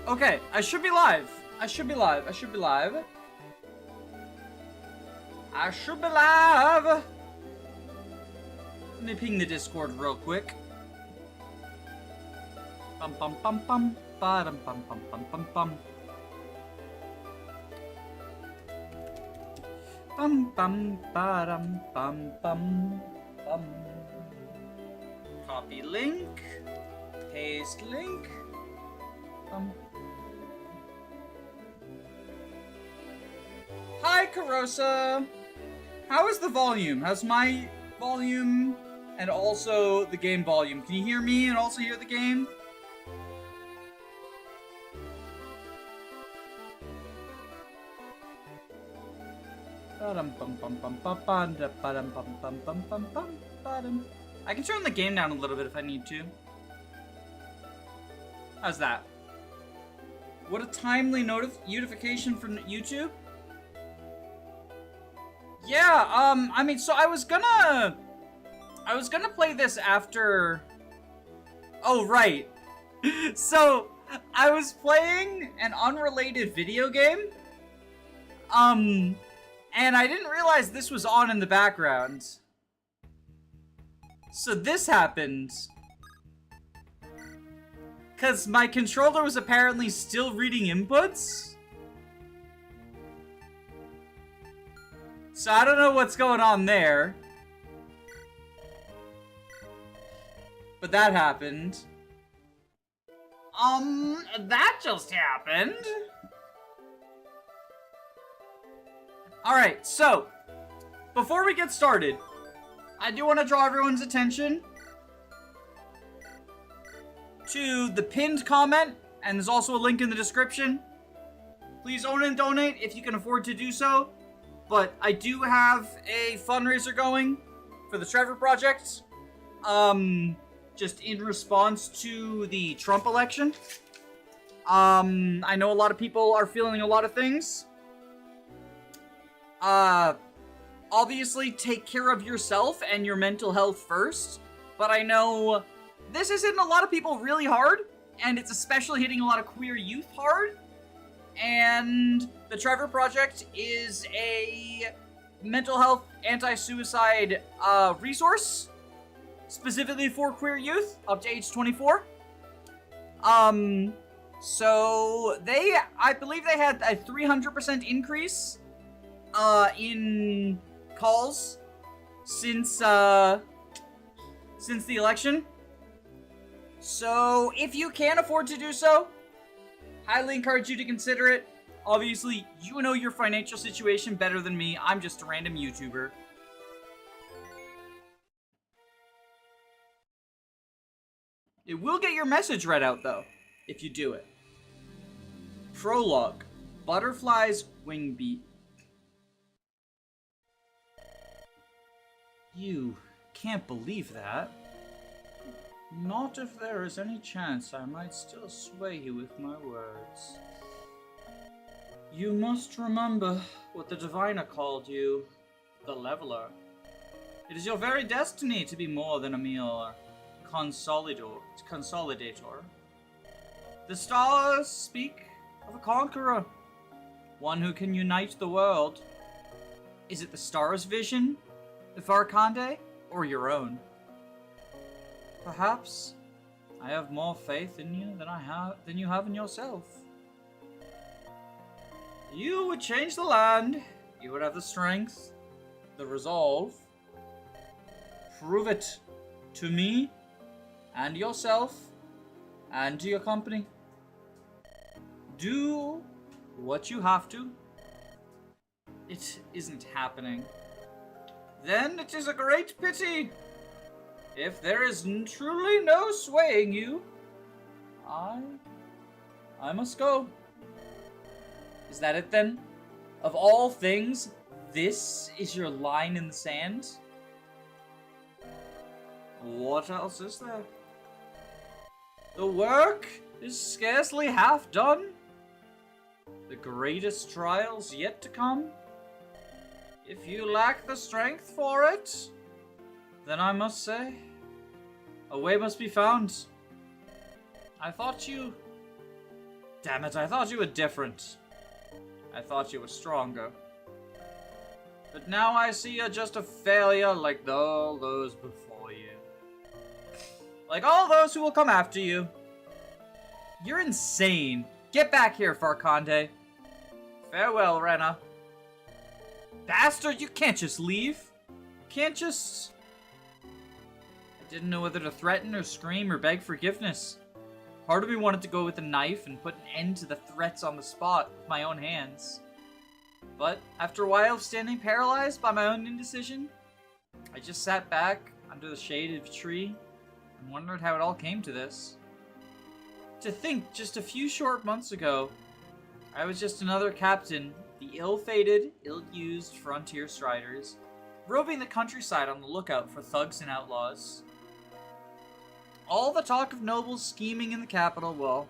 Okay, I should be live. I should be live. I should be live. I should be live. Let me ping the Discord real quick. Bum bum bum bum. Ba-dum bum bum bum bum bum. Bum bum ba-dum bum bum bum. Copy link. Paste link. Hi, Karosa. How is the volume? How's my volume and also the game volume? Can you hear me and also hear the game? I can turn the game down a little bit if I need to. How's that? What a timely notification from YouTube. Yeah, I mean, so I was gonna play this after. Oh, right. So I was playing an unrelated video game. And I didn't realize this was on in the background. So this happened. Because my controller was apparently still reading inputs. So I don't know what's going on there. But that happened. That just happened. Alright, so, before we get started, I do want to draw everyone's attention to the pinned comment, and there's also a link in the description. Please own and donate if you can afford to do so, but I do have a fundraiser going for the Trevor Project, just in response to the Trump election. I know a lot of people are feeling a lot of things. Obviously take care of yourself and your mental health first, but I know this is hitting a lot of people really hard, and it's especially hitting a lot of queer youth hard, and the Trevor Project is a mental health anti-suicide resource, specifically for queer youth up to age 24. So I believe they had a 300% increase in calls since the election. So if you can afford to do so, highly encourage you to consider it. Obviously, you know your financial situation better than me. I'm just a random YouTuber. It will get your message read out, though, if you do it. Prologue. Butterfly's wing beat. You can't believe that. Not if there is any chance I might still sway you with my words. You must remember what the Diviner called you, the Leveler. It is your very destiny to be more than a mere consolidator. The stars speak of a conqueror, one who can unite the world. Is it the stars' vision, the Farkande, or your own? Perhaps I have more faith in you than you have in yourself. You would change the land. You would have the strength, the resolve. Prove it to me and yourself and to your company. Do what you have to. It isn't happening. Then it is a great pity. If there is truly no swaying you, I must go. Is that it then? Of all things, this is your line in the sand? What else is there? The work is scarcely half done. The greatest trials yet to come. If you lack the strength for it, then I must say, a way must be found. I thought you Damn it, I thought you were different. I thought you were stronger. But now I see you're just a failure like all those before you. Like all those who will come after you. You're insane. Get back here, Farkande. Farewell, Rena. Bastard, you can't just leave. You can't just... I didn't know whether to threaten or scream or beg forgiveness. Part of me wanted to go with a knife and put an end to the threats on the spot with my own hands. But after a while of standing paralyzed by my own indecision, I just sat back under the shade of a tree and wondered how it all came to this. To think, just a few short months ago, I was just another captain of the ill-fated, ill-used frontier striders, roving the countryside on the lookout for thugs and outlaws. All the talk of nobles scheming in the capital, well,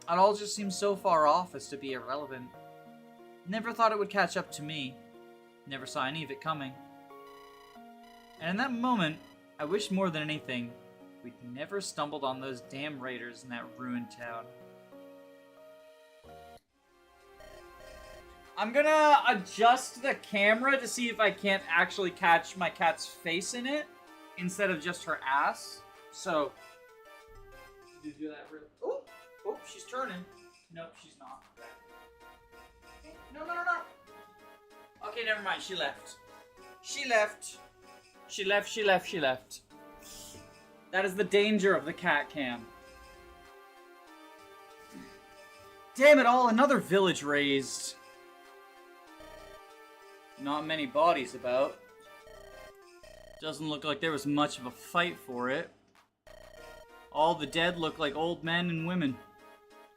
it all just seemed so far off as to be irrelevant. Never thought it would catch up to me. Never saw any of it coming. And in that moment, I wished more than anything we'd never stumbled on those damn raiders in that ruined town. I'm gonna adjust the camera to see if I can't actually catch my cat's face in it instead of just her ass. So, do that real. Oh, oh, she's turning. Nope, she's not. Okay. No. Okay, never mind. She left. She left. That is the danger of the cat cam. Damn it all! Another village razed. Not many bodies about. Doesn't look like there was much of a fight for it. All the dead look like old men and women.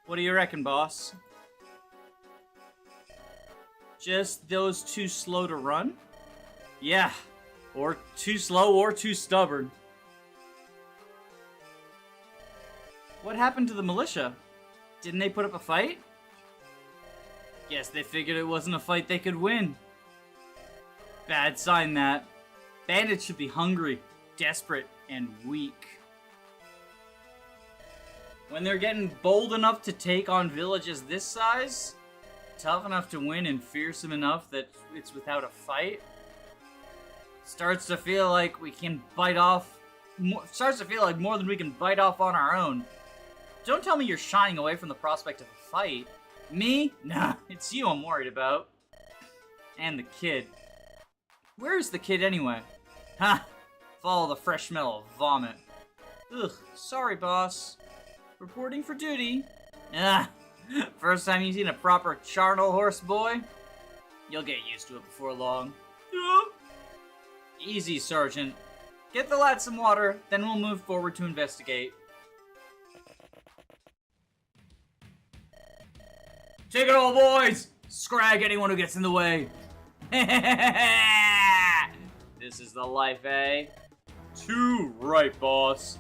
What do you reckon, boss? Just those too slow to run? Yeah, or too slow or too stubborn. What happened to the militia? Didn't they put up a fight? Guess they figured it wasn't a fight they could win. Bad sign that. Bandits should be hungry, desperate, and weak. When they're getting bold enough to take on villages this size, tough enough to win and fearsome enough that it's without a fight, starts to feel like we can bite off, starts to feel like more than we can bite off on our own. Don't tell me you're shying away from the prospect of a fight. Me? Nah, it's you I'm worried about. And the kid. Where is the kid anyway? Ha! Follow the fresh smell of vomit. Ugh, sorry boss. Reporting for duty. Ah, first time you've seen a proper charnel horse, boy? You'll get used to it before long. Easy, Sergeant. Get the lad some water, then we'll move forward to investigate. Take it all, boys! Scrag anyone who gets in the way. This is the life, eh? Too right, boss.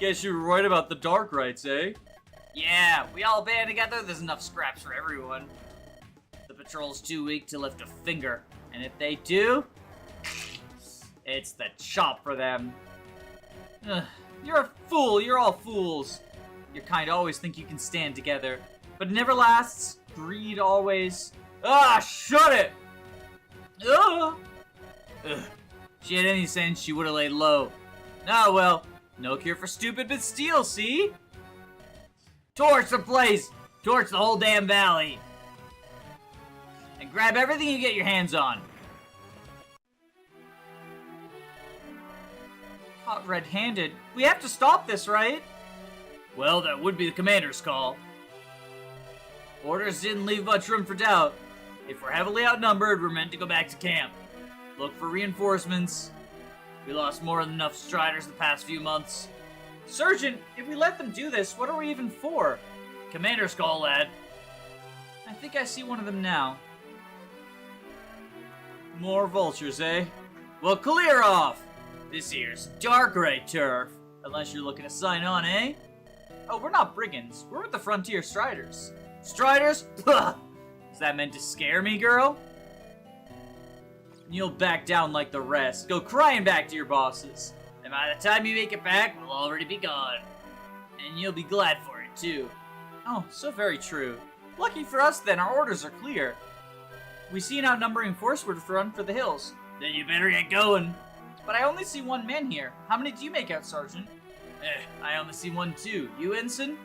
Guess you were right about the dark rights, eh? Yeah, we all band together, there's enough scraps for everyone. The patrol's too weak to lift a finger, and if they do, it's the chop for them. Ugh, you're a fool, you're all fools. Your kind always think you can stand together, but it never lasts. Greed always. Ah, shut it! Ugh. Ugh. She had any sense, she would've laid low. Ah, well, no cure for stupid but steel, see? Torch the place! Torch the whole damn valley! And grab everything you get your hands on. Caught red-handed. We have to stop this, right? Well, that would be the commander's call. Orders didn't leave much room for doubt. If we're heavily outnumbered, we're meant to go back to camp. Look for reinforcements. We lost more than enough striders the past few months. Sergeant, if we let them do this, what are we even for? Commander's call, lad. I think I see one of them now. More vultures, eh? Well, clear off! This here's dark right turf. Unless you're looking to sign on, eh? Oh, we're not brigands. We're with the frontier striders. Striders? Puh! Is that meant to scare me, girl? You'll back down like the rest. Go crying back to your bosses. And by the time you make it back, we'll already be gone. And you'll be glad for it, too. Oh, so very true. Lucky for us, then, our orders are clear. We see an outnumbering force would run for the hills. Then you better get going. But I only see one man here. How many do you make out, Sergeant? I only see one too. You, Ensign?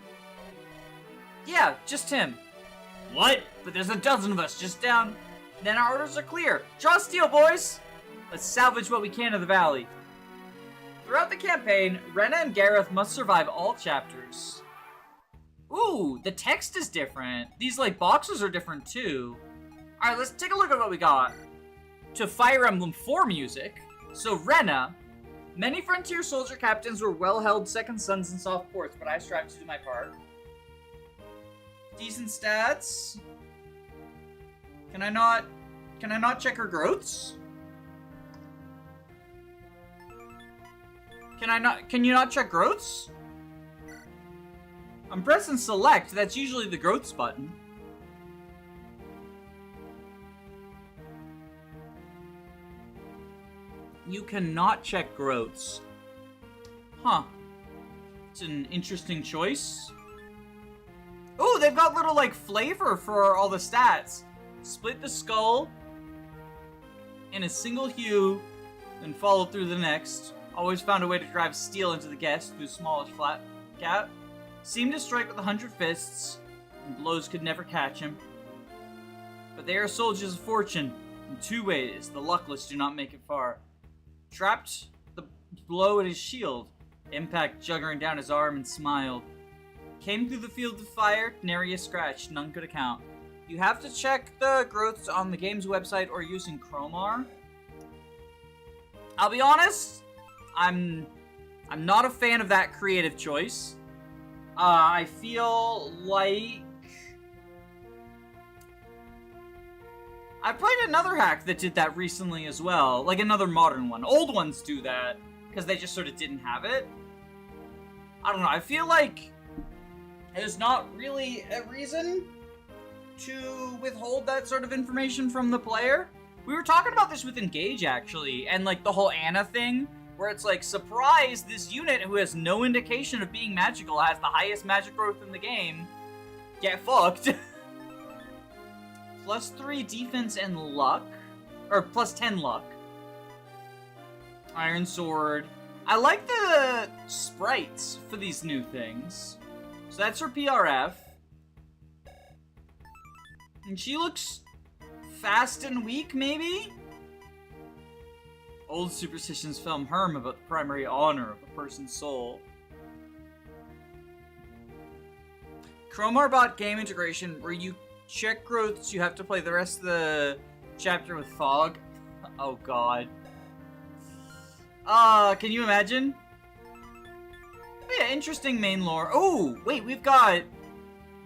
Yeah, just him. What? But there's a dozen of us just down. Then our orders are clear. Draw steel, boys! Let's salvage what we can of the valley. Throughout the campaign, Rena and Gareth must survive all chapters. Ooh, the text is different. These, like, boxes are different, too. Alright, let's take a look at what we got. To Fire Emblem 4 music. So, Rena. Many Frontier soldier captains were well-held second sons in soft ports, but I strive to do my part. Decent stats. Can I not check her growths? Can you not check growths? I'm pressing select, that's usually the growths button. You cannot check growths. Huh. It's an interesting choice. Oh, they've got little, like, flavor for all the stats. Split the skull in a single hue, then follow through the next. Always found a way to drive steel into the guest through smallest flat gap. Seemed to strike with 100 fists, and blows could never catch him. But they are soldiers of fortune. In 2 ways, the luckless do not make it far. Trapped the blow at his shield. Impact juggling down his arm and smiled. Came through the field of fire, nary a scratch, none could account. You have to check the growths on the game's website or using Chromar. I'll be honest, I'm not a fan of that creative choice. I feel like I played another hack that did that recently as well, like another modern one. Old ones do that because they just sort of didn't have it. I don't know. I feel like there's not really a reason to withhold that sort of information from the player. We were talking about this with Engage, actually, and, like, the whole Anna thing, where it's like, surprise, this unit who has no indication of being magical has the highest magic growth in the game. Get fucked. +3 defense and luck. Or +10 luck. Iron Sword. I like the sprites for these new things. So that's her PRF. And she looks fast and weak, maybe? Old superstitions film Herm about the primary honor of a person's soul. Chromarbot game integration, where you check growths, you have to play the rest of the chapter with fog. Oh god. Can you imagine? Oh, yeah, interesting main lore. Oh, wait, we've got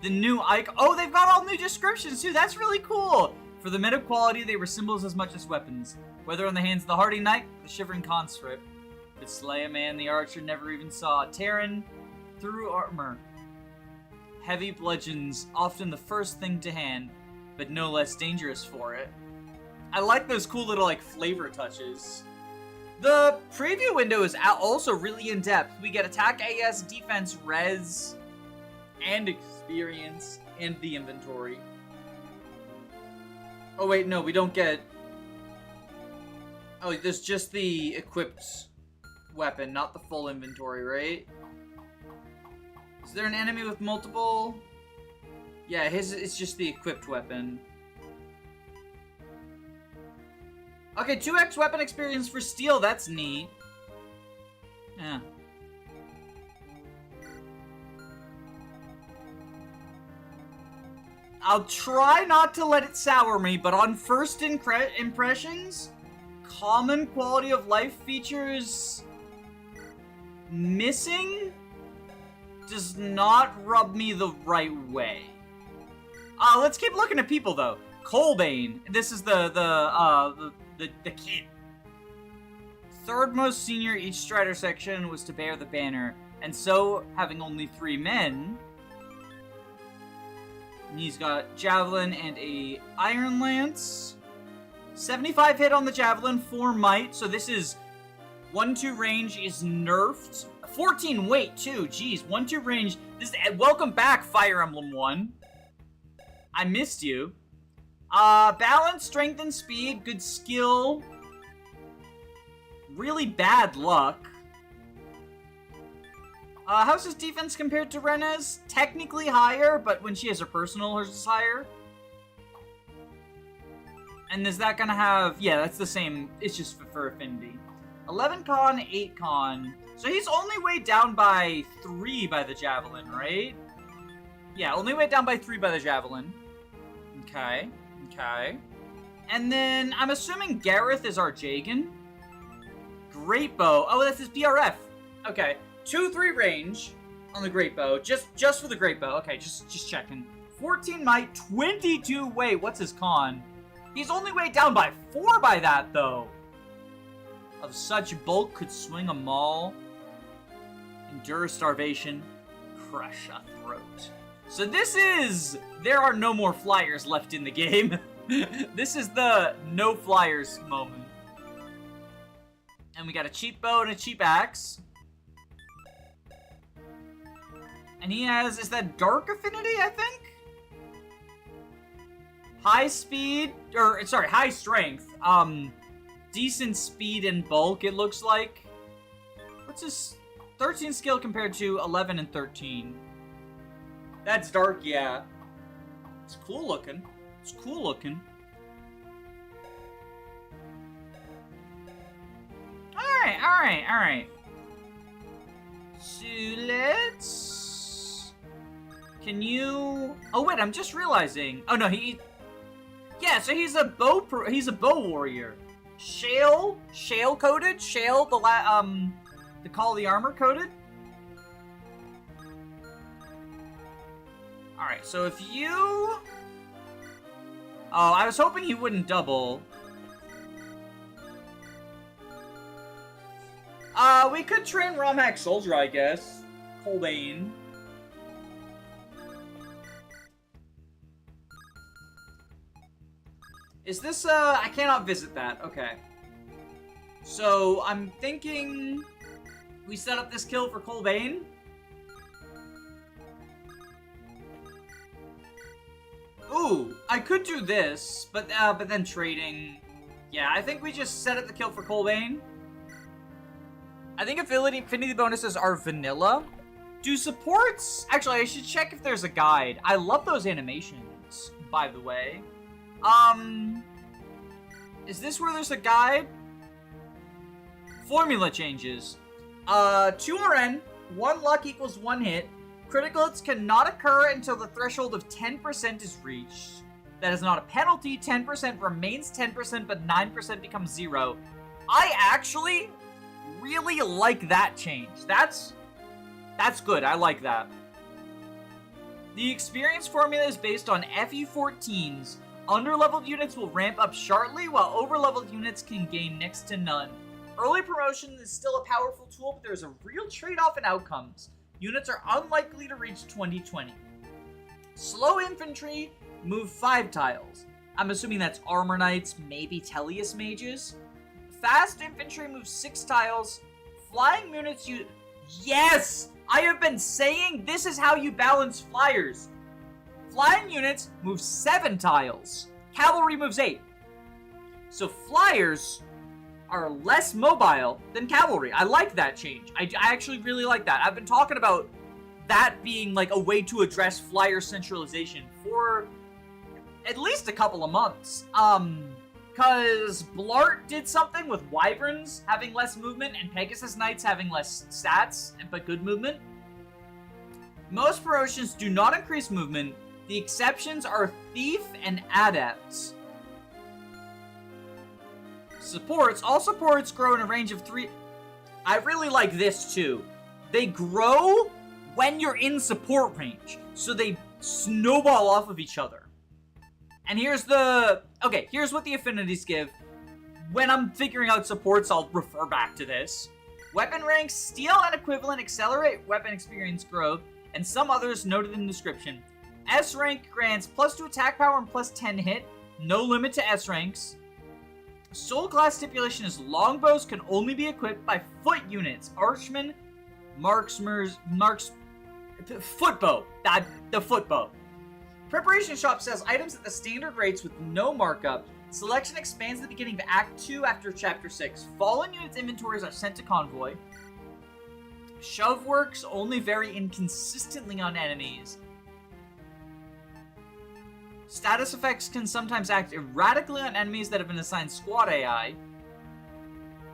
the new icon. Oh, they've got all new descriptions too. That's really cool. For the meta quality, they were symbols as much as weapons. Whether in the hands of the hardy knight or the shivering conscript. Could slay a man the archer never even saw. Terran through armor. Heavy bludgeons, often the first thing to hand, but no less dangerous for it. I like those cool little, like, flavor touches. The preview window is also really in-depth. We get attack, AS, defense, res, and experience, and the inventory. Oh wait, no, we don't get... Oh, there's just the equipped weapon, not the full inventory, right? Is there an enemy with multiple? Yeah, his it's just the equipped weapon. Okay, 2x weapon experience for steel, that's neat. Yeah. I'll try not to let it sour me, but on first impressions, common quality of life features missing does not rub me the right way. Let's keep looking at people though. Colbane, this is the kid. Third most senior each Strider section was to bear the banner, and so, having only 3 men, and he's got Javelin and a Iron Lance. 75 hit on the Javelin, 4 might, so this is 1-2 range is nerfed 14 weight, too. Jeez, 1-2 range. Welcome back, Fire Emblem 1. I missed you. Balance, strength, and speed. Good skill. Really bad luck. How's his defense compared to Rene's? Technically higher, but when she has her personal, hers is higher. And is that gonna have... Yeah, that's the same. It's just for affinity. 11 con, 8 con. So he's only weighed down by 3 by the Javelin, right? Yeah, only weighed down by 3 by the Javelin. Okay. Okay. And then, I'm assuming Gareth is our Jagan. Great Bow. Oh, that's his BRF. Okay. 2-3 range on the Great Bow. Just for the Great Bow. Okay, just checking. 14 might, 22 weight. What's his con? He's only weighed down by 4 by that, though. Of such bulk could swing a maul. Endure starvation. Crush a throat. So this is... There are no more flyers left in the game. This is the no flyers moment. And we got a cheap bow and a cheap axe. And he has... Is that dark affinity, I think? High speed... Or, sorry, high strength. Decent speed and bulk, it looks like. What's his... 13 skill compared to 11 and 13. That's dark, yeah. It's cool looking. It's cool looking. Alright, alright, alright. So let's... Can you... Oh wait, I'm just realizing... Oh no, he... Yeah, so he's a bow warrior. Shale coded? Shale, the Call of the Armor coded? Alright, so if you... Oh, I was hoping he wouldn't double. We could train Romhack Soldier, I guess. Colbane. Is this, I cannot visit that. Okay. So, I'm thinking... We set up this kill for Colbane. Ooh, I could do this, but then trading... Yeah, I think we just set up the kill for Colbane. I think affinity bonuses are vanilla. Do supports... Actually, I should check if there's a guide. I love those animations, by the way. Is this where there's a guide? Formula changes. 2 RN, 1 luck equals 1 hit. Critical hits cannot occur until the threshold of 10% is reached. That is not a penalty. 10% remains 10%, but 9% becomes 0. I actually really like that change. That's good. I like that. The experience formula is based on FE14s. Underleveled units will ramp up sharply, while overleveled units can gain next to none. Early promotion is still a powerful tool, but there's a real trade-off in outcomes. Units are unlikely to reach 2020. Slow infantry move 5 tiles. I'm assuming that's Armor Knights, maybe Tellius Mages. Fast infantry moves 6 tiles. Flying units use... Yes! I have been saying this is how you balance flyers. Flying units move 7 tiles. Cavalry moves 8. So flyers are less mobile than cavalry. I like that change. I actually really like that. I've been talking about that being like a way to address flyer centralization for at least a couple of months. Because Blart did something with Wyverns having less movement and Pegasus Knights having less stats, but good movement. Most promotions do not increase movement. The exceptions are Thief and Adepts. Supports. All supports grow in a range of 3... I really like this too. They grow when you're in support range. So they snowball off of each other. And here's the... Okay, here's what the affinities give. When I'm figuring out supports, I'll refer back to this. Weapon ranks, steel and equivalent accelerate weapon experience growth, and some others noted in the description. S rank grants +2 attack power and +10 hit. No limit to S ranks. Soul class stipulation is longbows can only be equipped by foot units. Archmen Footbow. The footbow. Preparation shop sells items at the standard rates with no markup. Selection expands at the beginning of Act 2 after Chapter 6. Fallen units' inventories are sent to convoy. Shove works only vary inconsistently on enemies. Status effects can sometimes act erratically on enemies that have been assigned squad AI.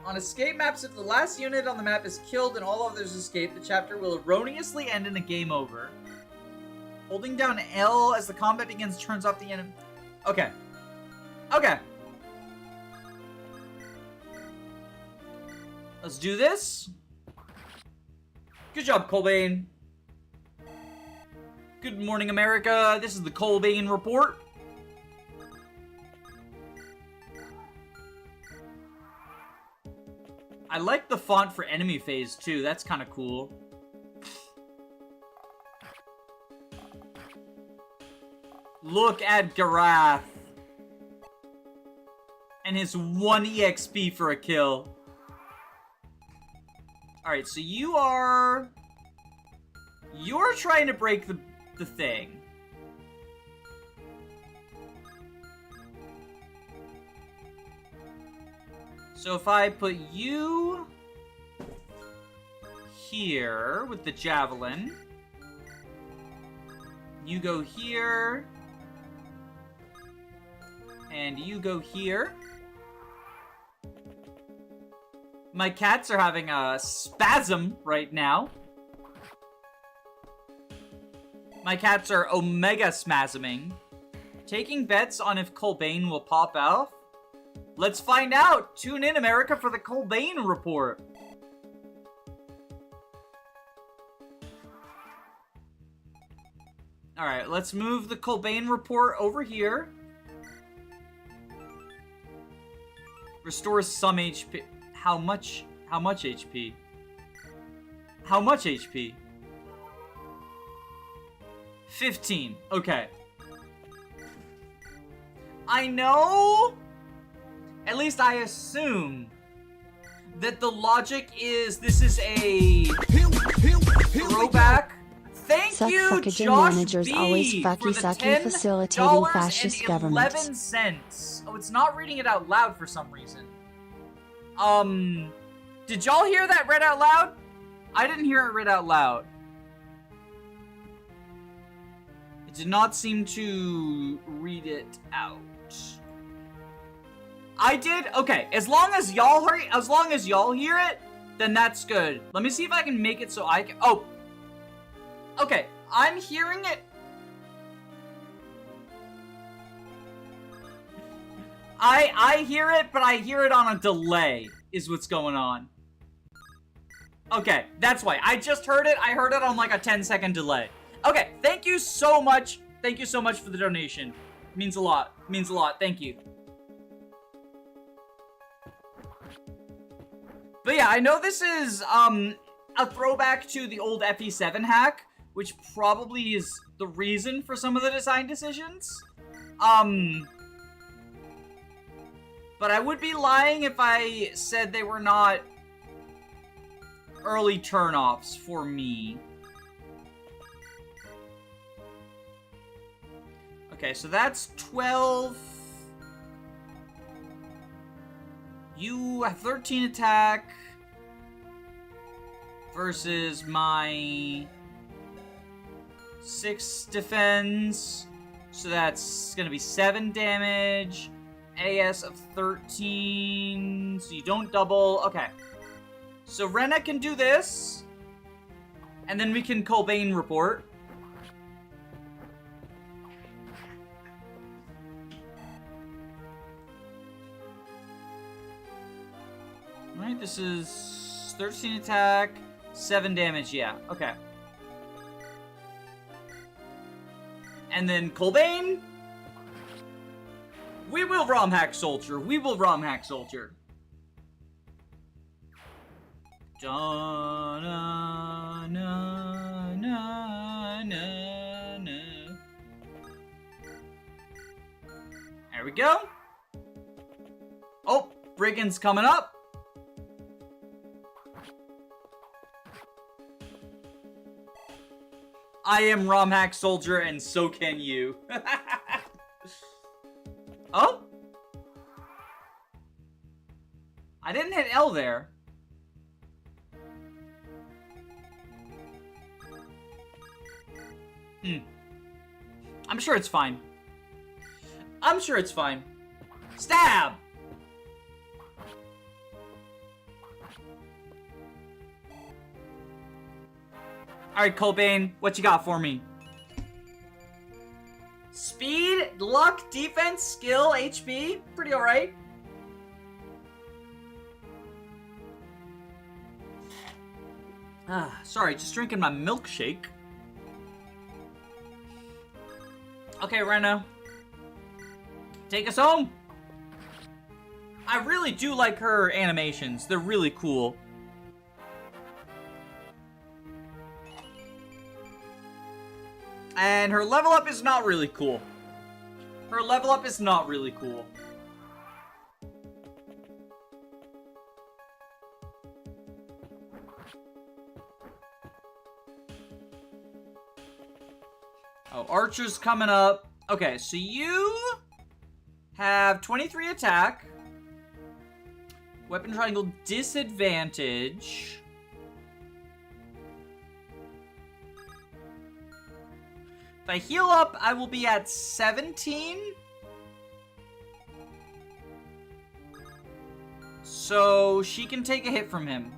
On escape maps, if the last unit on the map is killed and all others escape, the chapter will erroneously end in a game over. Holding down L as the combat begins turns off the enemy. Okay. Okay. Let's do this. Good job, Colbane. Good morning, America. This is the Colbane Report. I like the font for enemy phase, too. That's kind of cool. Look at Garath. And his 1 EXP for a kill. Alright, so you're trying to break the thing. So if I put you here with the javelin, you go here, and you go here. My cats are having a spasm right now. My cats are omega spasming. Taking bets on if Colbane will pop out? Let's find out! Tune in, America, for the Colbane Report. Alright, let's move the Colbane Report over here. Restores some HP. How much HP? How much HP? 15. Okay. I know, at least I assume, that the logic is this is a throwback. Thank you, Josh managers B, always for the facilitating fascist governments. $10.11. Oh, it's not reading it out loud for some reason. Did y'all hear that read out loud? I didn't hear it read out loud. It did not seem to read it out. I did? Okay, as long as y'all hear it, then that's good. Let me see if I can make it so I can... Oh! Okay, I'm hearing it. I hear it, but I hear it on a delay, is what's going on. Okay, that's why. I just heard it. I heard it on like a 10-second delay. Okay, thank you so much. Thank you so much for the donation. Means a lot. Means a lot. Thank you. But yeah, I know this is a throwback to the old FE7 hack, which probably is the reason for some of the design decisions. But I would be lying if I said they were not early turnoffs for me. Okay, so that's 12. You have 13 attack versus my 6 defense. So that's gonna be 7 damage. AS of 13. So you don't double. Okay. So Rena can do this. And then we can Colbane report. Alright, this is 13 attack, 7 damage, yeah, okay. And then Colbane. We will ROM hack Soldier. We will ROM hack Soldier. Da na na na na na. There we go. Oh, Brigand's coming up. I am ROM hack soldier, and so can you. Oh? I didn't hit L there. I'm sure it's fine. I'm sure it's fine. Stab! Alright, Colbane, what you got for me? Speed, luck, defense, skill, HP. Pretty alright. Sorry, just drinking my milkshake. Okay, Rena. Take us home. I really do like her animations. They're really cool. And her level up is not really cool. Her level up is not really cool. Oh, Archer's coming up. Okay, so you have 23 attack. Weapon triangle disadvantage. If I heal up, I will be at 17. So she can take a hit from him.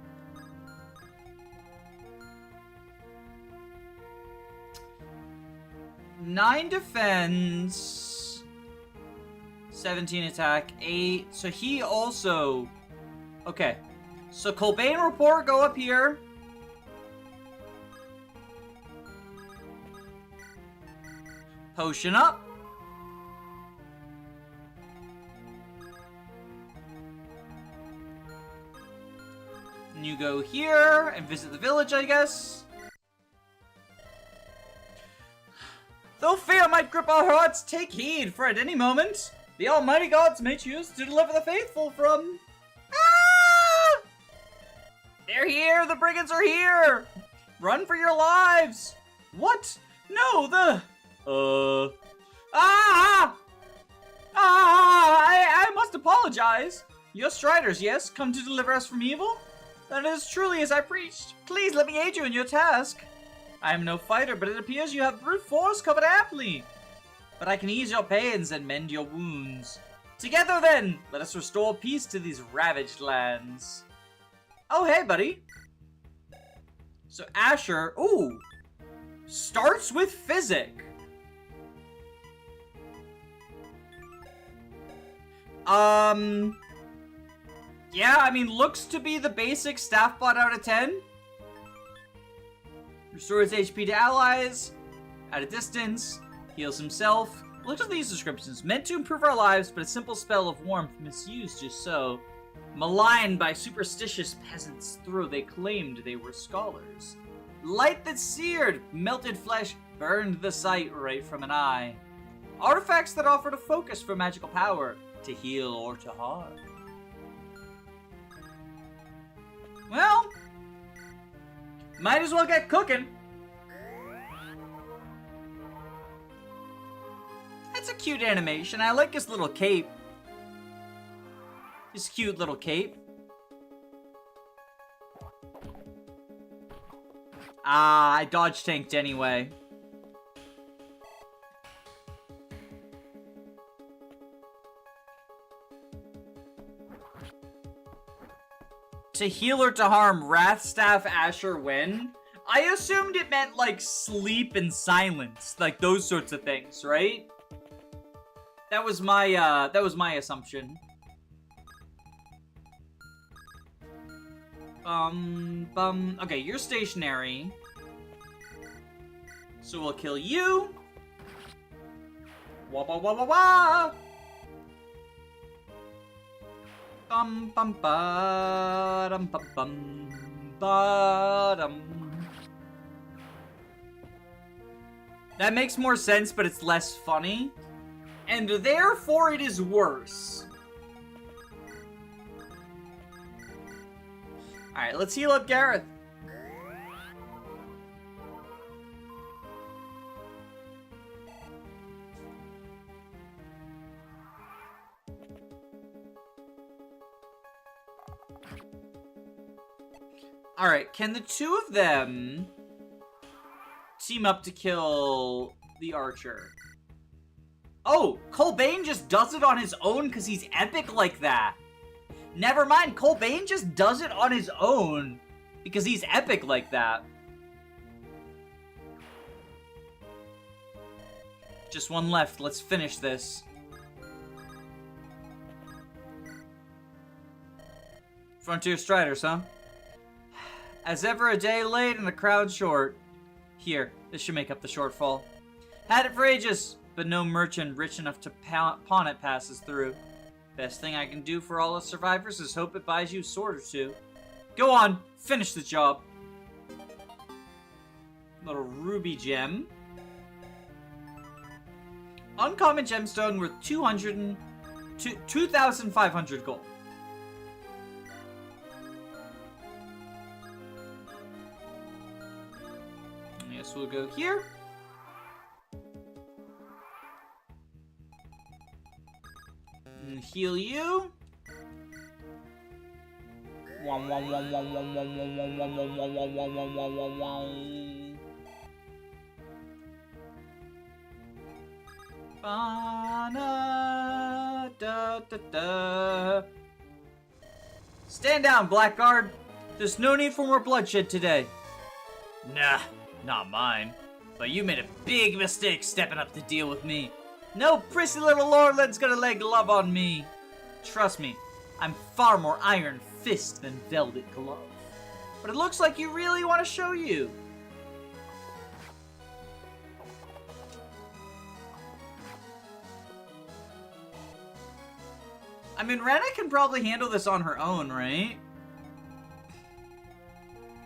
Nine defense, 17 attack, 8. So he also... Okay. So Colbane report, go up here. Potion up. And you go here and visit the village, I guess. Though fear might grip our hearts, take heed, for at any moment, the almighty gods may choose to deliver the faithful from... Ah! They're here! The brigands are here! Run for your lives! What? No, the... I must apologize. You're Striders, yes? Come to deliver us from evil? That is truly as I preached. Please let me aid you in your task. I am no fighter, but it appears you have brute force covered aptly. But I can ease your pains and mend your wounds. Together then, let us restore peace to these ravaged lands. Oh, hey, buddy. So Asher, ooh, starts with Physic. Yeah, I mean, looks to be the basic staff bot out of 10. Restores HP to allies, at a distance, heals himself. Look at these descriptions. Meant to improve our lives, but a simple spell of warmth misused just so. Maligned by superstitious peasants, though they claimed they were scholars. Light that seared, melted flesh, burned the sight right from an eye. Artifacts that offered a focus for magical power, to heal or to harm. Well, might as well get cooking. That's a cute animation. I like his little cape. His cute little cape. Ah, I dodge tanked anyway. To heal or to harm, Wrathstaff, Asher, when? I assumed it meant, like, sleep and silence. Like, those sorts of things, right? That was my assumption. Okay, you're stationary. So we'll kill you. Wah wah wah wah wah! Bum bum ba dum bum bum ba dum. That makes more sense, but it's less funny. And therefore it is worse. Alright, let's heal up Gareth. Alright, can the two of them team up to kill the archer? Oh, Colbane just does it on his own because he's epic like that. Never mind, Colbane just does it on his own because he's epic like that. Just one left. Let's finish this. Frontier Striders, huh? As ever, a day late and a crowd short. Here, this should make up the shortfall. Had it for ages, but no merchant rich enough to pawn it passes through. Best thing I can do for all the survivors is hope it buys you a sword or two. Go on, finish the job. Little ruby gem. Uncommon gemstone worth 2,500 gold. Yes, we'll go here. And heal you. Stand down, Blackguard. There's no need for more bloodshed today. Nah, not mine. But you made a big mistake stepping up to deal with me. No prissy little lordlin's gonna lay glove on me. Trust me, I'm far more iron fist than velvet glove. But it looks like you really want to show you. I mean, Rena can probably handle this on her own, right?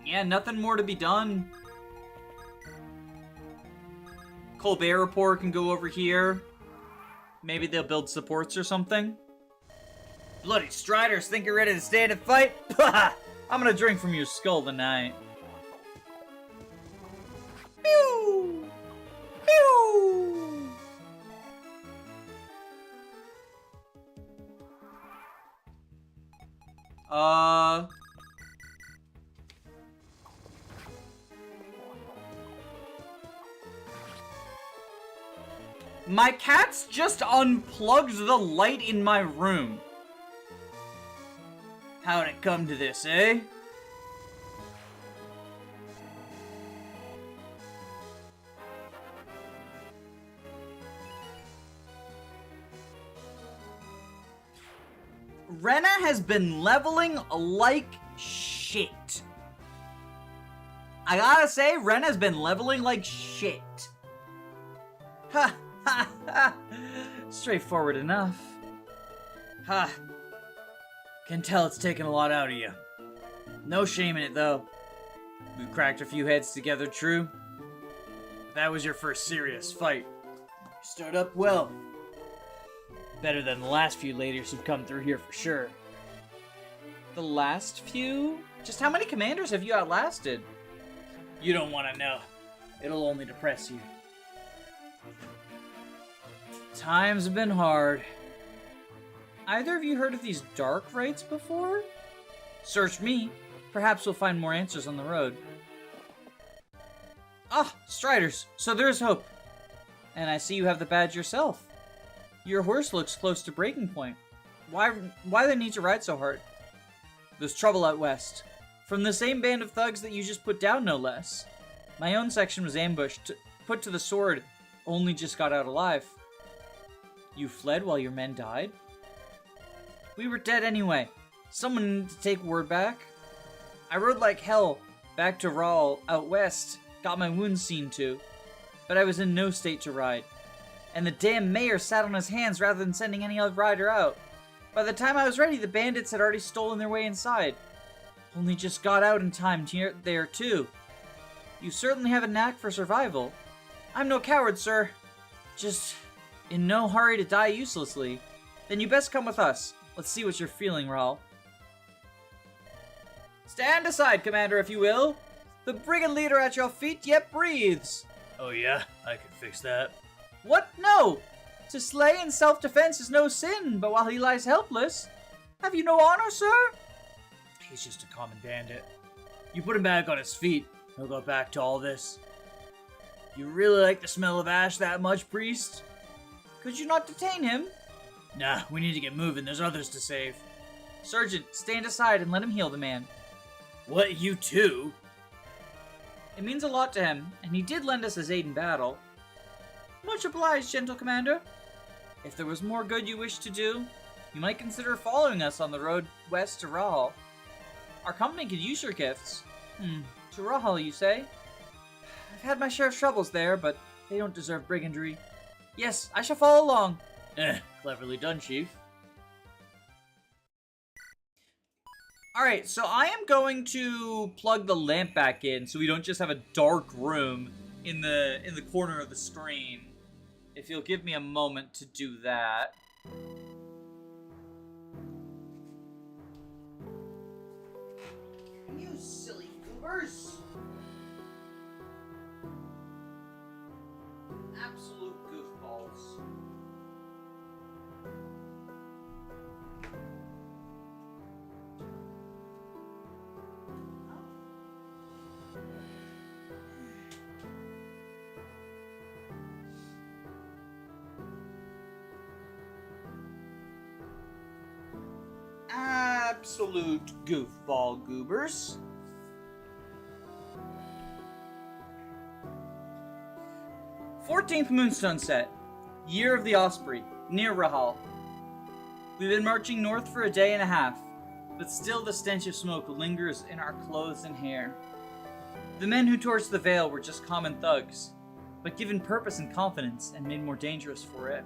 Yeah, nothing more to be done. Colbert Report can go over here. Maybe they'll build supports or something. Bloody Striders think you're ready to stand and fight? I'm gonna drink from your skull tonight. Pew! Pew! My cat's just unplugged the light in my room. How'd it come to this, eh? Rena has been leveling like shit. I gotta say, Rena's been leveling like shit. Ha ha ha! Straightforward enough. Ha! Can tell it's taken a lot out of you. No shame in it, though. We've cracked a few heads together, true. That was your first serious fight. You start up well. Better than the last few ladies who've come through here for sure. The last few? Just how many commanders have you outlasted? You don't want to know. It'll only depress you. Times have been hard. Either of you heard of these dark rites before? Search me. Perhaps we'll find more answers on the road. Ah, Striders. So there's hope. And I see you have the badge yourself. Your horse looks close to breaking point. Why they need to ride so hard? There's trouble out west. From the same band of thugs that you just put down, no less. My own section was ambushed, put to the sword, only just got out alive. You fled while your men died? We were dead anyway. Someone needed to take word back. I rode like hell back to Rahal out west, got my wounds seen to, but I was in no state to ride. And the damn mayor sat on his hands rather than sending any other rider out. By the time I was ready, the bandits had already stolen their way inside. Only just got out in time there too. You certainly have a knack for survival. I'm no coward, sir. Just in no hurry to die uselessly. Then you best come with us. Let's see what you're feeling, Rahal. Stand aside, Commander, if you will. The brigand leader at your feet yet breathes. Oh yeah? I can fix that. What? No! To slay in self-defense is no sin, but while he lies helpless, have you no honor, sir? he's just a common bandit. You put him back on his feet, he'll go back to all this. You really like the smell of ash that much, priest? Could you not detain him? Nah, we need to get moving. There's others to save. Sergeant, stand aside and let him heal the man. What, you too? It means a lot to him, and he did lend us his aid in battle. Much obliged, gentle commander. If there was more good you wished to do, you might consider following us on the road west to Rahal. Our company could use your gifts. To Rahal, you say? I've had my share of troubles there, but they don't deserve brigandry. Yes, I shall follow along. Cleverly done, Chief. Alright, so I am going to plug the lamp back in so we don't just have a dark room in the corner of the screen. If you'll give me a moment to do that. You silly goobers! Absolute goofballs. Absolute goofball goobers. "14th Moonstone set, Year of the Osprey, near Rahal. We've been marching north for a day and a half, but still the stench of smoke lingers in our clothes and hair. The men who torched the veil were just common thugs, but given purpose and confidence and made more dangerous for it.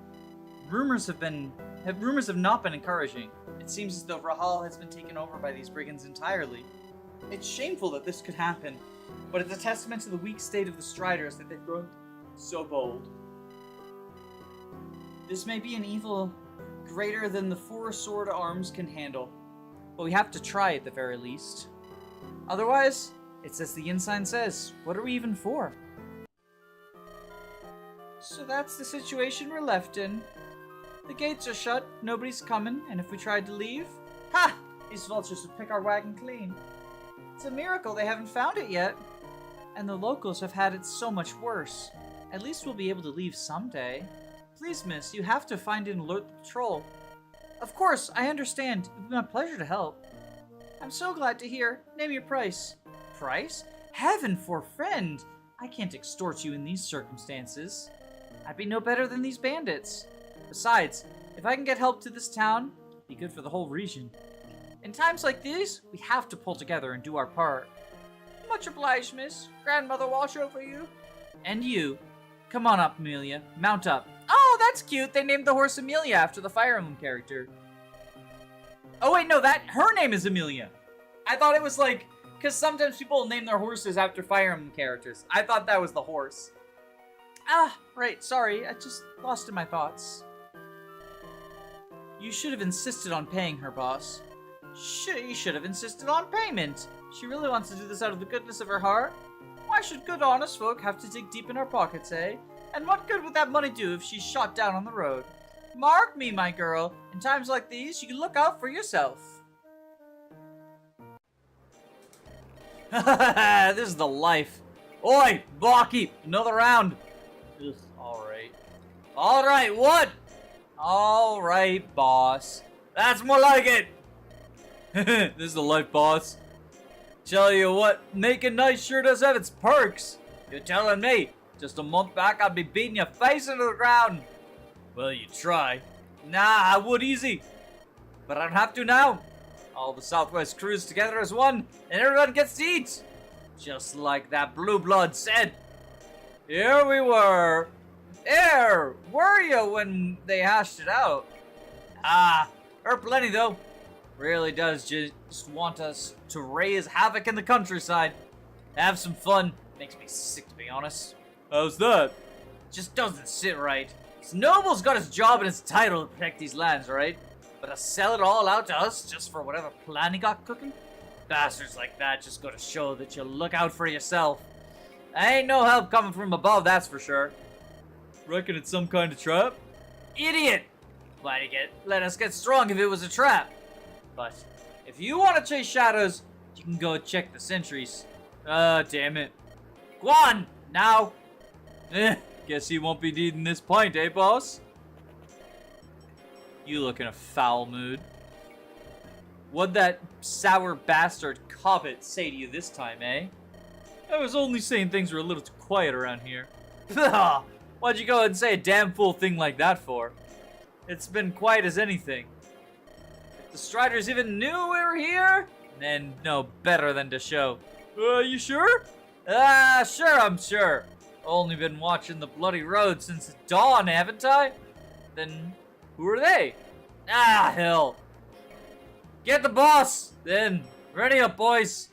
Rumors have not been encouraging. It seems as though Rahal has been taken over by these brigands entirely. It's shameful that this could happen, but it's a testament to the weak state of the Striders that they've grown so bold. This may be an evil greater than the four-sword arms can handle, but we have to try at the very least. Otherwise, it's as the ensign says, what are we even for?" So that's the situation we're left in. The gates are shut, nobody's coming, and if we tried to leave, ha! These vultures would pick our wagon clean. It's a miracle they haven't found it yet. And the locals have had it so much worse. At least we'll be able to leave someday. Please, miss, you have to find and alert the patrol. Of course, I understand. It would be my pleasure to help. I'm so glad to hear. Name your price. Price? Heaven forfend! I can't extort you in these circumstances. I'd be no better than these bandits. Besides, if I can get help to this town, it'd be good for the whole region. In times like these, we have to pull together and do our part. Much obliged, miss. Grandmother watch over you. And you. Come on up, Amelia. Mount up. Oh, that's cute. They named the horse Amelia after the Fire Emblem character. Oh wait, no, her name is Amelia. I thought it was like, because sometimes people name their horses after Fire Emblem characters. I thought that was the horse. Ah, right, sorry. I just lost in my thoughts. You should have insisted on paying her, boss. She should have insisted on payment. She really wants to do this out of the goodness of her heart. Why should good honest folk have to dig deep in our pockets, eh? And what good would that money do if she's shot down on the road? Mark me, my girl. In times like these, you can look out for yourself. This is the life. Oi, barkeep, another round. Ugh, alright. Alright, what? Alright, boss. That's more like it. This is the life, boss. Tell you what, making nice sure does have its perks. You're telling me, just a month back I'd be beating your face into the ground. Well, you try. Nah, I would easy. But I don't have to now. All the Southwest crews together as one, and everyone gets to eat. Just like that blue blood said. Here we were. There, were you when they hashed it out? Ah, or plenty though. Really does just want us to raise havoc in the countryside. Have some fun. Makes me sick, to be honest. How's that? Just doesn't sit right. This noble's got his job and his title to protect these lands, right? But to sell it all out to us just for whatever plan he got cooking? Bastards like that just go to show that you look out for yourself. Ain't no help coming from above, that's for sure. Reckon it's some kind of trap? Idiot! Why'd he let us get strong if it was a trap? But If you want to chase shadows, you can go check the sentries. Damn it. Go on, now. Guess you won't be needing this pint, eh, boss? You look in a foul mood. What'd that sour bastard Cobbett say to you this time, eh? I was only saying things were a little too quiet around here. Why'd you go ahead and say a damn fool thing like that for? It's been quiet as anything. If the Striders even knew we were here, then no better than to show. You sure? Sure, I'm sure. Only been watching the bloody road since dawn, haven't I? Then who are they? Hell. Get the boss, then. Ready up, boys.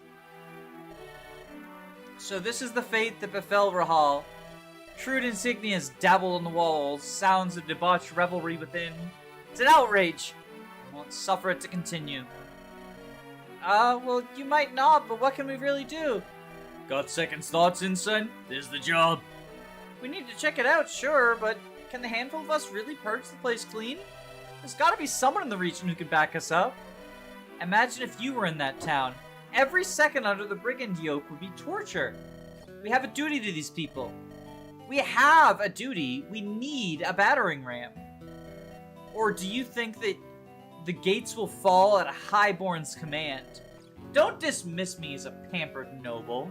So this is the fate that befell Rahal. Crude insignias dabble on the walls, sounds of debauched revelry within. It's an outrage. I won't suffer it to continue. Well, you might not, but what can we really do? Got second thoughts, Ensign? This is the job. We need to check it out, sure, but can the handful of us really purge the place clean? There's gotta be someone in the region who can back us up. Imagine if you were in that town. Every second under the brigand yoke would be torture. We have a duty to these people. We have a duty. We need a battering ram. Or do you think that the gates will fall at a highborn's command? Don't dismiss me as a pampered noble.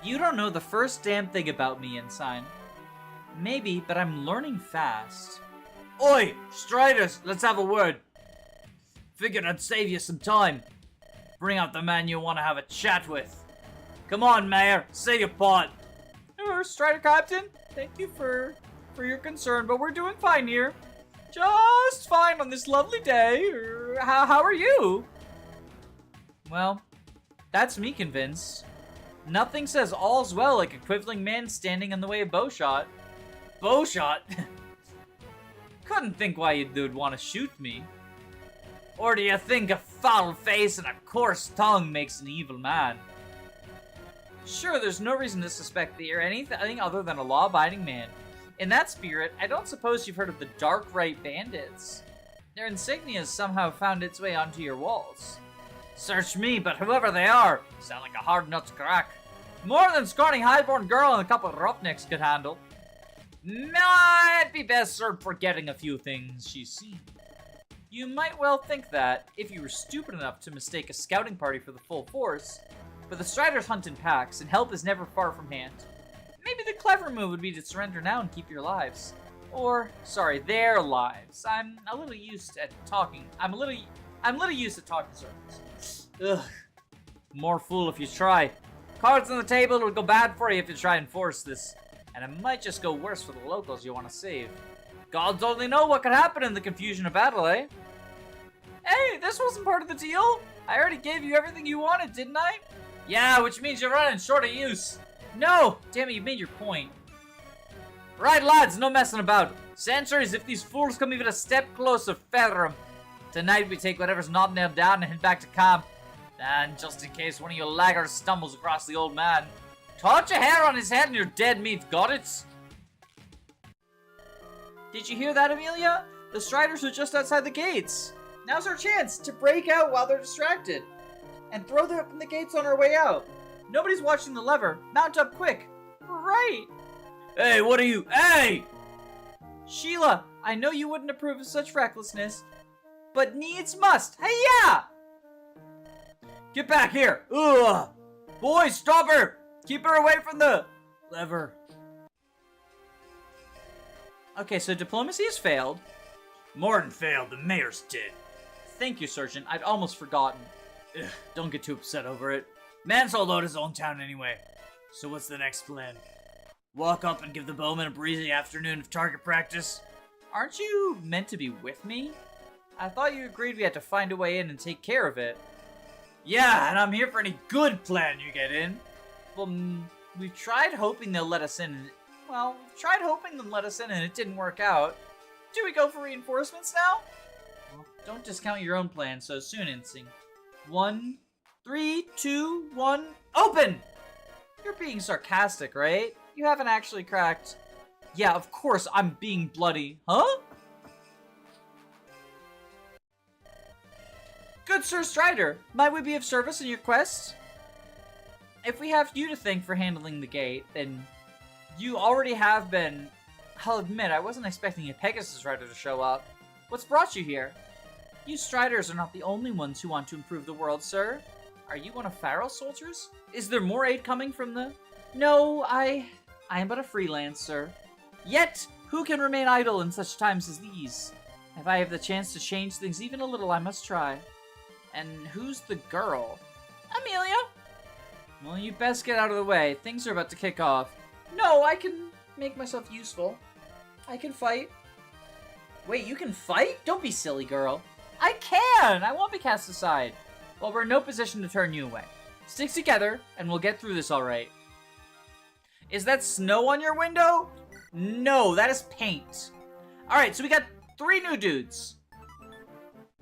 You don't know the first damn thing about me, Ensign. Maybe, but I'm learning fast. Oi, Striders, let's have a word. Figured I'd save you some time. Bring out the man you want to have a chat with. Come on, Mayor, say your part. Strider Captain, thank you for your concern, but we're doing fine here. Just fine on this lovely day. How are you? Well, that's me convinced. Nothing says all's well like a quivering man standing in the way of bowshot. Bowshot? Couldn't think why you'd want to shoot me. Or do you think a foul face and a coarse tongue makes an evil man? Sure, there's no reason to suspect that you're anything other than a law-abiding man. In that spirit, I don't suppose you've heard of the Dark Right Bandits. Their insignia has somehow found its way onto your walls. Search me, but whoever they are, sound like a hard nut to crack. More than scrawny highborn girl and a couple of roughnecks could handle. Might be best served forgetting a few things she's seen. You might well think that, if you were stupid enough to mistake a scouting party for the full force, but the Striders hunt in packs, and help is never far from hand. Maybe the clever move would be to surrender now and keep your lives. Or, sorry, their lives. I'm a little used at talking. I'm a little used to talking circles. Ugh. More fool if you try. Cards on the table, it'll go bad for you if you try and force this. And it might just go worse for the locals you want to save. Gods only know what could happen in the confusion of battle, eh? Hey, this wasn't part of the deal. I already gave you everything you wanted, didn't I? Yeah, which means you're running short of use. No! Damn it, you made your point. Right, lads, no messing about. Sentries, if these fools come even a step closer, feather 'em. Tonight we take whatever's not nailed down and head back to camp. And just in case one of you laggards stumbles across the old man, touch a hair on his head and you're dead meat, got it? Did you hear that, Amelia? The Striders are just outside the gates. Now's our chance to break out while they're distracted. And throw them open the gates on our way out. Nobody's watching the lever. Mount up quick. Right. Hey, what are you? Hey! Sheila, I know you wouldn't approve of such recklessness, but needs must. Hey, yeah! Get back here. Ugh! Boys, stop her! Keep her away from the lever. Okay, so diplomacy has failed. More than failed, the mayor's dead. Thank you, Sergeant. I'd almost forgotten. Ugh, don't get too upset over it. Man's all out his own town anyway. So what's the next plan? Walk up and give the bowmen a breezy afternoon of target practice? Aren't you meant to be with me? I thought you agreed we had to find a way in and take care of it. Yeah, and I'm here for any good plan you get in. Well, we've tried hoping they'll let us in. And it didn't work out. Do we go for reinforcements now? Well, don't discount your own plan so soon, Instinct. 1, 3, 2, 1, open! You're being sarcastic, right? You haven't actually cracked. Yeah, of course I'm being bloody. Huh? Good Sir Strider, might we be of service in your quest? If we have you to thank for handling the gate, then you already have been. I'll admit, I wasn't expecting a Pegasus Rider to show up. What's brought you here? You Striders are not the only ones who want to improve the world, sir. Are you one of Farrell's soldiers? Is there more aid coming from the... No, I am but a freelancer. Yet, who can remain idle in such times as these? If I have the chance to change things even a little, I must try. And who's the girl? Amelia. Well, you best get out of the way. Things are about to kick off. No, I can make myself useful. I can fight. Wait, you can fight? Don't be silly, girl. I can! I won't be cast aside. Well, we're in no position to turn you away. Stick together, and we'll get through this all right. Is that snow on your window? No, that is paint. Alright, so we got 3 new dudes.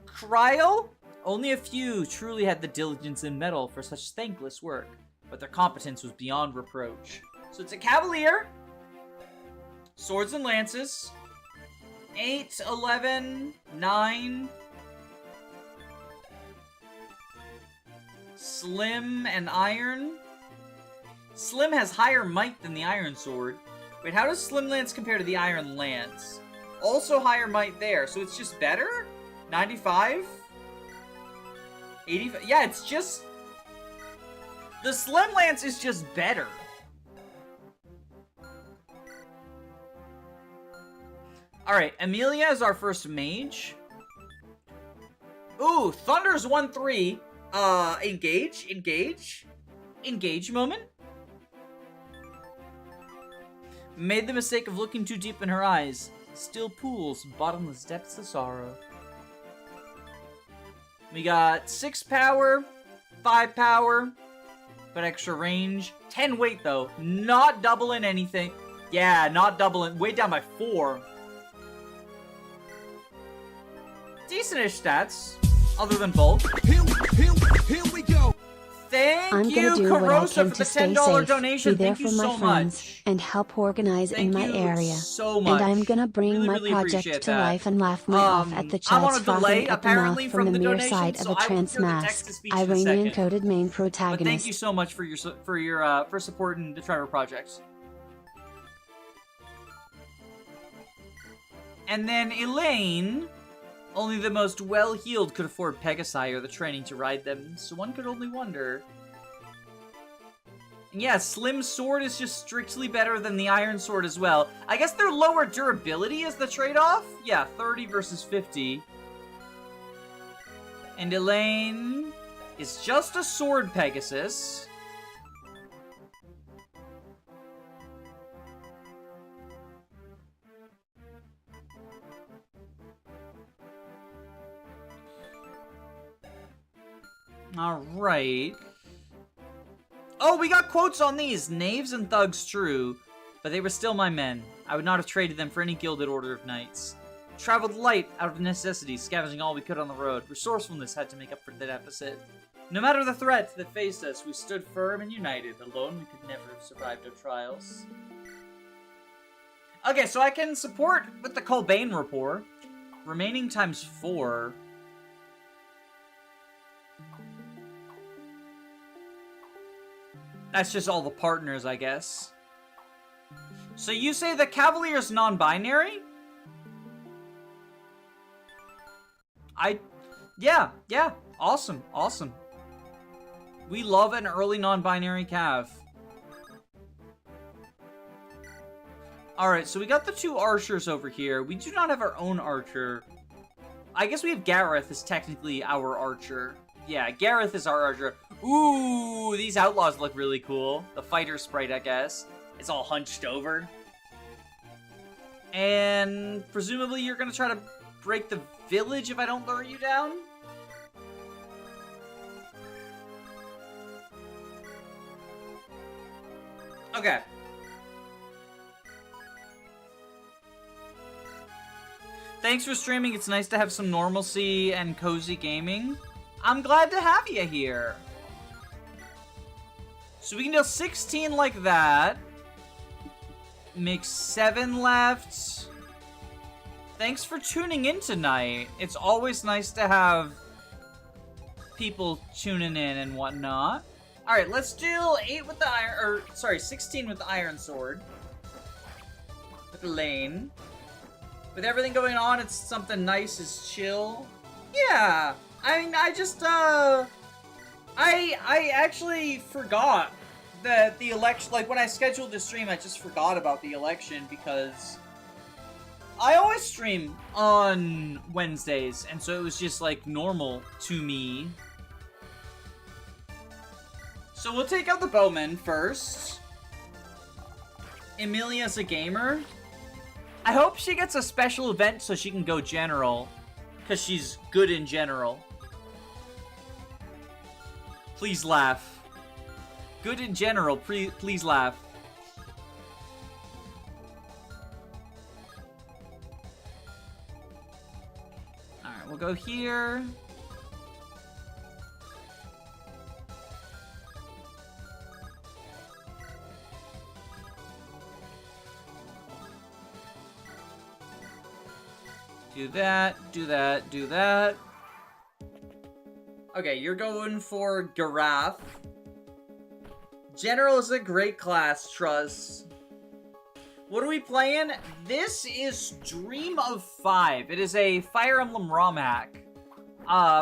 Cryo? Only a few truly had the diligence and mettle for such thankless work, but their competence was beyond reproach. So it's a Cavalier, Swords and Lances, 8, 11, 9, Slim and Iron. Slim has higher might than the Iron Sword. Wait, how does Slim Lance compare to the Iron Lance? Also higher might there, so it's just better? 95? 85? Yeah, it's just... The Slim Lance is just better. Alright, Amelia is our first mage. Ooh, Thunder's 1-3. Engage moment. Made the mistake of looking too deep in her eyes. Still pools, bottomless depths of sorrow. We got 6 power, 5 power, but extra range. 10 weight though, not doubling anything. Yeah, not doubling, way down by 4. Decent-ish stats, other than bulk. Here we go. Thank you, Carosa, for the $10 donation. Be there Thank you for my so friends much. and help organize in my area. So much. And I'm gonna bring Really, my really project appreciate to that. life and laugh my off at the I'm on child's a delay, frothing at the apparently, mouth from from the the mere donation, sight so of a I will trance hear the mask. text-to-speech in a Iranian second. coded main But protagonist. thank you so much for your supporting the Trevor Project. And then Elaine, only the most well-heeled could afford Pegasi or the training to ride them, so one could only wonder. And yeah, Slim Sword is just strictly better than the Iron Sword as well. I guess their lower durability is the trade-off? Yeah, 30 versus 50. And Elaine is just a sword Pegasus. Alright. Oh, we got quotes on these. Knaves and thugs, true, but they were still my men. I would not have traded them for any gilded order of knights. Traveled light out of necessity, scavenging all we could on the road. Resourcefulness had to make up for the deficit. No matter the threat that faced us, we stood firm and united. Alone, we could never have survived our trials. Okay, so I can support with the Colbane rapport. Remaining times 4. That's just all the partners, I guess. So you say the Cavalier's non-binary? Yeah, awesome. We love an early non-binary Cav. Alright, so we got the 2 archers over here. We do not have our own archer. I guess we have Gareth as technically our archer. Yeah, Gareth is our archer. Ooh, these outlaws look really cool. The fighter sprite, I guess. It's all hunched over. And presumably you're gonna try to break the village if I don't lure you down? Okay. Thanks for streaming. It's nice to have some normalcy and cozy gaming. I'm glad to have you here. So we can deal 16 like that. Make 7 left. Thanks for tuning in tonight. It's always nice to have people tuning in and whatnot. Alright, let's do 8 with the iron, or, sorry, 16 with the iron sword. With the lane. With everything going on, it's something nice as chill. Yeah, I mean, I just, I actually forgot that the election, like, when I scheduled the stream, I just forgot about the election because I always stream on Wednesdays, and so it was just, like, normal to me. So we'll take out the bowman first. Emilia's a gamer. I hope she gets a special event so she can go general. Because she's good in general. Please laugh. Good in general, please laugh. Alright, we'll go here. Do that, do that, do that. Okay, you're going for Garaf. General is a great class, trust. What are we playing? This is Dream of 5. It is a Fire Emblem ROM hack.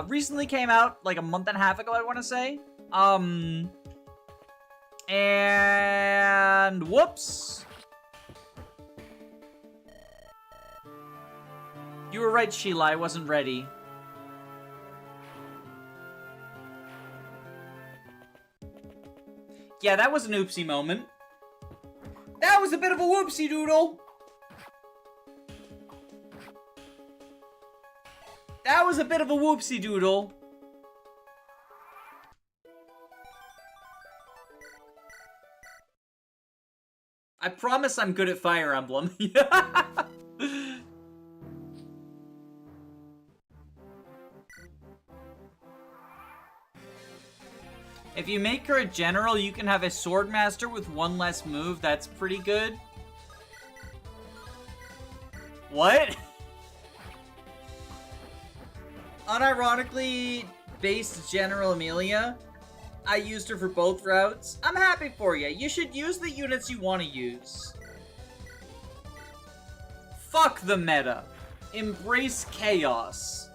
Recently came out like a month and a half ago, I want to say. And whoops. You were right, Sheila, I wasn't ready. Yeah, that was an oopsie moment. That was a bit of a whoopsie doodle. That was a bit of a whoopsie doodle. I promise I'm good at Fire Emblem. If you make her a general, you can have a swordmaster with 1 less move. That's pretty good. What? Unironically based General Amelia. I used her for both routes. I'm happy for you. You should use the units you want to use. Fuck the meta. Embrace chaos.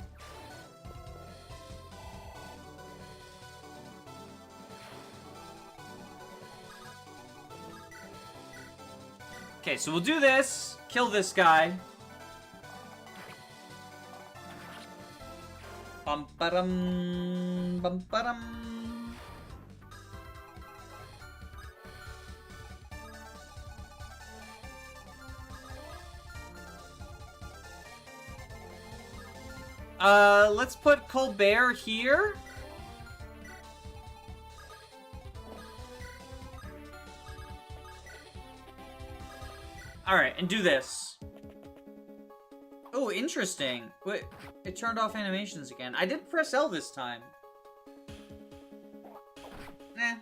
Okay, so we'll do this. Kill this guy. Bum ba-dum, bum ba-dum. Let's put Colbert here. Alright, and do this. Oh, interesting. Wait, it turned off animations again. I did press L this time. Nah.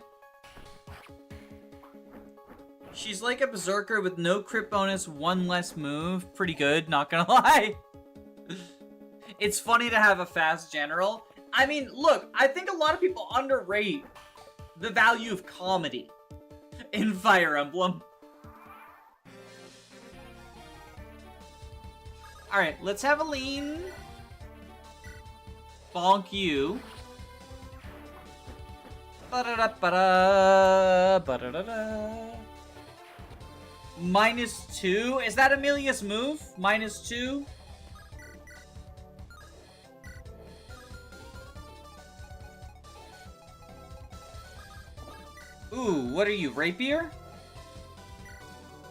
She's like a berserker with no crit bonus, 1 less move. Pretty good, not gonna lie. It's funny to have a fast general. I mean, look, I think a lot of people underrate the value of comedy in Fire Emblem. Alright, let's have a lean. Bonk you. Ba-da-da-ba-da, ba-da-da-da. -2? Is that Amelia's move? -2? Ooh, what are you, rapier?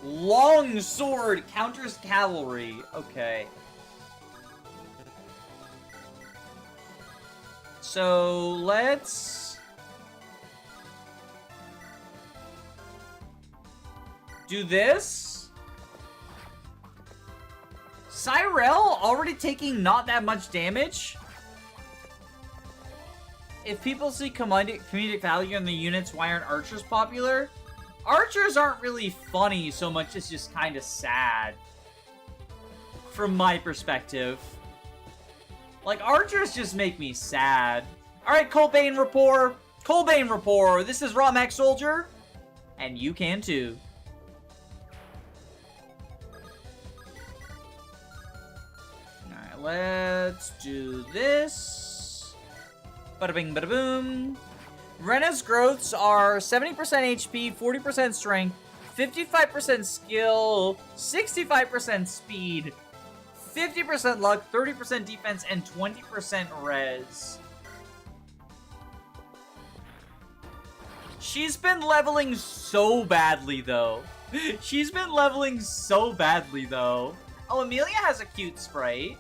Long sword counters cavalry. Okay. So let's do this. Cyrell already taking not that much damage. If people see comedic value in the units, why aren't archers popular? Archers aren't really funny so much as just kind of sad. From my perspective. Like, archers just make me sad. Alright, Colbane Rapport. Colbane Rapport. This is Raw Mech Soldier. And you can too. Alright, let's do this. Bada bing, bada boom. Rena's growths are 70% HP, 40% strength, 55% skill, 65% speed, 50% luck, 30% defense, and 20% res. She's been leveling so badly, though. She's been leveling so badly, though. Oh, Amelia has a cute sprite.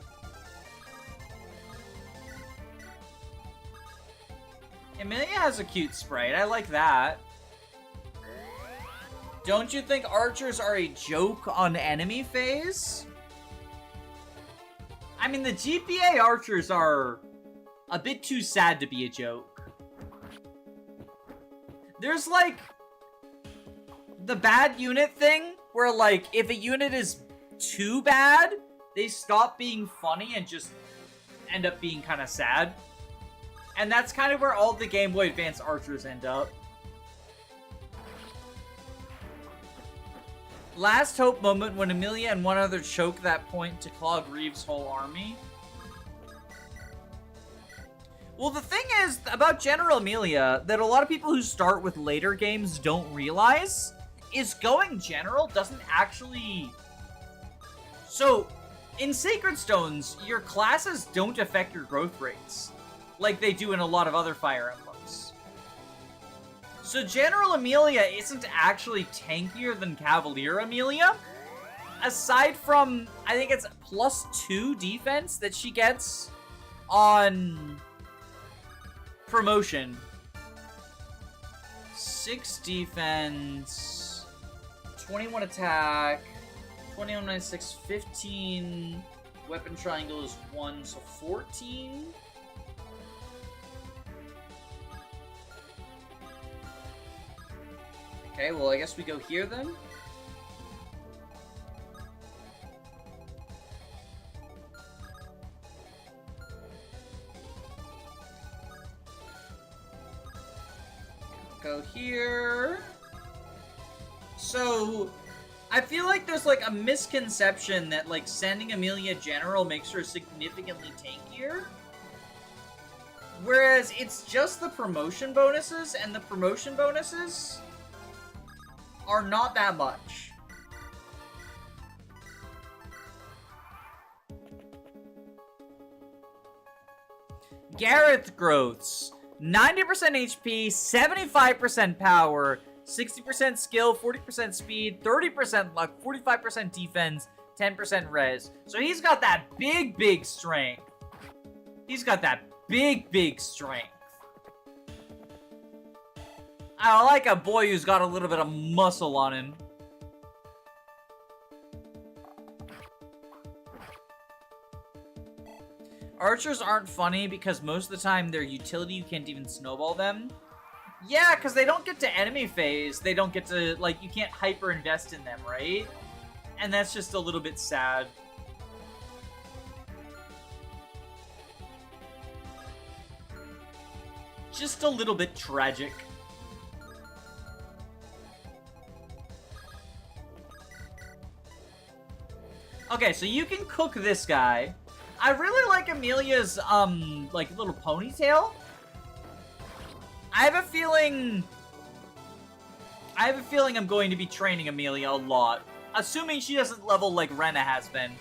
Amelia has a cute sprite. I like that. Don't you think archers are a joke on enemy phase? I mean, the GPA archers are a bit too sad to be a joke. There's, like, the bad unit thing, where, like, if a unit is too bad, they stop being funny and just end up being kind of sad. And that's kind of where all the Game Boy Advance archers end up. Last hope moment when Amelia and one other choke that point to clog Reeves' whole army. Well, the thing is about General Amelia that a lot of people who start with later games don't realize is going General doesn't actually... So, in Sacred Stones, your classes don't affect your growth rates like they do in a lot of other Fire Emblems. So General Amelia isn't actually tankier than Cavalier Amelia. Aside from, I think it's +2 defense that she gets on promotion. 6 defense, 21 attack, 21, 96, 15. Weapon triangle is 1, so 14. Okay, well, I guess we go here then. Go here. So, I feel like there's like a misconception that like sending Amelia General makes her significantly tankier. Whereas it's just the promotion bonuses, and the promotion bonuses are not that much. Gareth growths. 90% HP, 75% power, 60% skill, 40% speed, 30% luck, 45% defense, 10% res. So he's got that big strength. He's got that big strength. I like a boy who's got a little bit of muscle on him. Archers aren't funny because most of the time their utility you can't even snowball them. Yeah, because they don't get to enemy phase. They don't get to, like, you can't hyper invest in them, right? And that's just a little bit sad. Just a little bit tragic. Okay, so you can cook this guy. I really like Amelia's, like, little ponytail. I have a feeling I'm going to be training Amelia a lot. Assuming she doesn't level like Rena has been.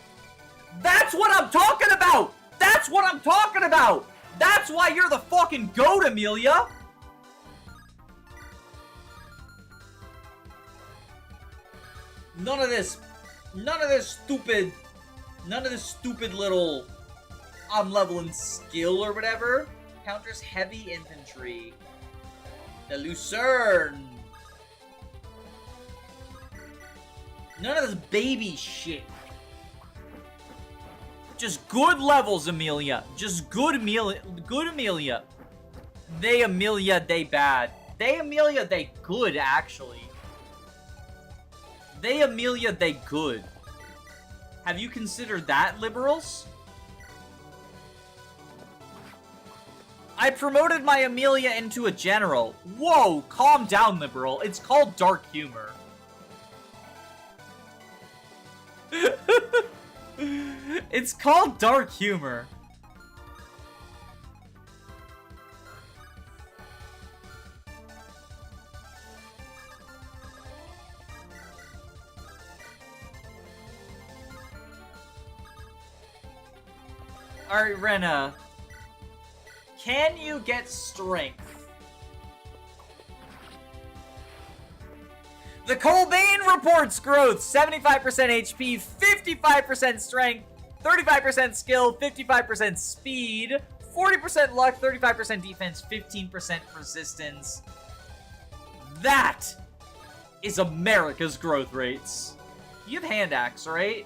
That's what I'm talking about! That's what I'm talking about! That's why you're the fucking GOAT, Amelia! None of this stupid little I'm leveling skill or whatever. Counters heavy infantry. The Lucerne. None of this baby shit. Just good levels, Amelia. Just good Amelia. Good Amelia. They Amelia, they bad. They Amelia, they good, actually. They Amelia, they good. Have you considered that, liberals? I promoted my Amelia into a general. Whoa, calm down, liberal. It's called dark humor. It's called dark humor. Alright, Rena. Can you get strength? The Colbane reports growth. 75% HP, 55% strength, 35% skill, 55% speed, 40% luck, 35% defense, 15% resistance. That is America's growth rates. You have hand axe, right?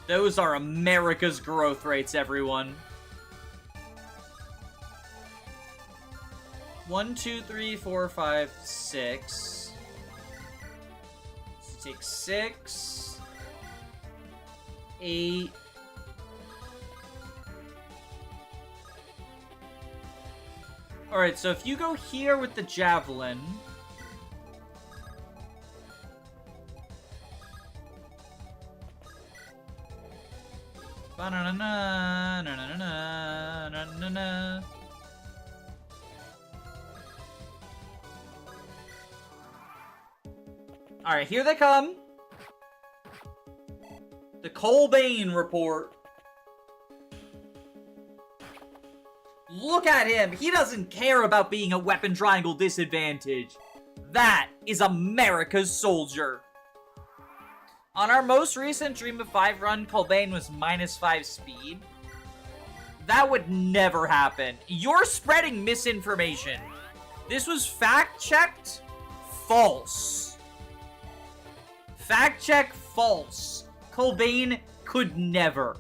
Those are America's growth rates, everyone. 1, 2, 3, 4, 5, 6. Let's take 6, 8. Alright, so if you go here with the javelin. Ba-na-na-na-na-na-na-na-na-na. Alright, here they come. The Colbane report. Look at him. He doesn't care about being a weapon triangle disadvantage. That is America's soldier. On our most recent Dream of 5 run, Colbane was -5 speed. That would never happen. You're spreading misinformation. This was fact-checked false. Fact-check false. Colbane could never.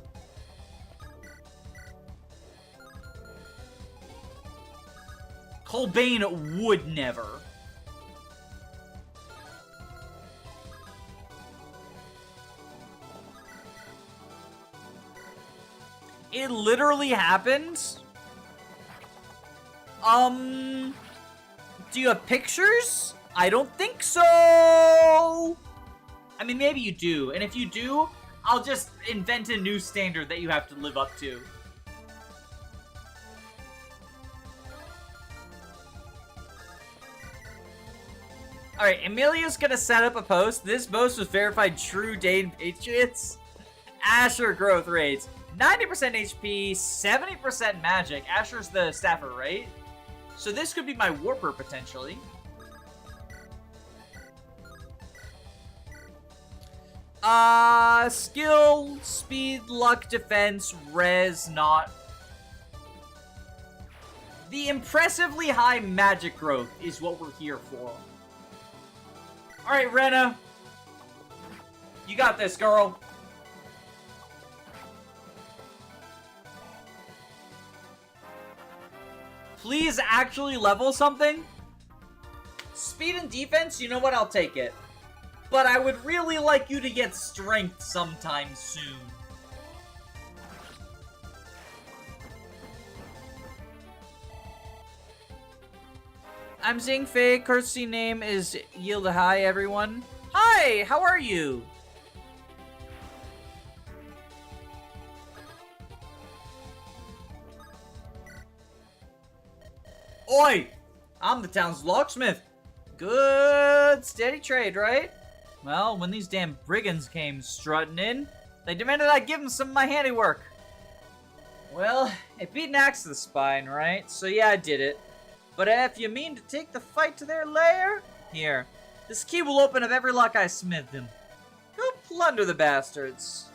Colbane would never. It literally happened. Do you have pictures? I don't think so. I mean, maybe you do. And if you do, I'll just invent a new standard that you have to live up to. Alright, Amelia's gonna set up a post. This post was verified true Dane Patriots. Asher growth rates. 90% HP, 70% magic. Asher's the staffer, right? So this could be my warper, potentially. Skill, speed, luck, defense, res, not. The impressively high magic growth is what we're here for. Alright, Rena. You got this, girl. Please actually level something. Speed and defense, you know what? I'll take it. But I would really like you to get strength sometime soon. I'm seeing Faye. Courtesy name is Yield. Hi, everyone. Hi, how are you? Oi! I'm the town's locksmith. Good, steady trade, right? Well, when these damn brigands came strutting in, they demanded I give them some of my handiwork. Well, it beat an axe to the spine, right? So yeah, I did it. But if you mean to take the fight to their lair, here. This key will open up every lock I smithed them. Go plunder the bastards.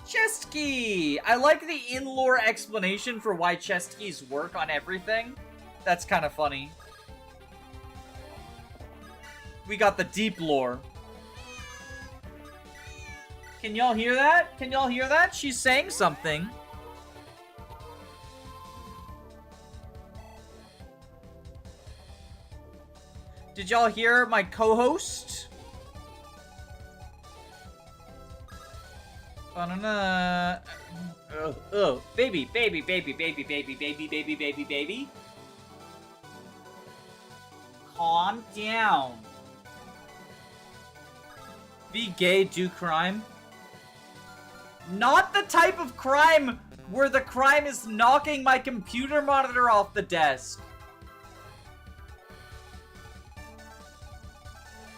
Chest key! I like the in-lore explanation for why chest keys work on everything. That's kind of funny. We got the deep lore. Can y'all hear that? Can y'all hear that? She's saying something. Did y'all hear my co-host? Baby. Calm down. Be gay, do crime. Not the type of crime where the crime is knocking my computer monitor off the desk.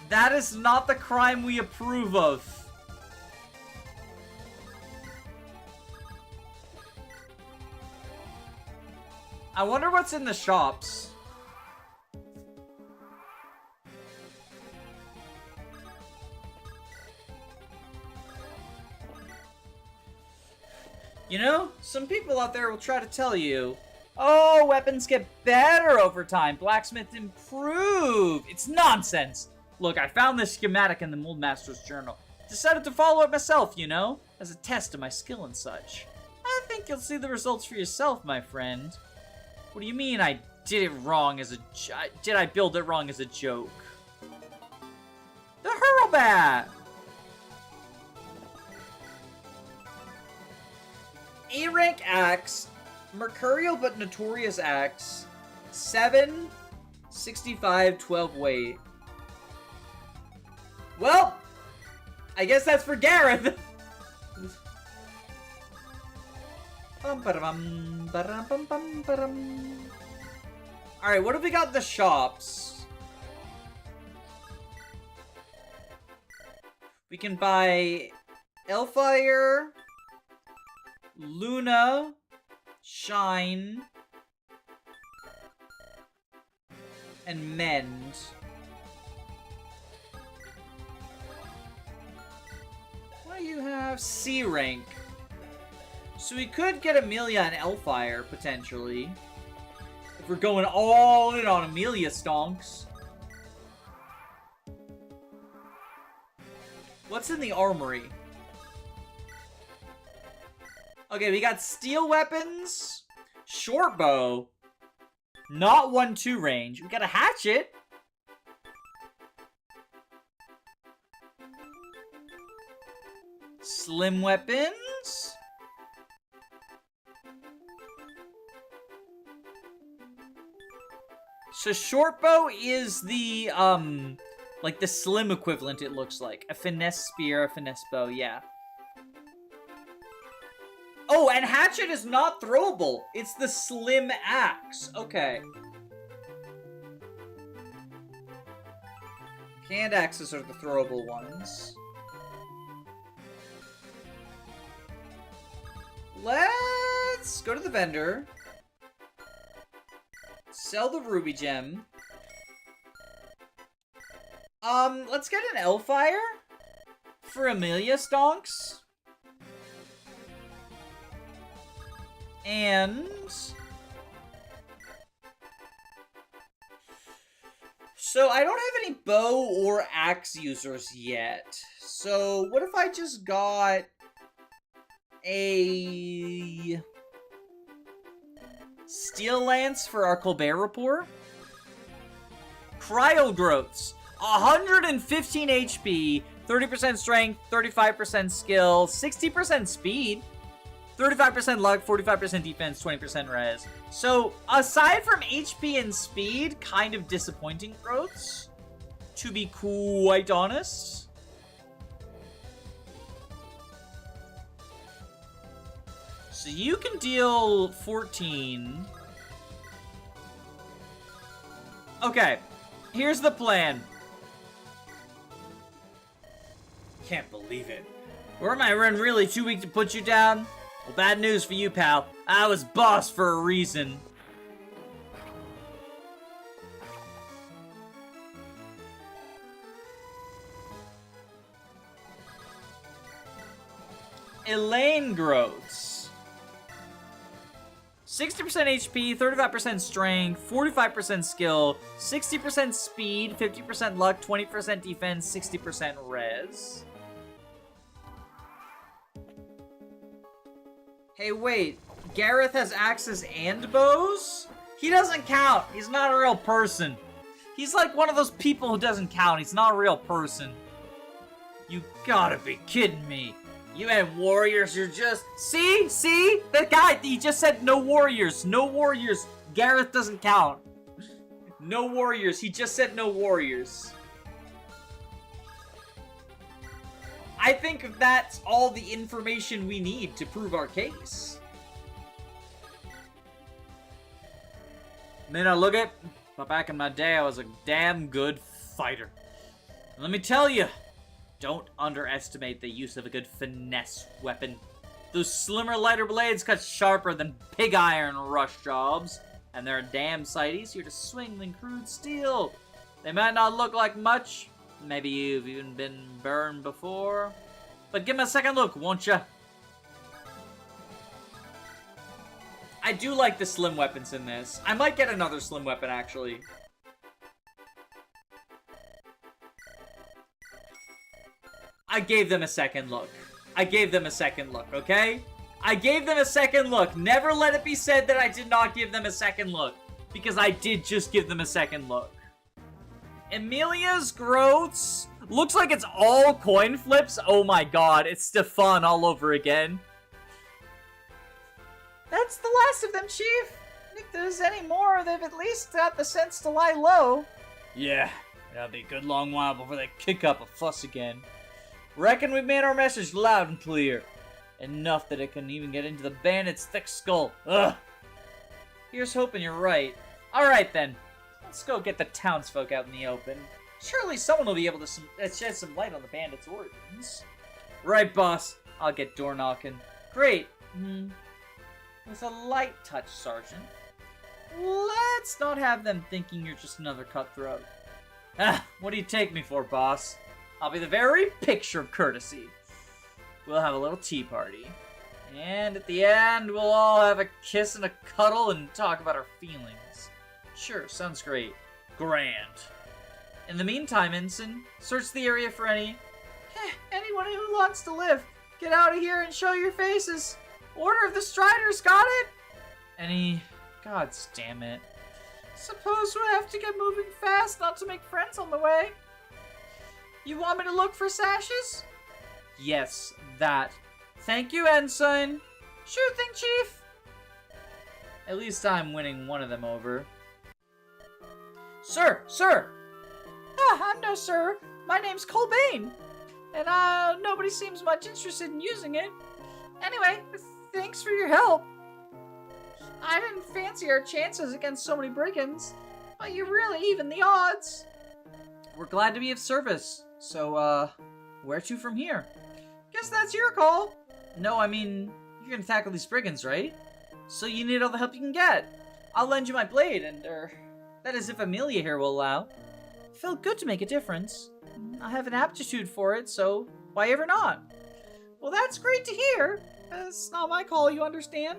That is not the crime we approve of. I wonder what's in the shops. You know, some people out there will try to tell you, oh, weapons get better over time. Blacksmith improve. It's nonsense. Look, I found this schematic in the Moldmaster's journal. Decided to follow it myself, you know, as a test of my skill and such. I think you'll see the results for yourself, my friend. What do you mean I did it wrong as a... Did I build it wrong as a joke? The Hurlbat! A-rank axe, mercurial but notorious axe, 7, 65, 12 weight. Well, I guess that's for Gareth. Alright, what have we got in the shops? We can buy Elfire, Luna, Shine, and Mend. What do you have? C rank. So we could get Amelia and Elfire, potentially. If we're going all in on Amelia stonks. What's in the armory? Okay, we got steel weapons, short bow, not 1-2 range. We got a hatchet. Slim weapons. So short bow is the, like the slim equivalent, it looks like. A finesse spear, a finesse bow, yeah. Oh, and hatchet is not throwable. It's the slim axe. Okay. Hand axes are the throwable ones. Let's go to the vendor. Sell the ruby gem. Let's get an Elfire for Amelia stonks. And so I don't have any bow or axe users yet. So what if I just got a steel lance for our Colbert rapport? Cryo growths, 115 HP, 30% strength, 35% skill, 60% speed. 35% luck, 45% defense, 20% res. So, aside from HP and speed, kind of disappointing growths, to be quite honest. So you can deal 14. Okay, here's the plan. Can't believe it. Or am I really too weak to put you down? Well, bad news for you, pal. I was boss for a reason. Elaine growths. 60% HP, 35% strength, 45% skill, 60% speed, 50% luck, 20% defense, 60% res. Hey, wait. Gareth has axes and bows? He doesn't count. He's not a real person. He's like one of those people who doesn't count. He's not a real person. You gotta be kidding me. You and warriors, you're just... See? That guy, he just said no warriors. No warriors. Gareth doesn't count. No warriors. He just said no warriors. I think that's all the information we need to prove our case. Then I look at... But back in my day, I was a damn good fighter. And let me tell you, don't underestimate the use of a good finesse weapon. Those slimmer, lighter blades cut sharper than pig iron rush jobs, and they're a damn sight easier to swing than crude steel. They might not look like much. Maybe you've even been burned before. But give them a second look, won't ya? I do like the slim weapons in this. I might get another slim weapon, actually. I gave them a second look. I gave them a second look, okay? I gave them a second look. Never let it be said that I did not give them a second look. Because I did just give them a second look. Emilia's growths looks like it's all coin flips. Oh my god, it's Stefan all over again. That's the last of them, Chief. If there's any more, they've at least got the sense to lie low. Yeah, it'll be a good long while before they kick up a fuss again. Reckon we've made our message loud and clear. Enough that it can even get into the bandit's thick skull. Ugh. Here's hoping you're right. Alright then. Let's go get the townsfolk out in the open. Surely someone will be able to shed some light on the bandits' origins. Right, boss. I'll get door knocking. Great. With a light touch, Sergeant. Let's not have them thinking you're just another cutthroat. What do you take me for, boss? I'll be the very picture of courtesy. We'll have a little tea party. And at the end, we'll all have a kiss and a cuddle and talk about our feelings. Sure, sounds great. Grand. In the meantime, Ensign, search the area for anyone who wants to live. Get out of here and show your faces. Order of the Striders, got it? Gods damn it. Suppose we have to get moving fast not to make friends on the way. You want me to look for sashes? Yes, that. Thank you, Ensign. Sure thing, Chief. At least I'm winning one of them over. Sir! I'm no sir. My name's Colbane. And nobody seems much interested in using it. Anyway, thanks for your help. I didn't fancy our chances against so many brigands, but you really even the odds. We're glad to be of service. So, where to from here? Guess that's your call. No, I mean, you're gonna tackle these brigands, right? So you need all the help you can get. I'll lend you my blade, and, that is if Amelia here will allow. Felt good to make a difference. I have an aptitude for it, so why ever not? Well, that's great to hear. It's not my call, you understand.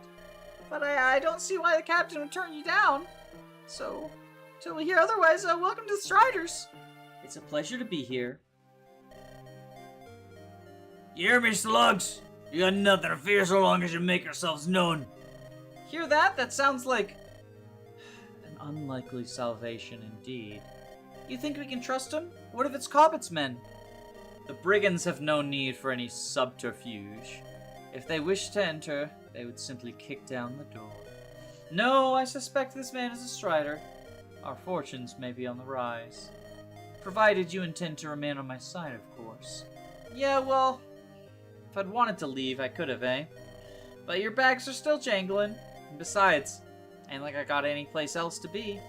But I don't see why the captain would turn you down. So, till we hear otherwise, welcome to the Striders. It's a pleasure to be here. You hear me, slugs? You got nothing to fear so long as you make yourselves known. Hear that? That sounds like an unlikely salvation indeed. You think we can trust him? What if it's Cobbet's men? The brigands have no need for any subterfuge. If they wish to enter, they would simply kick down the door. No, I suspect this man is a strider. Our fortunes may be on the rise. Provided you intend to remain on my side, of course. Yeah, well, if I'd wanted to leave, I could have, eh? But your bags are still jangling. And besides, ain't like I got any place else to be.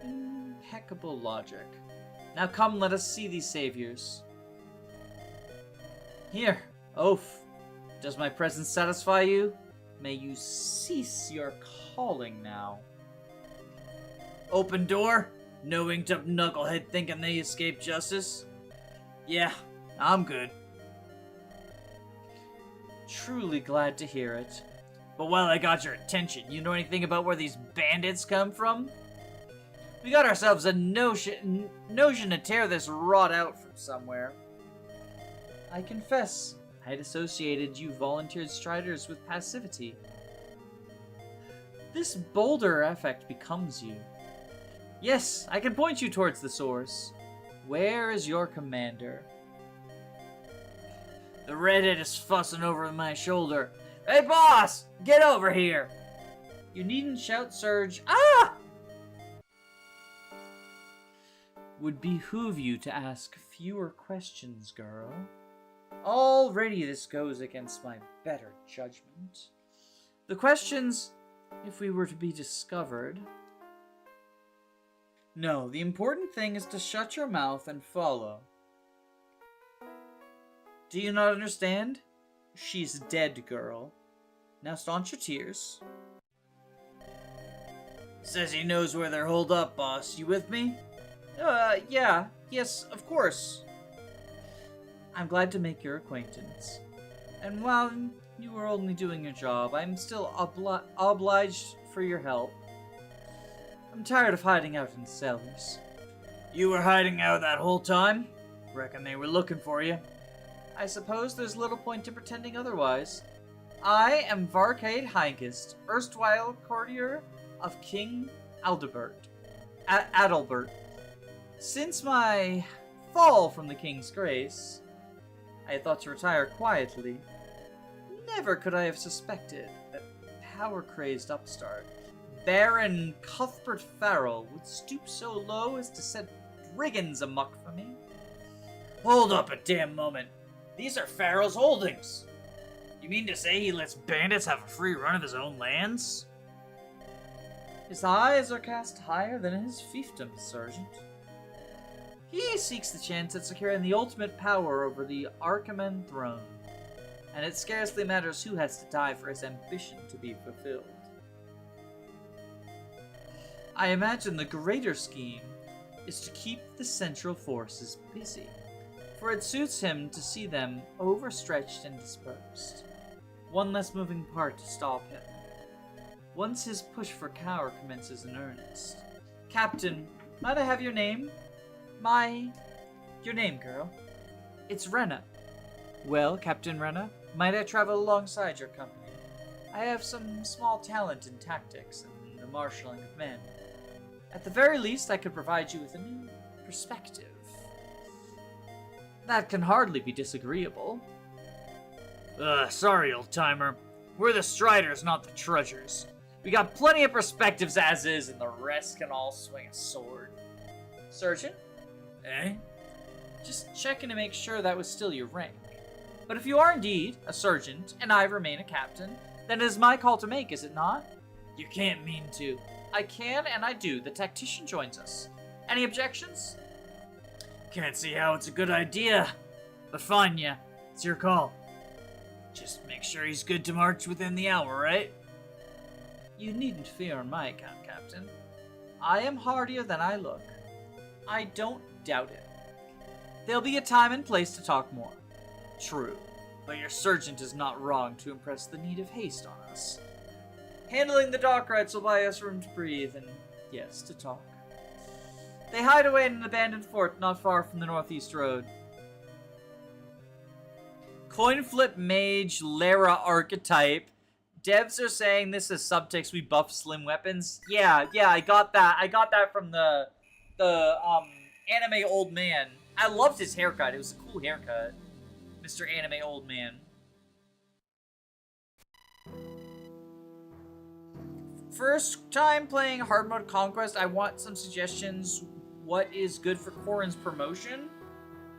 Impeccable logic. Now come, let us see these saviors. Here, oaf. Does my presence satisfy you? May you cease your calling now. Open door? No inked up knucklehead thinking they escaped justice? Yeah, I'm good. Truly glad to hear it. But while I got your attention, you know anything about where these bandits come from? We got ourselves a notion to tear this rot out from somewhere. I confess, I had associated you volunteered striders with passivity. This bolder effect becomes you. Yes, I can point you towards the source. Where is your commander? The redhead is fussing over my shoulder. Hey, boss! Get over here! You needn't shout, Surge. Ah! Would behoove you to ask fewer questions, girl. Already this goes against my better judgment. The questions, if we were to be discovered... No, the important thing is to shut your mouth and follow. Do you not understand? She's dead, girl. Now staunch your tears. Says he knows where they're holed up, boss. You with me? Yeah. Yes, of course. I'm glad to make your acquaintance. And while you were only doing your job, I'm still obliged for your help. I'm tired of hiding out in cellars. You were hiding out that whole time? Reckon they were looking for you. I suppose there's little point in pretending otherwise. I am Varcade Hygist, erstwhile courtier of King Adalbert. Since my fall from the King's grace, I had thought to retire quietly. Never could I have suspected that power-crazed upstart Baron Cuthbert Farrell would stoop so low as to set brigands amok for me. Hold up a damn moment. These are Farrell's holdings. You mean to say he lets bandits have a free run of his own lands? His eyes are cast higher than his fiefdom, Sergeant. He seeks the chance at securing the ultimate power over the Archiman throne, and it scarcely matters who has to die for his ambition to be fulfilled. I imagine the greater scheme is to keep the central forces busy, for it suits him to see them overstretched and dispersed. One less moving part to stop him. Once his push for power commences in earnest. Captain, might I have your name? Your name, girl. It's Renna. Well, Captain Renna, might I travel alongside your company? I have some small talent in tactics and the marshalling of men. At the very least, I could provide you with a new perspective. That can hardly be disagreeable. Sorry, old-timer. We're the Striders, not the Trudgers. We got plenty of perspectives as is, and the rest can all swing a sword. Sergeant? Eh? Just checking to make sure that was still your rank. But if you are indeed a sergeant, and I remain a captain, then it is my call to make, is it not? You can't mean to. I can, and I do. The tactician joins us. Any objections? Can't see how it's a good idea. But fine, yeah. It's your call. Just make sure he's good to march within the hour, right? You needn't fear on my account, Captain. I am hardier than I look. I don't doubt it. There'll be a time and place to talk more. True, but your sergeant is not wrong to impress the need of haste on us. Handling the dock rights will buy us room to breathe and, yes, to talk. They hide away in an abandoned fort not far from the Northeast Road. Coin flip mage Lara archetype. Devs are saying this is subtext we buff slim weapons. Yeah, I got that. I got that from the anime old man. I loved his haircut. It was a cool haircut. Mr. Anime Old Man. First time playing hard mode Conquest, I want some suggestions. What is good for Corin's promotion?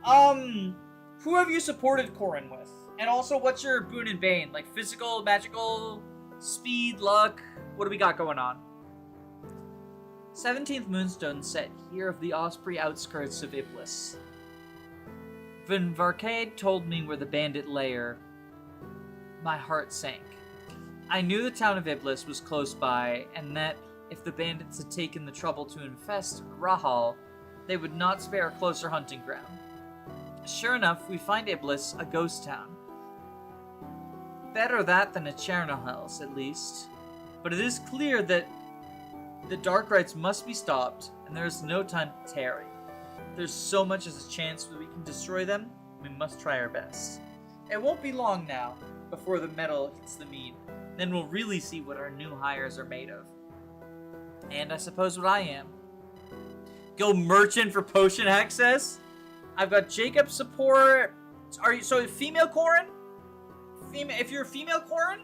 Who have you supported Corin with? And also, what's your boon and bane? Like physical, magical, speed, luck? What do we got going on? 17th Moonstone set here of the Osprey outskirts of Iblis. When Varcade told me where the bandit lair, my heart sank. I knew the town of Iblis was close by, and that if the bandits had taken the trouble to infest Rahal, they would not spare a closer hunting ground. Sure enough, we find Iblis a ghost town. Better that than a Chernobyl, at least. But it is clear that the dark rites must be stopped, and there is no time to tarry. There's so much as a chance that we can destroy them, we must try our best. It won't be long now, before the metal hits the meat. Then we'll really see what our new hires are made of. And I suppose what I am. Go merchant for potion access. I've got Jacob support. Are you so female Corin? If you're a female Corin,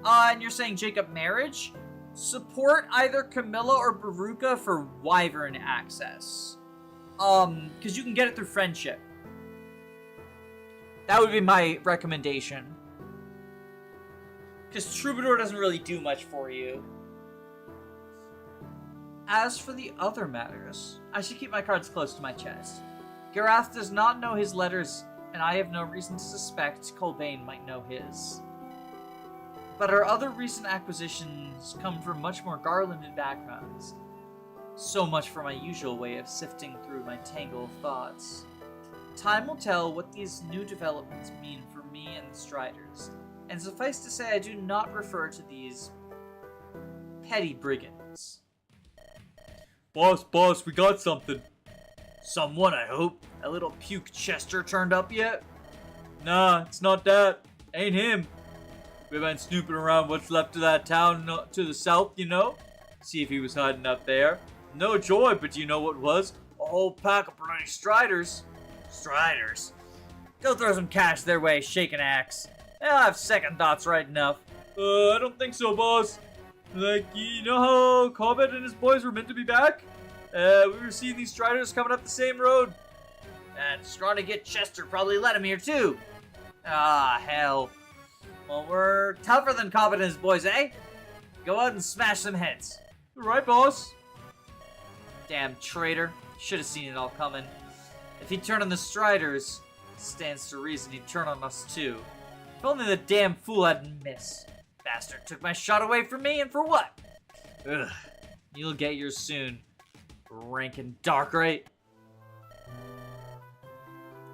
and you're saying Jacob marriage, support either Camilla or Baruka for wyvern access. Because you can get it through friendship. That would be my recommendation. Because Troubadour doesn't really do much for you. As for the other matters, I should keep my cards close to my chest. Garath does not know his letters, and I have no reason to suspect Colbane might know his. But our other recent acquisitions come from much more garlanded backgrounds. So much for my usual way of sifting through my tangle of thoughts. Time will tell what these new developments mean for me and the Striders, and suffice to say I do not refer to these petty brigands. Boss, we got something. Someone, I hope. That little puke Chester turned up yet? Nah, it's not that. Ain't him. We've been snooping around what's left of that town to the south, you know? See if he was hiding up there. No joy, but you know what was? A whole pack of bloody Striders. Striders? Go throw some cash their way, shake an axe. They'll have second thoughts right enough. I don't think so, boss. Like, you know how Cobbett and his boys were meant to be back? We were seeing these Striders coming up the same road. And trying to get Chester probably led him here too. Ah, hell. Well, we're tougher than Cobbett and his boys, eh? Go out and smash some heads. Right, boss. Damn traitor. Should have seen it all coming. If he'd turn on the Striders, stands to reason he'd turn on us too. If only the damn fool hadn't missed. Bastard took my shot away from me, and for what? Ugh. You'll get yours soon. Rankin' dark, right?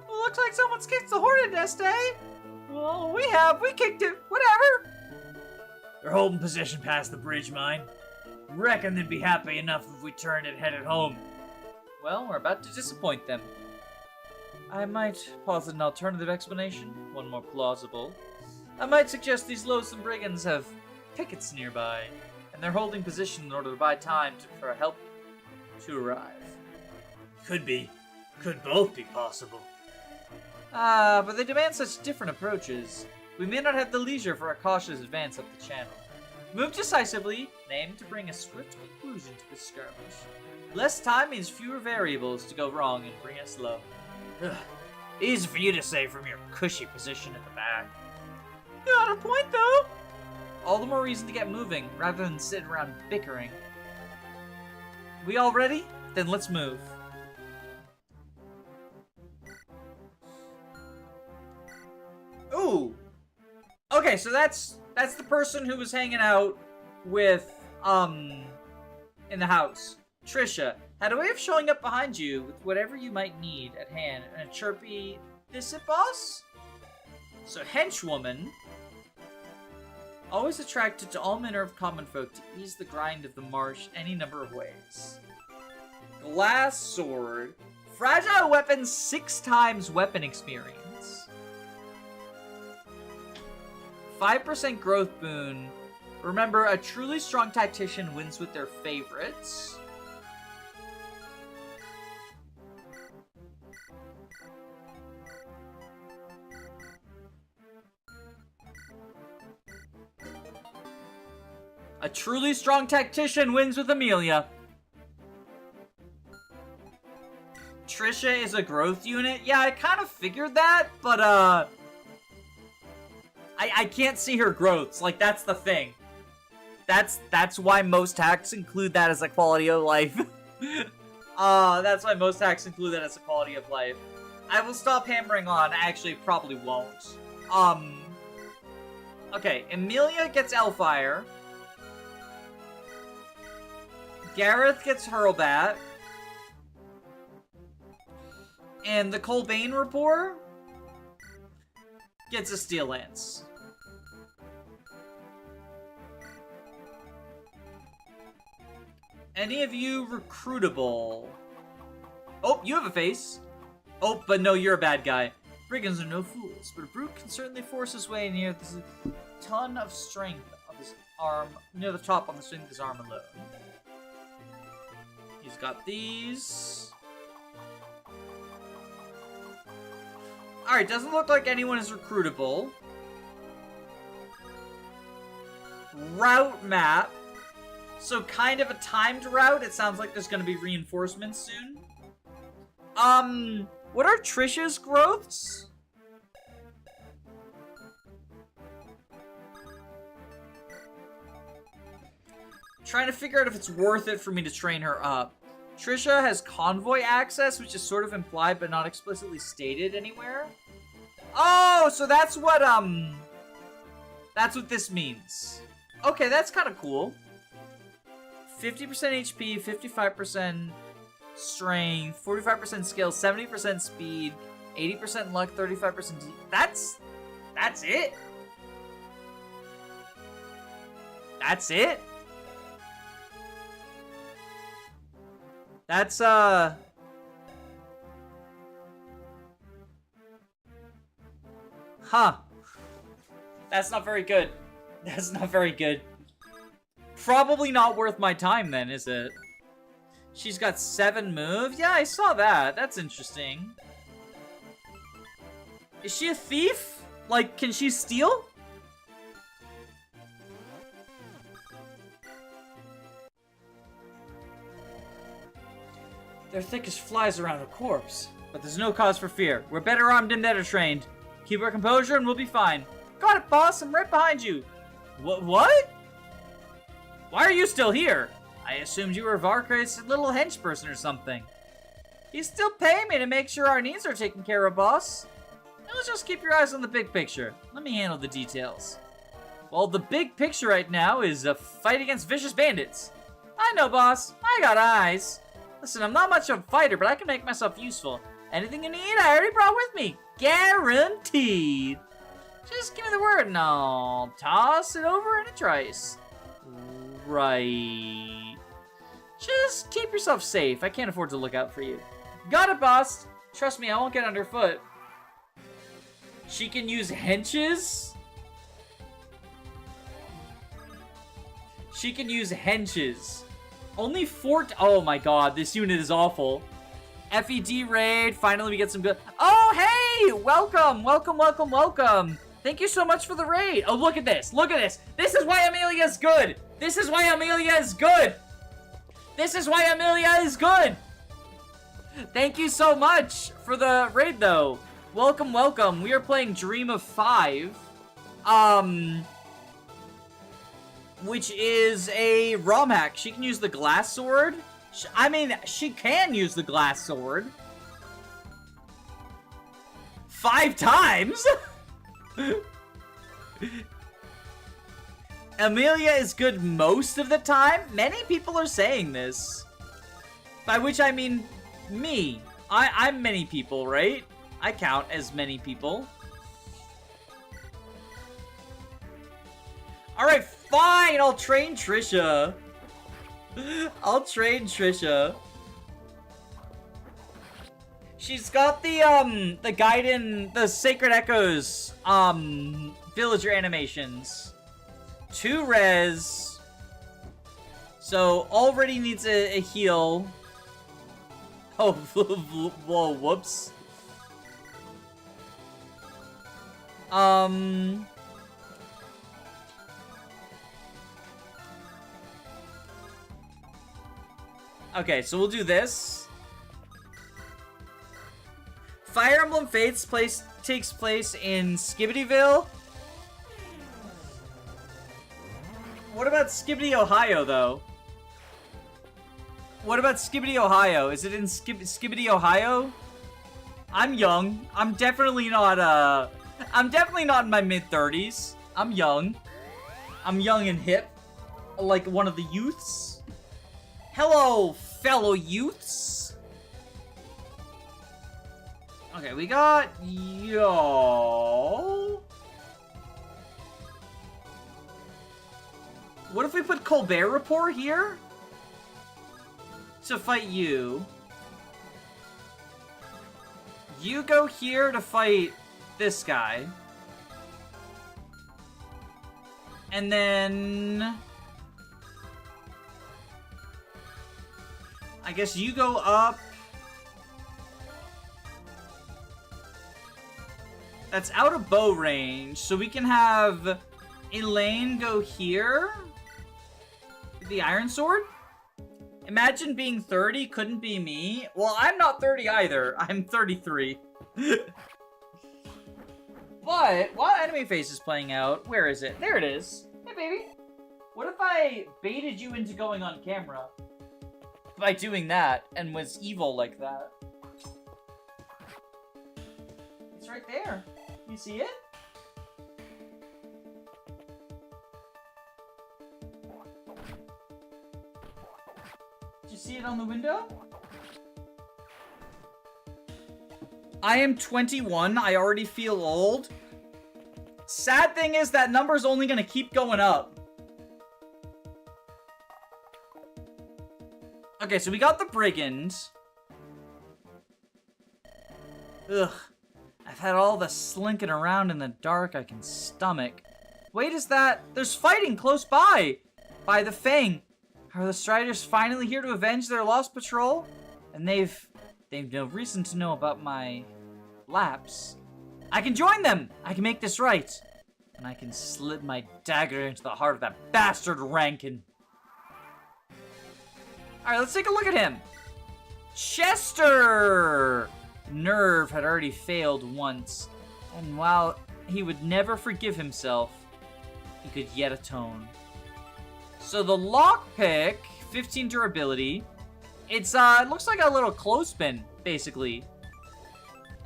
Well, looks like someone's kicked the hornet nest, eh? Well, we kicked it. Whatever. They're holding position past the bridge mine. Reckon they'd be happy enough if we turned and headed home. Well, we're about to disappoint them. I might posit an alternative explanation, one more plausible. I might suggest these loathsome brigands have pickets nearby, and they're holding position in order to buy time for help to arrive. Could be. Could both be possible. But they demand such different approaches. We may not have the leisure for a cautious advance up the channel. Move decisively, and aim to bring a swift conclusion to this skirmish. Less time means fewer variables to go wrong and bring us low. Ugh. Easy for you to say from your cushy position at the back. You got a point, though. All the more reason to get moving, rather than sitting around bickering. We all ready? Then let's move. Ooh! Okay, so that's the person who was hanging out with, in the house. Trisha had a way of showing up behind you with whatever you might need at hand and a chirpy, "This it, boss?" So henchwoman, always attracted to all manner of common folk to ease the grind of the marsh any number of ways. Glass sword, fragile weapon, 6 times weapon experience. 5% growth boon. Remember, a truly strong tactician wins with their favorites. A truly strong tactician wins with Amelia. Trisha is a growth unit. Yeah, I kind of figured that, but I can't see her growths. Like, that's the thing. That's why most hacks include that as a quality of life. That's why most hacks include that as a quality of life. I will stop hammering on. I actually probably won't. Okay, Amelia gets Elfire. Gareth gets Hurlbat. And the Colbane Rapport gets a Steel Lance. Any of you recruitable? Oh, you have a face. Oh, but no, you're a bad guy. Brigands are no fools, but a brute can certainly force his way near this ton of strength of his arm, near the top on the strength of his arm alone. He's He's got these. Alright, doesn't look like anyone is recruitable. Route map. So kind of a timed route. It sounds like there's gonna be reinforcements soon. What are Trisha's growths? Trying to figure out if it's worth it for me to train her up. Trisha has convoy access, which is sort of implied but not explicitly stated anywhere. Oh, so that's what this means. Okay, that's kind of cool. 50% HP, 55% strength, 45% skill, 70% speed, 80% luck, 35%. That's it. That's it. That's Huh. That's not very good. That's not very good. Probably not worth my time then, is it? She's got 7 moves? Yeah, I saw that. That's interesting. Is she a thief? Like, can she steal? They're thick as flies around a corpse. But there's no cause for fear. We're better armed and better trained. Keep our composure and we'll be fine. Got it, boss. I'm right behind you. What? Why are you still here? I assumed you were Varkra's little hench person or something. You still pay me to make sure our needs are taken care of, boss. Now let's just keep your eyes on the big picture. Let me handle the details. Well, the big picture right now is a fight against vicious bandits. I know, boss. I got eyes. Listen, I'm not much of a fighter, but I can make myself useful. Anything you need, I already brought with me. Guaranteed. Just give me the word and I'll toss it over in a trice. Right. Just keep yourself safe. I can't afford to look out for you. Got it, boss. Trust me, I won't get underfoot. She can use henches? She can use henches. Only 4. Oh my god, this unit is awful. FED raid. Finally, we get some good. Oh, hey! Welcome, welcome, welcome, welcome. Thank you so much for the raid. Oh, look at this. Look at this. This is why Amelia's good. This is why Amelia is good. This is why Amelia is good. Thank you so much for the raid, though. Welcome, welcome. We are playing Dream of 5. Which is a ROM hack. She can use the glass sword. I mean, she can use the glass sword. 5 times? Amelia is good most of the time? Many people are saying this. By which I mean me. I'm many people, right? I count as many people. Alright, fine! I'll train Trisha. I'll train Trisha. She's got the Gaiden, the Sacred Echoes, villager animations. 2 res. So, already needs a heal. Oh, whoa, whoops. Okay, so we'll do this. Fire Emblem Fates takes place in Skibbityville. What about Skibbity, Ohio, though? What about Skibbity, Ohio? Is it in Skibbity, Ohio? I'm young. I'm definitely not in my mid-30s. I'm young. I'm young and hip. Like one of the youths. Hello, fellow youths. Okay, we got yo. What if we put Colbert Report here? To fight you. You go here to fight this guy. And then I I guess you go up. That's out of bow range, so we can have Elaine go here with the iron sword. Imagine being 30 couldn't be me. Well, I'm not 30 either. I'm 33. But while Enemy Face is playing out, where is it? There it is. Hey, baby. What if I baited you into going on camera by doing that and was evil like that? It's right there. You see it? Did you see it on the window? I am 21. I already feel old. Sad thing is that number's only gonna keep going up. Okay, so we got the brigand. Ugh. I've had all the slinking around in the dark I can stomach. Wait, is that... There's fighting close by! By the Fang. Are the Striders finally here to avenge their lost patrol? And they've no reason to know about my lapse. I can join them! I can make this right. And I can slip my dagger into the heart of that bastard Rankin. Alright, let's take a look at him. Chester! Nerve had already failed once, and while he would never forgive himself, he could yet atone. So the lockpick, 15 durability. It looks like a little clothespin, basically.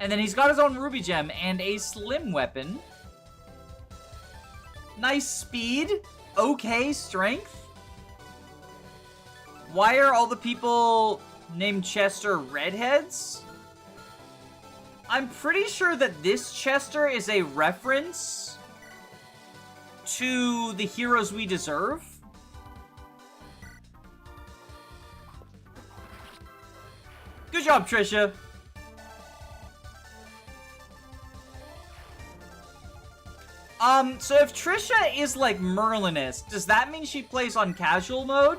And then he's got his own ruby gem and a slim weapon. Nice speed. Okay strength. Why are all the people named Chester redheads? I'm pretty sure that this Chester is a reference to the Heroes We Deserve. Good job, Trisha. So if Trisha is like Merlinist, does that mean she plays on casual mode?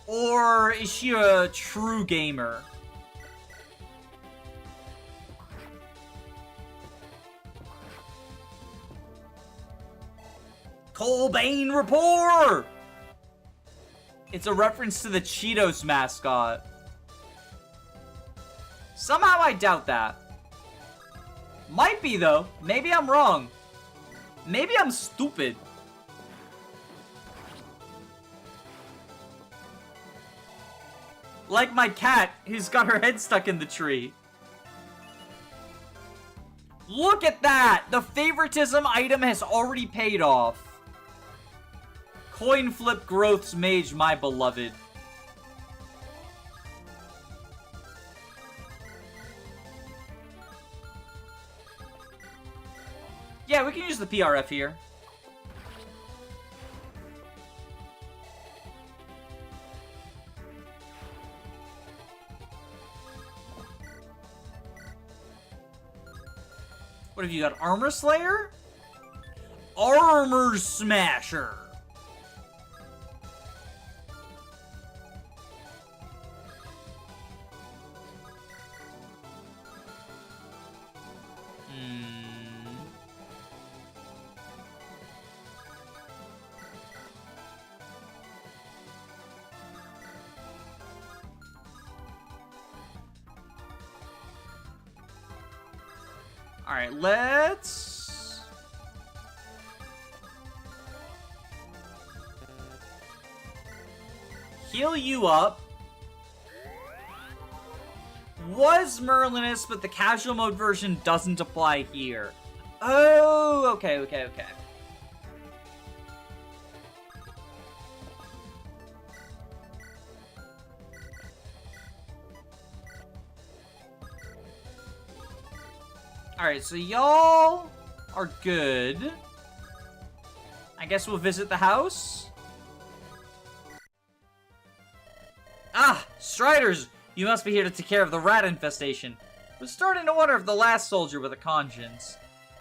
Or is she a true gamer? Colbane Rapport! It's a reference to the Cheetos mascot. Somehow I doubt that. Might be though. Maybe I'm wrong. Maybe I'm stupid. Like my cat, who's got her head stuck in the tree. Look at that! The favoritism item has already paid off. Coin flip growths mage, my beloved. Yeah, we can use the PRF here. What have you got? Armor Slayer? Armor Smasher. Alright, let's... heal you up. Was Merlinist, but the casual mode version doesn't apply here. Oh, okay. Alright, so y'all are good. I guess we'll visit the house. Ah, Striders! You must be here to take care of the rat infestation. Was starting to wonder if the last soldier with a conscience.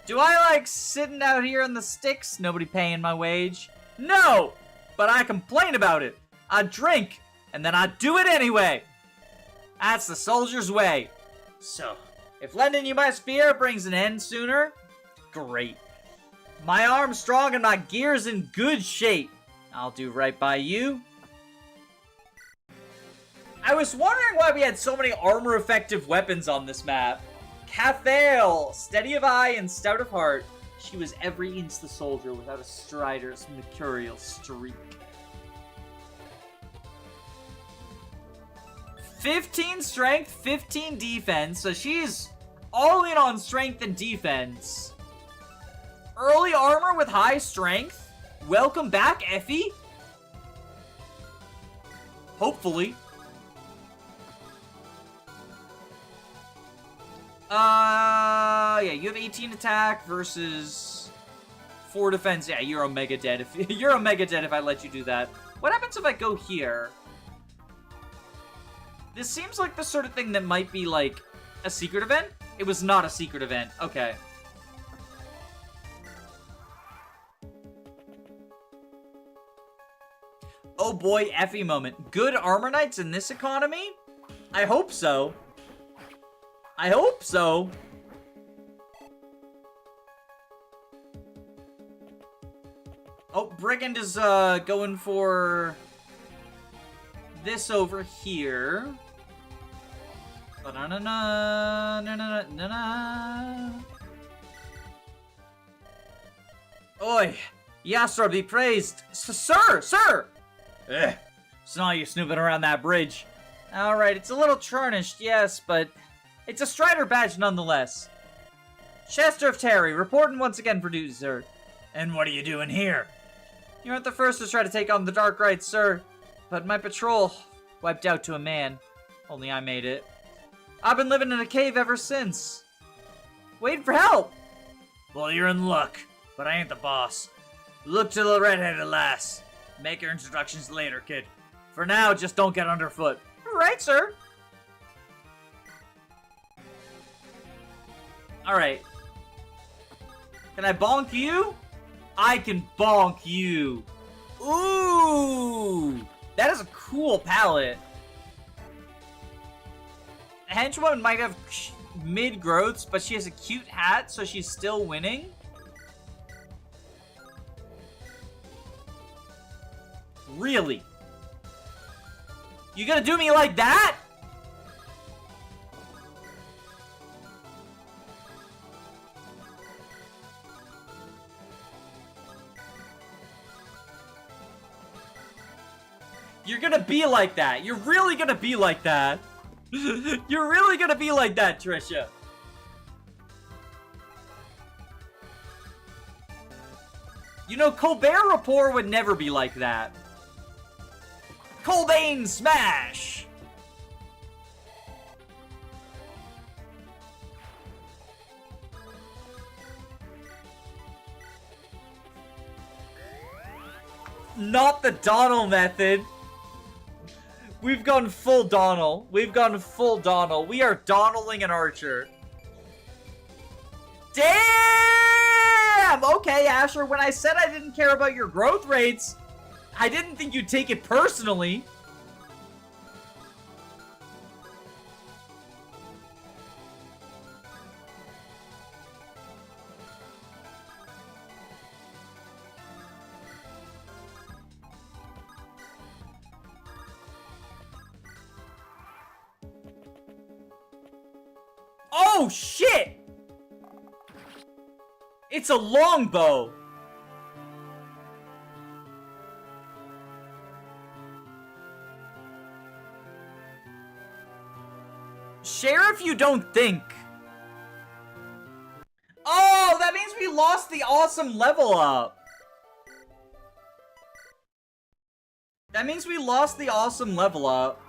Do I like sitting out here in the sticks, nobody paying my wage? No! But I complain about it. I drink, and then I do it anyway. That's the soldier's way. So, if lending you my spear brings an end sooner, great. My arm's strong and my gear's in good shape. I'll do right by you. I was wondering why we had so many armor-effective weapons on this map. Cathale, steady of eye and stout of heart. She was every inch the soldier without a strider's mercurial streak. 15 strength, 15 defense, so she's all in on strength and defense. Early armor with high strength. Welcome back, Effie. Hopefully. Yeah, you have 18 attack versus 4 defense. Yeah, you're omega dead if you're omega dead if I let you do that. What happens if I go here? This seems like the sort of thing that might be like a secret event. It was not a secret event. Okay. Oh boy, Effie moment. Good armor knights in this economy? I hope so. I hope so. Oh, Brigand is going for this over here. Ba-na-na-na, Oi, Yasra be praised. Sir! Saw you snooping around that bridge. Alright, it's a little tarnished, yes, but it's a Strider badge nonetheless. Chester of Terry, reporting once again, producer. And what are you doing here? You aren't the first to try to take on the Dark Rites, sir. But my patrol wiped out to a man. Only I made it. I've been living in a cave ever since. Waiting for help. Well, you're in luck, but I ain't the boss. Look to the red-headed lass. Make your introductions later, kid. For now, just don't get underfoot. Right, sir. Alright. Can I bonk you? I can bonk you. Ooh! That is a cool palette. The henchwoman might have mid-growths, but she has a cute hat, so she's still winning. Really? You gonna do me like that? You're gonna be like that. You're really gonna be like that. You're really gonna be like that, Trisha. You know, Colbert Rapport would never be like that. Colbane Smash! Not the Donald method. We've gone full Donald. We've gone full Donald. We are Donalding an archer. Damn! Okay, Asher, when I said I didn't care about your growth rates, I didn't think you'd take it personally. Oh, shit! It's a longbow. Sheriff, you don't think. Oh, that means we lost the awesome level up. That means we lost the awesome level up.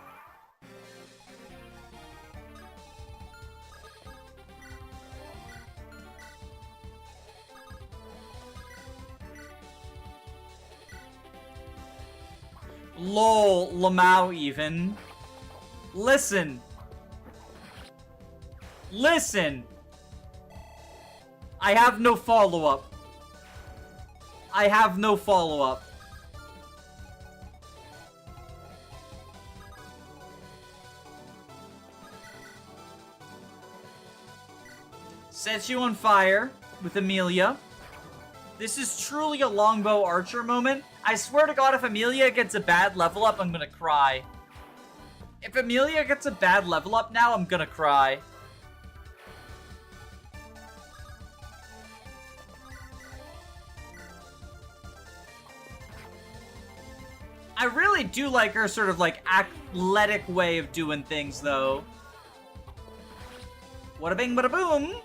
Lol, Lamau even. Listen. Listen. I have no follow-up. I have no follow-up. Sets you on fire with Amelia. This is truly a longbow archer moment. I swear to God, if Amelia gets a bad level up, I'm gonna cry. If Amelia gets a bad level up now, I'm gonna cry. I really do like her sort of like athletic way of doing things though. Wada bing, bada boom.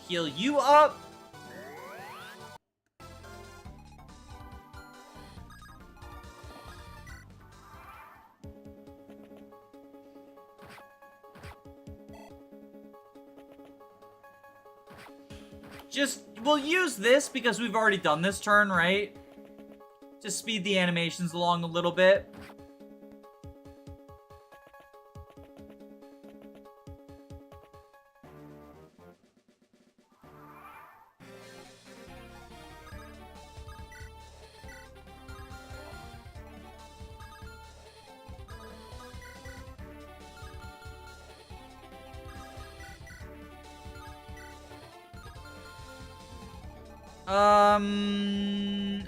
Heal you up. We'll use this because we've already done this turn, right? To speed the animations along a little bit.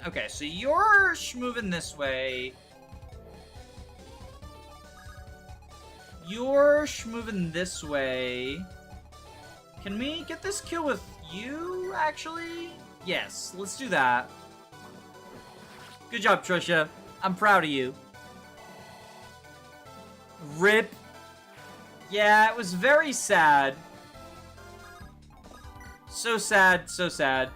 Okay, so you're moving this way. You're moving this way. Can we get this kill with you, actually? Yes, let's do that. Good job, Trisha. I'm proud of you. RIP. Yeah, it was very sad. So sad, so sad.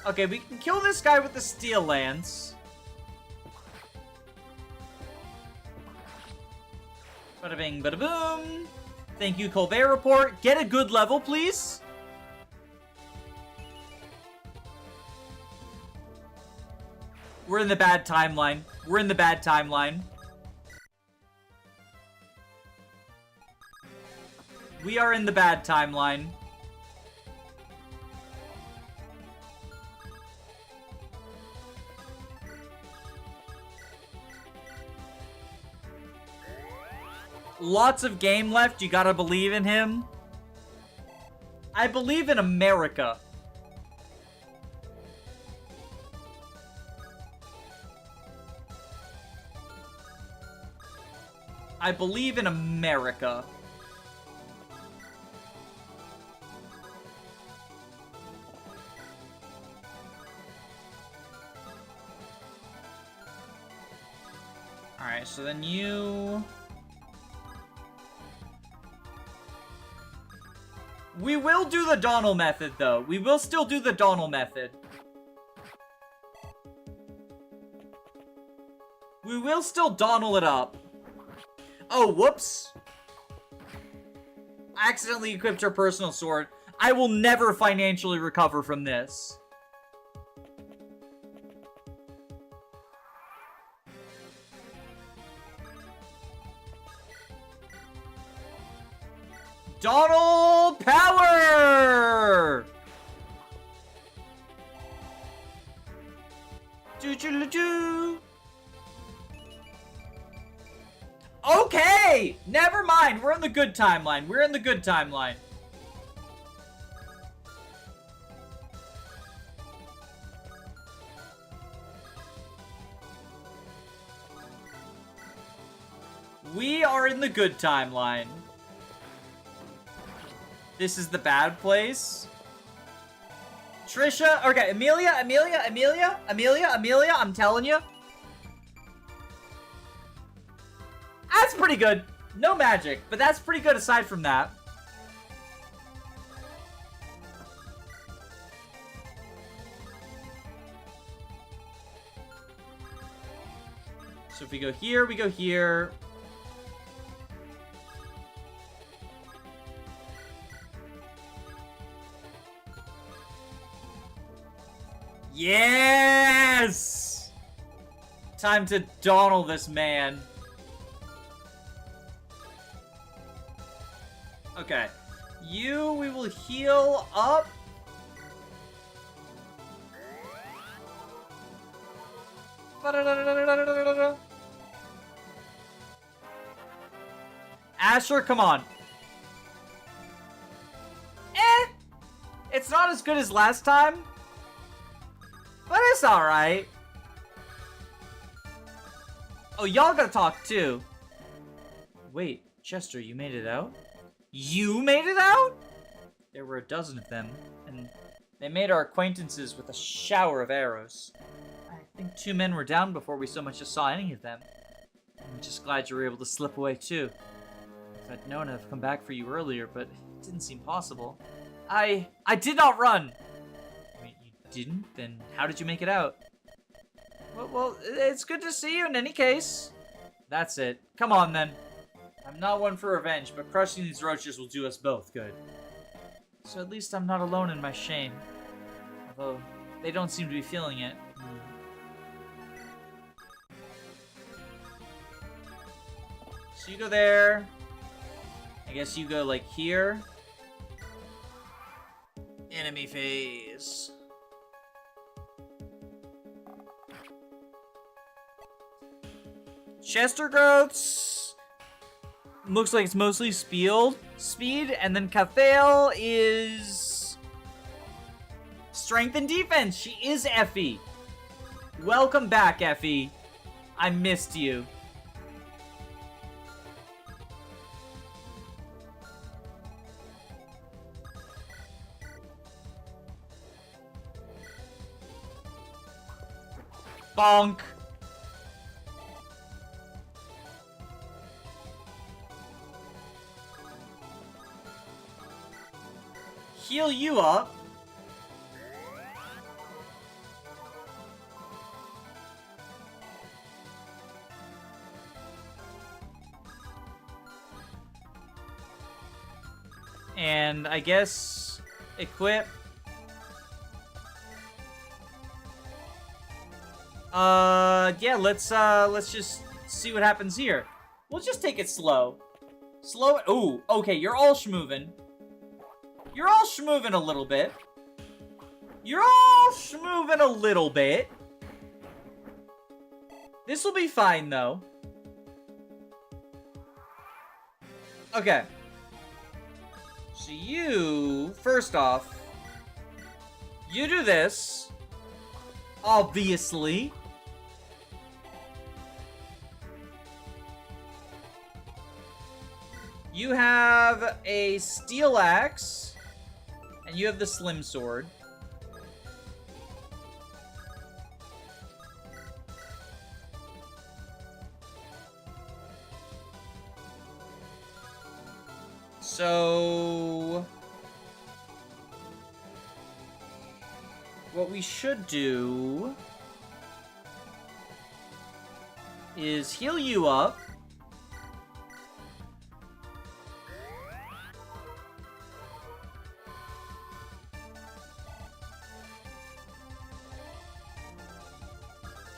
Okay, we can kill this guy with the steel lance. Bada bing, bada boom. Thank you, Colbert Report. Get a good level, please. We're in the bad timeline. We're in the bad timeline. We are in the bad timeline. Lots of game left. You gotta believe in him. I believe in America. I believe in America. Alright, so then you... We will do the Donald method, though. We will still do the Donald method. We will still Donald it up. Oh, whoops. I accidentally equipped her personal sword. I will never financially recover from this. Donald Power! Do-do-do-do. Okay! Never mind. We're in the good timeline. We're in the good timeline. We are in the good timeline. This is the bad place. Trisha, okay, Amelia, I'm telling you. That's pretty good. No magic, but that's pretty good aside from that. So if we go here, we go here. Yes! Time to Donald this man. Okay. We will heal up. Asher, come on. It's not as good as last time, but it's alright. Oh, y'all gotta talk too. Wait, Chester, you made it out? You made it out? There were a dozen of them, and they made our acquaintances with a shower of arrows. I think 2 men were down before we so much as saw any of them. I'm just glad you were able to slip away too. If I'd known, I'd have come back for you earlier, but it didn't seem possible. I did not run! Wait, you didn't? Then how did you make it out? Well, it's good to see you in any case. That's it. Come on, then. I'm not one for revenge, but crushing these roaches will do us both good. So at least I'm not alone in my shame. Although, they don't seem to be feeling it. So you go there. I guess you go, like, here. Enemy phase. Chester growths. Looks like it's mostly speed, and then Cathail is strength and defense. She is Effie. Welcome back, Effie. I missed you. Bonk. Heal you up. And I guess equip. Yeah, let's just see what happens here. We'll just take it slow. Ooh, okay, you're all schmoovin'. You're all schmoovin' a little bit. You're all schmoovin' a little bit. This will be fine, though. Okay. So you, first off, you do this. Obviously. You have a steel axe, and you have the slim sword. So what we should do is heal you up.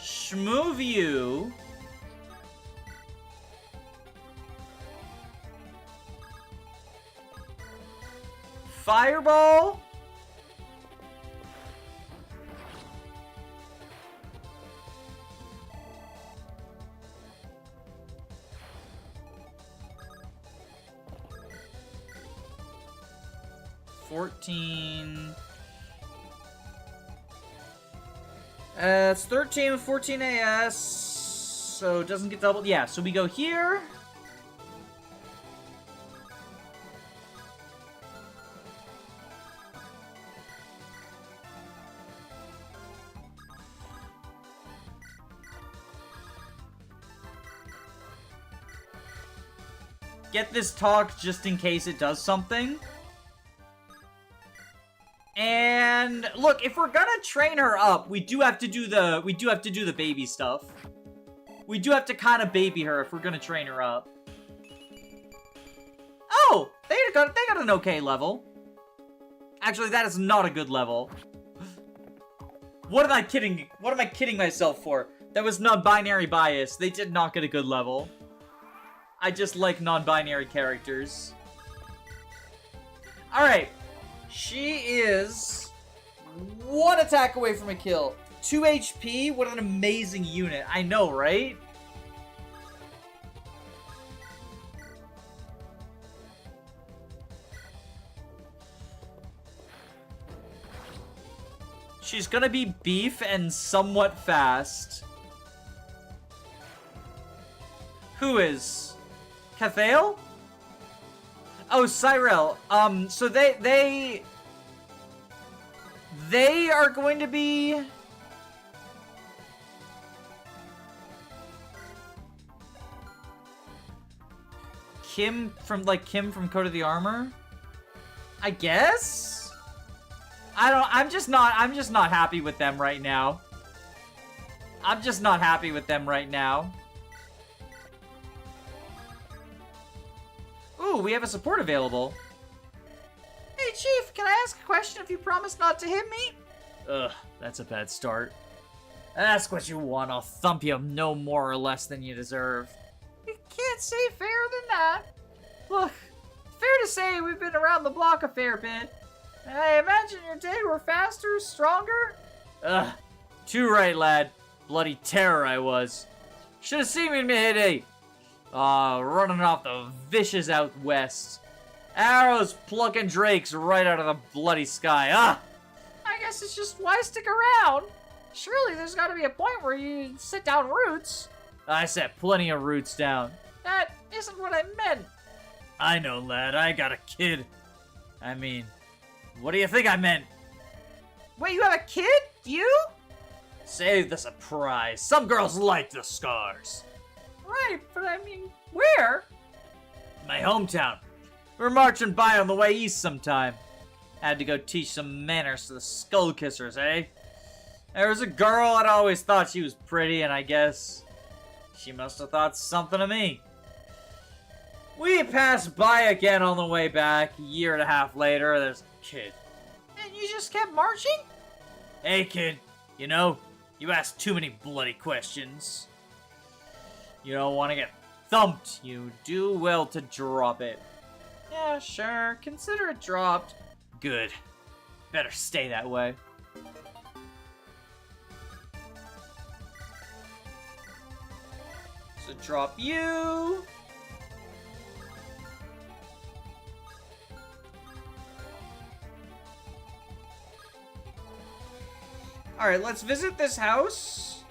Schmoove you. Fireball. It's 13 with 14 AS, so it doesn't get doubled. Yeah, so we go here. Get this talk just in case it does something. And look, if we're gonna train her up, we do have to do the baby stuff. We do have to kind of baby her if we're gonna train her up. Oh, they got an okay level. Actually, that is not a good level. What am I kidding? What am I kidding myself for? That was non-binary bias. They did not get a good level. I just like non-binary characters. Alright. She is 1 attack away from a kill. 2 HP? What an amazing unit. I know, right? She's gonna be beef and somewhat fast. Who is? Cathael? Oh, Cyrell. So they are going to be... Kim from Code of the Armor? I guess? I'm just not happy with them right now. I'm just not happy with them right now. Ooh, we have a support available. Hey, Chief, can I ask a question if you promise not to hit me? Ugh, that's a bad start. Ask what you want, I'll thump you no more or less than you deserve. You can't say fairer than that. Look, fair to say we've been around the block a fair bit. And I imagine your day were faster, stronger? Ugh, too right, lad. Bloody terror I was. Should've seen me in my heyday. Running off the vicious out west. Arrows plucking drakes right out of the bloody sky. I guess it's just why stick around? Surely there's gotta be a point where you sit down roots. I set plenty of roots down. That isn't what I meant. I know, lad. I got a kid. I mean, what do you think I meant? Wait, you have a kid? You? Save the surprise. Some girls like the scars. Right, but I mean, where? My hometown. We're marching by on the way east sometime. Had to go teach some manners to the skull kissers, eh? There was a girl I'd always thought she was pretty, and I guess she must have thought something of me. We passed by again on the way back. A year and a half later, there's a kid. And you just kept marching? Hey, kid. You know, you ask too many bloody questions. You don't want to get thumped. You do well to drop it. Yeah, sure. Consider it dropped. Good. Better stay that way. So drop you. Alright, let's visit this house.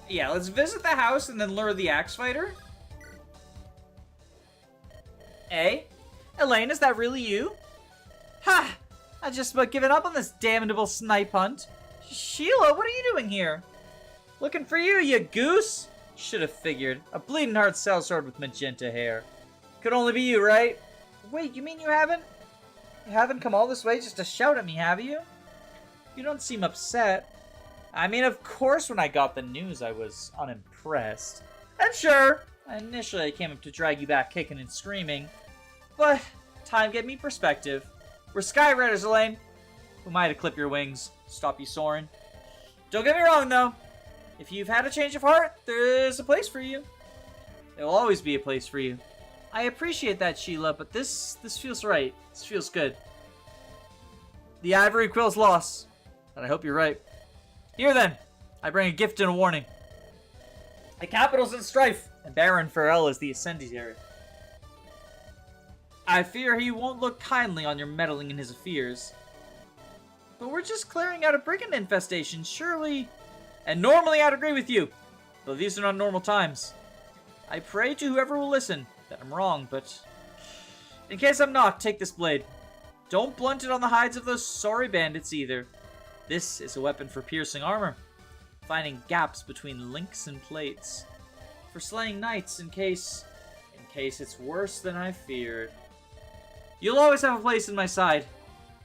Yeah, let's visit the house and then lure the axe fighter. Hey, Elaine, is that really you? Ha! I just about given up on this damnable snipe hunt. Sheila, what are you doing here? Looking for you, you goose! Should have figured. A bleeding heart sellsword with magenta hair. Could only be you, right? Wait, you mean you haven't? You haven't come all this way just to shout at me, have you? You don't seem upset. I mean, of course when I got the news I was unimpressed. And sure, initially I came up to drag you back kicking and screaming. But time gave me perspective. We're Skyriders, Elaine. Who am I to clip your wings, stop you soaring? Don't get me wrong, though. If you've had a change of heart, there's a place for you. There will always be a place for you. I appreciate that, Sheila, but this feels right. This feels good. The ivory quill's lost, and I hope you're right. Here then, I bring a gift and a warning. The capital's in strife, and Baron Farrell is the ascendiary. I fear he won't look kindly on your meddling in his affairs. But we're just clearing out a brigand infestation, surely... And normally I'd agree with you, though these are not normal times. I pray to whoever will listen that I'm wrong, but... In case I'm not, take this blade. Don't blunt it on the hides of those sorry bandits either. This is a weapon for piercing armor, finding gaps between links and plates, for slaying knights in case it's worse than I feared. You'll always have a place in my side,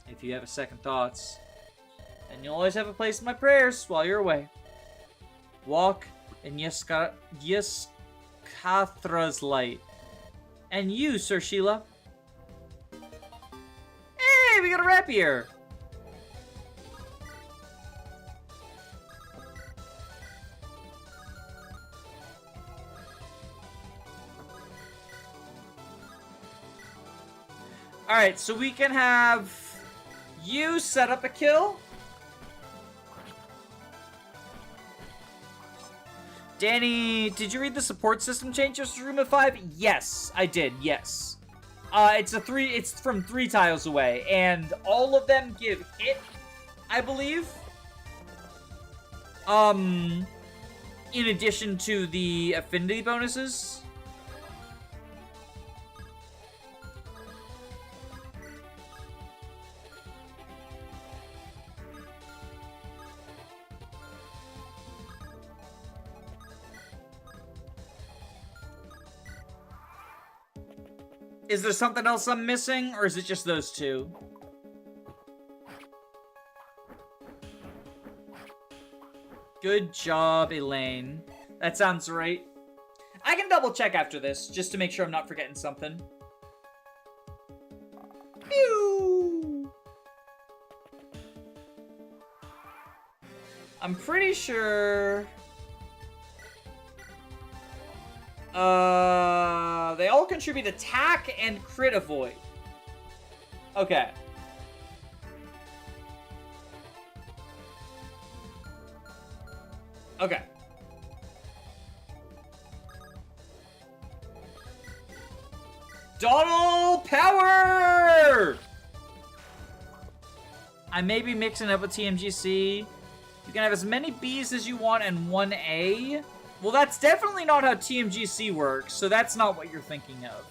if you have a second thoughts. And you'll always have a place in my prayers while you're away. Walk in Yeskathra's light. And you, Sir Sheila. we got a rapier. Alright, so we can have you set up a kill. Danny, did you read the support system changes to Room of 5? Yes, I did, yes. It's from 3 tiles away, and all of them give hit, I believe. In addition to the affinity bonuses. Is there something else I'm missing, or is it just those 2? Good job, Elaine. That sounds right. I can double check after this, just to make sure I'm not forgetting something. Pew! I'm pretty sure... they all contribute attack and crit avoid. Okay. Okay. Donald Power! I may be mixing up with TMGC. You can have as many Bs as you want and 1 A. Well, that's definitely not how TMGC works, so that's not what you're thinking of.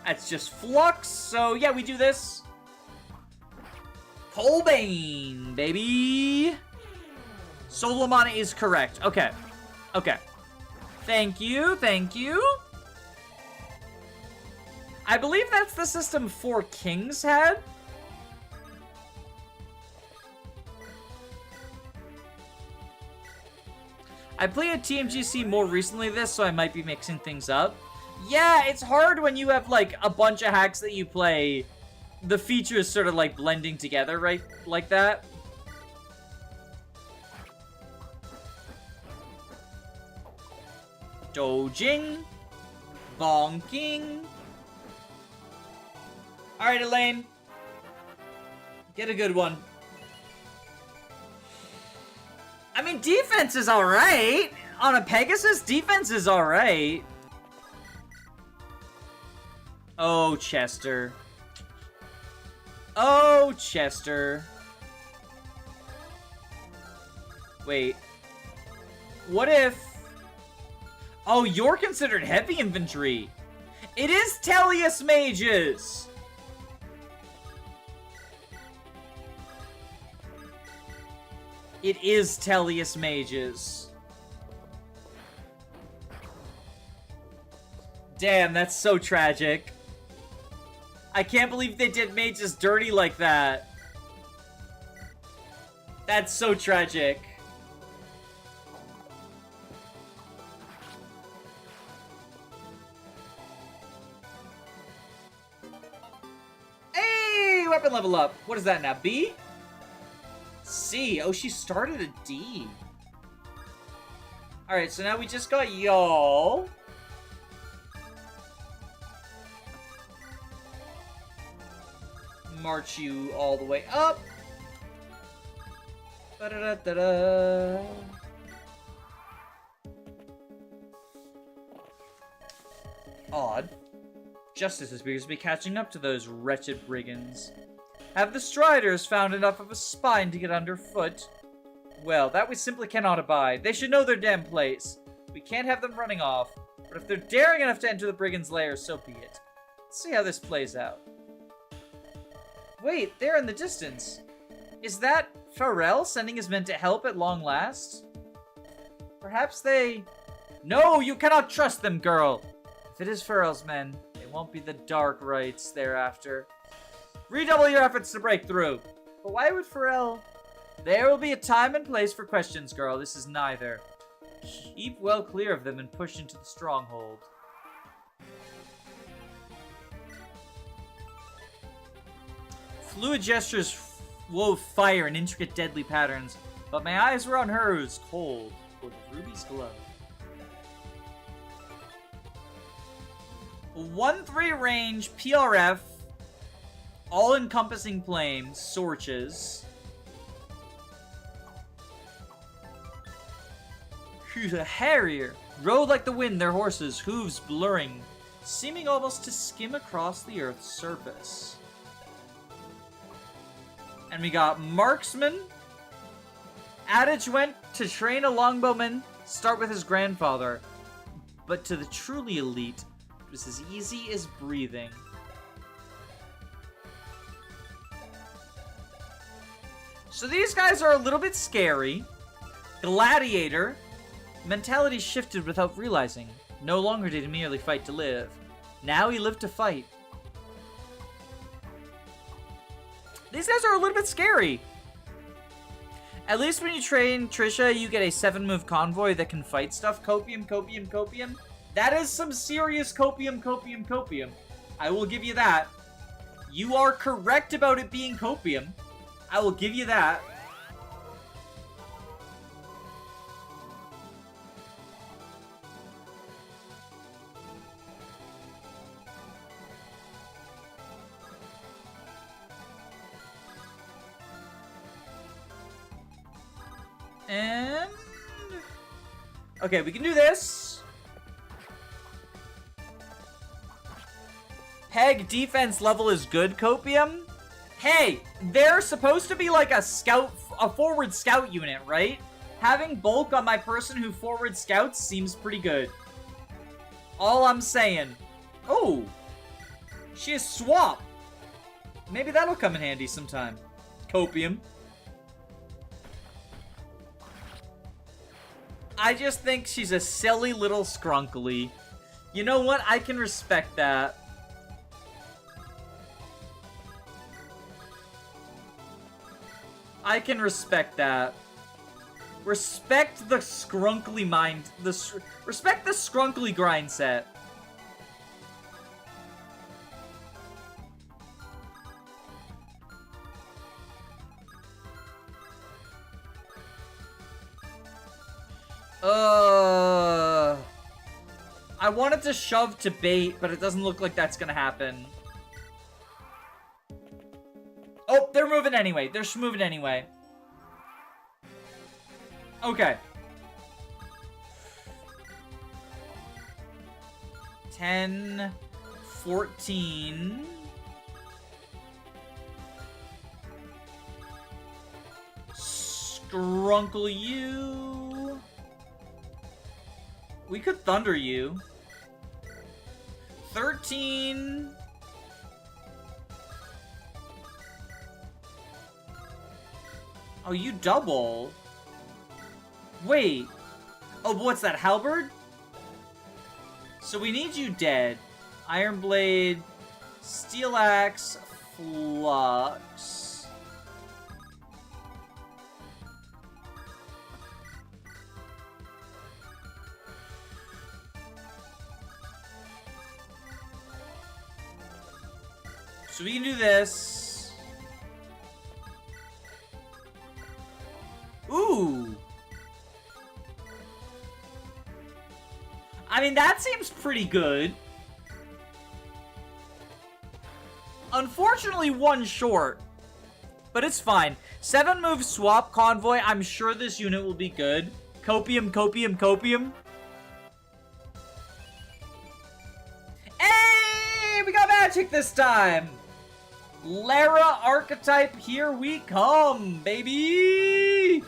That's just Flux, so yeah, we do this. Colbane, baby! Solomon is correct. Okay. Okay. Thank you, thank you. I believe that's the system 4 Kings had. I played TMGC more recently this, so I might be mixing things up. Yeah, it's hard when you have, like, a bunch of hacks that you play. The features sort of, like, blending together, right? Like that. Dojing. Bonking. Alright, Elaine. Get a good one. I mean, defense is alright. On a Pegasus, defense is alright. Oh, Chester. Oh, Chester. Wait. What if... Oh, you're considered heavy infantry. It is Tellius Mages. It is Tellius Mages. Damn, that's so tragic. I can't believe they did Mages dirty like that. That's so tragic. Hey, weapon level up. What is that now? B? C. Oh, she started a D. Alright, so now we just got y'all. March you all the way up. Ba-da-da-da-da. Odd. Justice appears to be catching up to those wretched brigands. Have the Striders found enough of a spine to get underfoot? Well, that we simply cannot abide. They should know their damn place. We can't have them running off. But if they're daring enough to enter the brigands' lair, so be it. Let's see how this plays out. Wait, there in the distance. Is that Pharrell sending his men to help at long last? Perhaps they... No, you cannot trust them, girl! If it is Pharrell's men, they won't be the Dark Rites thereafter. Redouble your efforts to break through. But why would Pharrell... There will be a time and place for questions, girl. This is neither. Keep well clear of them and push into the Stronghold. fluid gestures wove fire in intricate deadly patterns, but my eyes were on hers, cold, with ruby's glow. 1-3 range, PRF, all-encompassing flames, Sorches. Who's a harrier? Rode like the wind, their horses, hooves blurring, seeming almost to skim across the earth's surface. And we got marksman. Adage went to train a longbowman, start with his grandfather. But to the truly elite, it was as easy as breathing. So these guys are a little bit scary. Gladiator. Mentality shifted without realizing. No longer did he merely fight to live. Now he lived to fight. These guys are a little bit scary. At least when you train Trisha, you get a 7-move convoy that can fight stuff. Copium, copium, copium. That is some serious copium, copium, copium. I will give you that. You are correct about it being copium. I will give you that. And... okay, we can do this. Peg defense level is good, Copium. Hey, they're supposed to be like a forward scout unit, right? Having bulk on my person who forward scouts seems pretty good. All I'm saying. Oh, she has swap. Maybe that'll come in handy sometime. Copium. I just think she's a silly little scrunkly. You know what? I can respect that. I can respect that. Respect the scrunkly mind. Respect the scrunkly grind set. I wanted to shove to bait, but it doesn't look like that's gonna happen. Oh, they're moving anyway. They're moving anyway. Okay. 10, 14. Scrunkle you. We could thunder you. 13. Oh, you double. Wait. Oh, what's that, halberd? So we need you dead. Iron Blade, Steel Axe, Flux. So we can do this. Ooh. I mean, that seems pretty good. Unfortunately, one short. But it's fine. 7-move swap convoy. I'm sure this unit will be good. Copium, copium, copium. Hey! We got magic this time! Lara archetype, here we come, baby!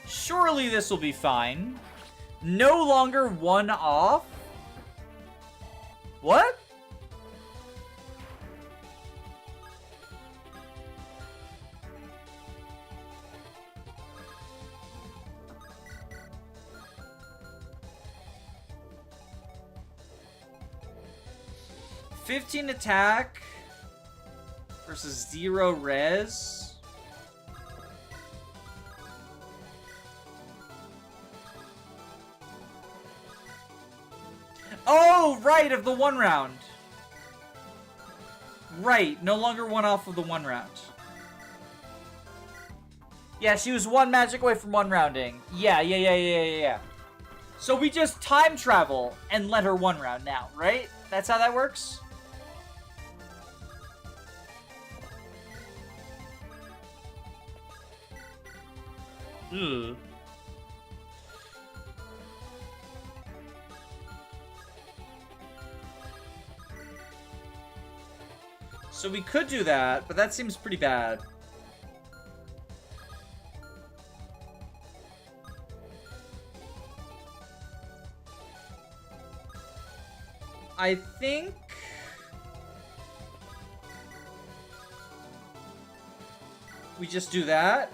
Surely this will be fine. No longer one off? What? 15 attack versus 0 res. Oh, right, of the 1 round. Right, no longer 1 off of the 1 round. Yeah, she was 1 magic away from 1 rounding. Yeah. So we just time travel and let her 1 round now, right? That's how that works? Ugh. So we could do that, but that seems pretty bad. I think we just do that.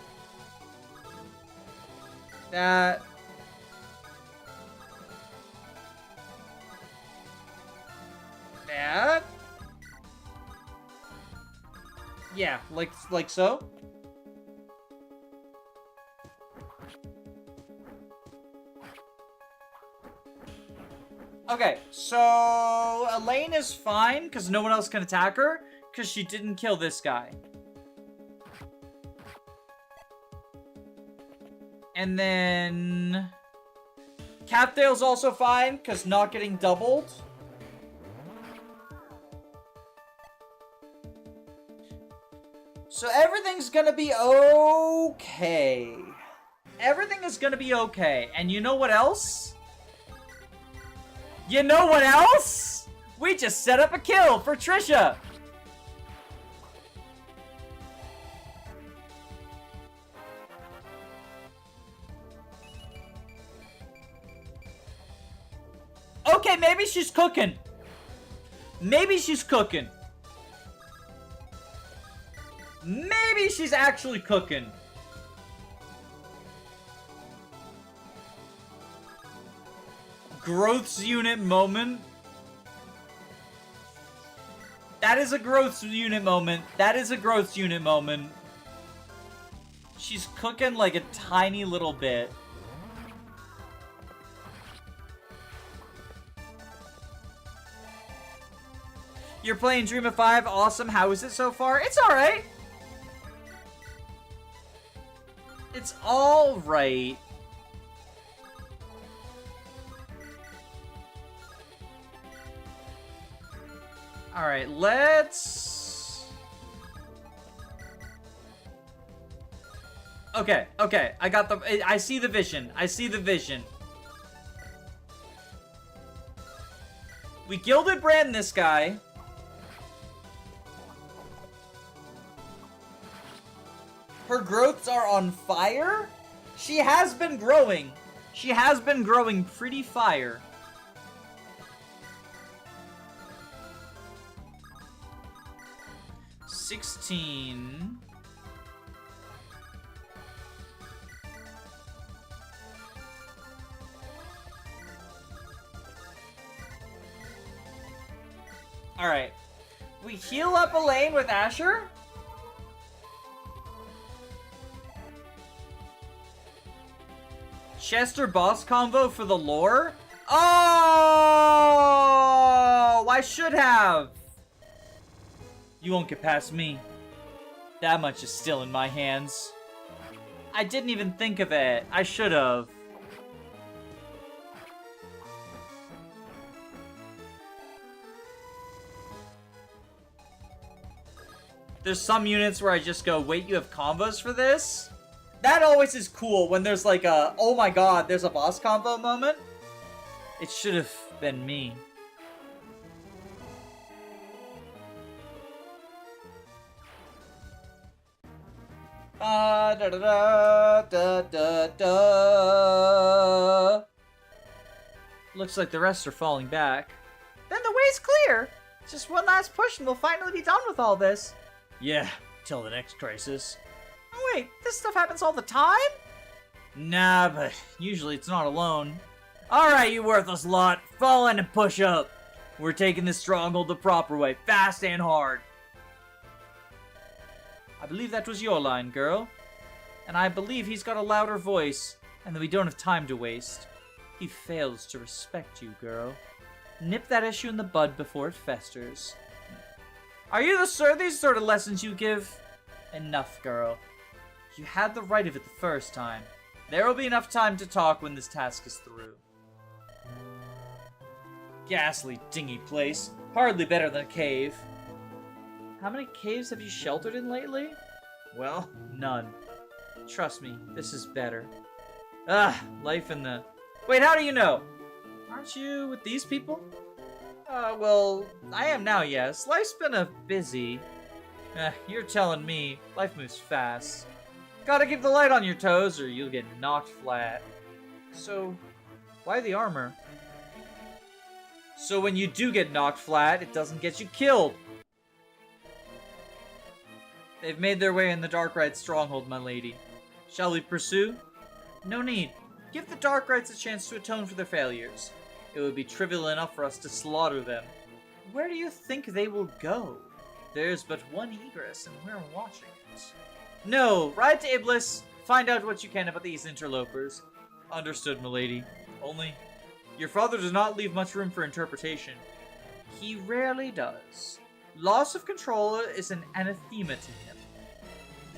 That. Yeah, like so. Okay, so Elaine is fine because no one else can attack her because she didn't kill this guy. And then Capdale's also fine because not getting doubled. So everything's gonna be okay. Everything is gonna be okay. And you know what else? You know what else? We just set up a kill for Trisha. Okay, maybe she's cooking. Maybe she's cooking. Maybe she's actually cooking. Growths unit moment. That is a growth unit moment. That is a growth unit moment. She's cooking like a tiny little bit. You're playing Dream of 5. Awesome. How is it so far? It's alright. It's alright. Alright, let's... Okay, I got the... I see the vision. I see the vision. We Gilded Brand this guy. Her growths are on fire? She has been growing. She has been growing pretty fire. $16. Alright. We heal up Elaine with Asher? Chester boss combo for the lore? Oh! I should have! You won't get past me. That much is still in my hands. I didn't even think of it. I should have. There's some units where I just go, wait, you have combos for this? That always is cool when there's like a, oh my god, there's a boss combo moment. It should have been me. Da, da, da, da, da, da. Looks like the rest are falling back. Then the way's clear. Just one last push and we'll finally be done with all this. Yeah, till the next crisis. Oh, wait, this stuff happens all the time? Nah, but usually it's not alone. Alright, you worthless lot. Fall in and push up. We're taking this stronghold the proper way, fast and hard. I believe that was your line, girl. And I believe he's got a louder voice, and that we don't have time to waste. He fails to respect you, girl. Nip that issue in the bud before it festers. Are you the sir? These sort of lessons you give? Enough, girl. You had the right of it the first time. There will be enough time to talk when this task is through. Ghastly, dingy place. Hardly better than a cave. How many caves have you sheltered in lately? Well, none. Trust me, this is better. Life in the... Wait, how do you know? Aren't you with these people? Well, I am now, yes. Life's been busy. You're telling me. Life moves fast. Gotta keep the light on your toes or you'll get knocked flat. So, why the armor? So when you do get knocked flat, it doesn't get you killed. They've made their way in the Darkrite Stronghold, my lady. Shall we pursue? No need. Give the Darkrites a chance to atone for their failures. It would be trivial enough for us to slaughter them. Where do you think they will go? There's but one egress, and we're watching it. No, ride to Iblis. Find out what you can about these interlopers. Understood, milady. Only, your father does not leave much room for interpretation. He rarely does. Loss of control is an anathema to him.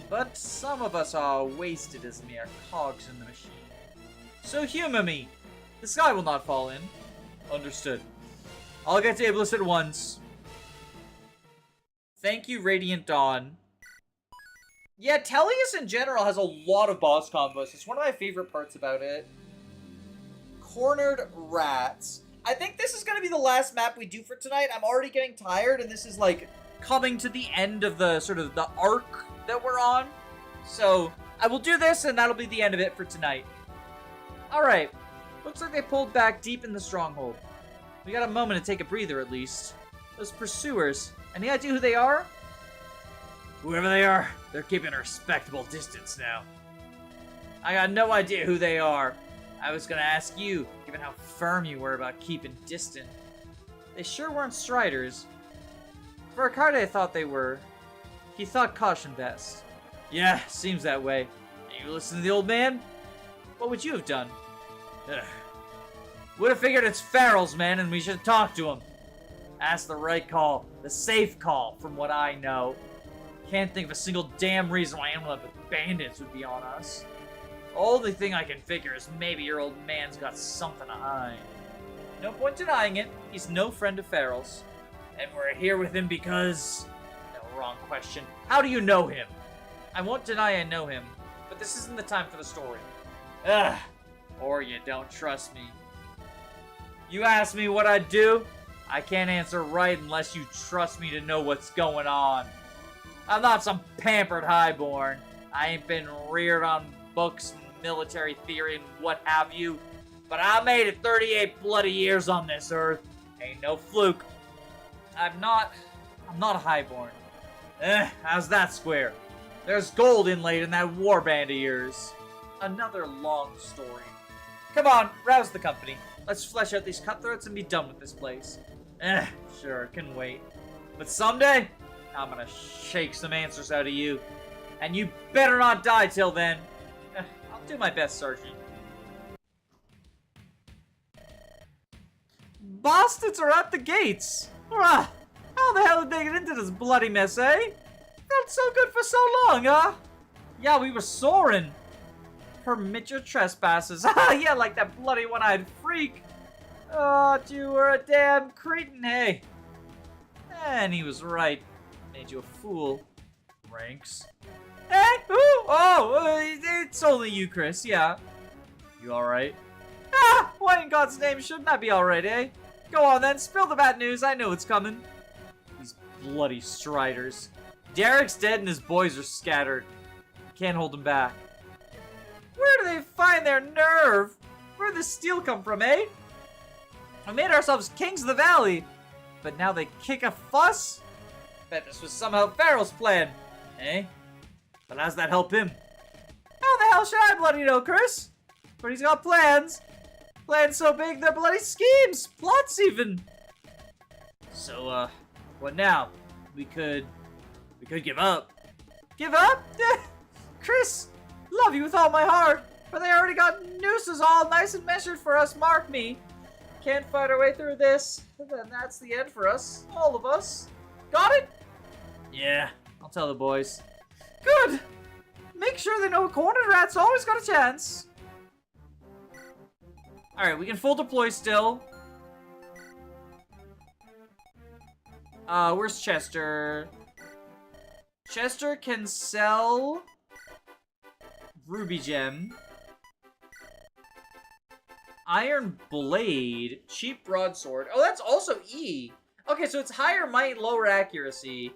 But some of us are wasted as mere cogs in the machine. So humor me. The sky will not fall in. Understood. I'll get to Iblis at once. Thank you, Radiant Dawn. Yeah, Tellius in general has a lot of boss combos. It's one of my favorite parts about it. Cornered Rats. I think this is going to be the last map we do for tonight. I'm already getting tired, and this is like coming to the end of the sort of the arc that we're on. So I will do this, and that'll be the end of it for tonight. Alright. Looks like they pulled back deep in the stronghold. We got a moment to take a breather, at least. Those pursuers. Any idea who they are? Whoever they are, they're keeping a respectable distance now. I got no idea who they are. I was gonna ask you, given how firm you were about keeping distant. They sure weren't Striders. For Arcade thought they were. He thought caution best. Yeah, seems that way. You listen to the old man? What would you have done? Would have figured it's Farrell's man and we should talk to him. That's the right call. The safe call, from what I know. Can't think of a single damn reason why anyone but bandits would be on us. Only thing I can figure is maybe your old man's got something to hide. No point denying it. He's no friend of Farrell's. And we're here with him because... No, wrong question. How do you know him? I won't deny I know him, but this isn't the time for the story. Ugh. Or you don't trust me. You ask me what I'd do? I can't answer right unless you trust me to know what's going on. I'm not some pampered highborn. I ain't been reared on books and military theory and what have you. But I made it 38 bloody years on this earth. Ain't no fluke. I'm not a highborn. How's that square? There's gold inlaid in that warband of yours. Another long story. Come on, rouse the company. Let's flesh out these cutthroats and be done with this place. Sure, can wait. But someday, I'm gonna shake some answers out of you. And you better not die till then. I'll do my best, Sergeant. Bastards are at the gates! How the hell did they get into this bloody mess, eh? Felt so good for so long, huh? Yeah, we were soaring. Permit your trespasses. Yeah, like that bloody one-eyed freak. Oh, you were a damn cretin, hey. And he was right. Made you a fool. Ranks. Hey? Ooh, it's only you, Chris, yeah. You alright? Why in God's name shouldn't I be alright, eh? Go on then, spill the bad news, I know it's coming. These bloody Striders. Derek's dead and his boys are scattered. Can't hold them back. Where do they find their nerve? Where'd this steel come from, eh? We made ourselves kings of the valley, but now they kick a fuss? Bet this was somehow Farrell's plan, eh? But how's that help him? How the hell should I bloody know, Chris? But he's got plans. Plans so big they're bloody schemes, plots even. So, what now? We could give up. Give up? Chris, love you with all my heart, but they already got nooses all nice and measured for us, mark me. Can't fight our way through this, then that's the end for us. All of us. Got it? Yeah, I'll tell the boys. Good! Make sure they know a cornered rat's always got a chance. Alright, we can full deploy still. Where's Chester? Chester can sell Ruby Gem. Iron Blade. Cheap Broadsword. Oh, that's also E. Okay, so it's higher might, lower accuracy.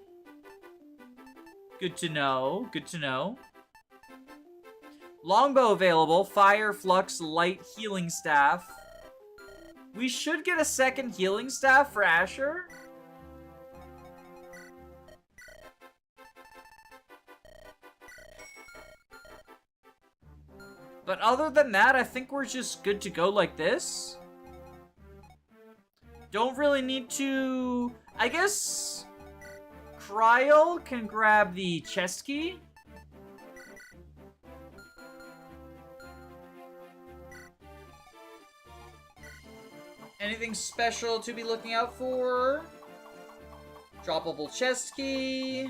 Good to know. Good to know. Longbow available. Fire, Flux, Light, Healing Staff. We should get a second Healing Staff for Asher. But other than that, I think we're just good to go like this. Don't really need to... I guess... Kryl can grab the chest key. Anything special to be looking out for? Droppable chest key.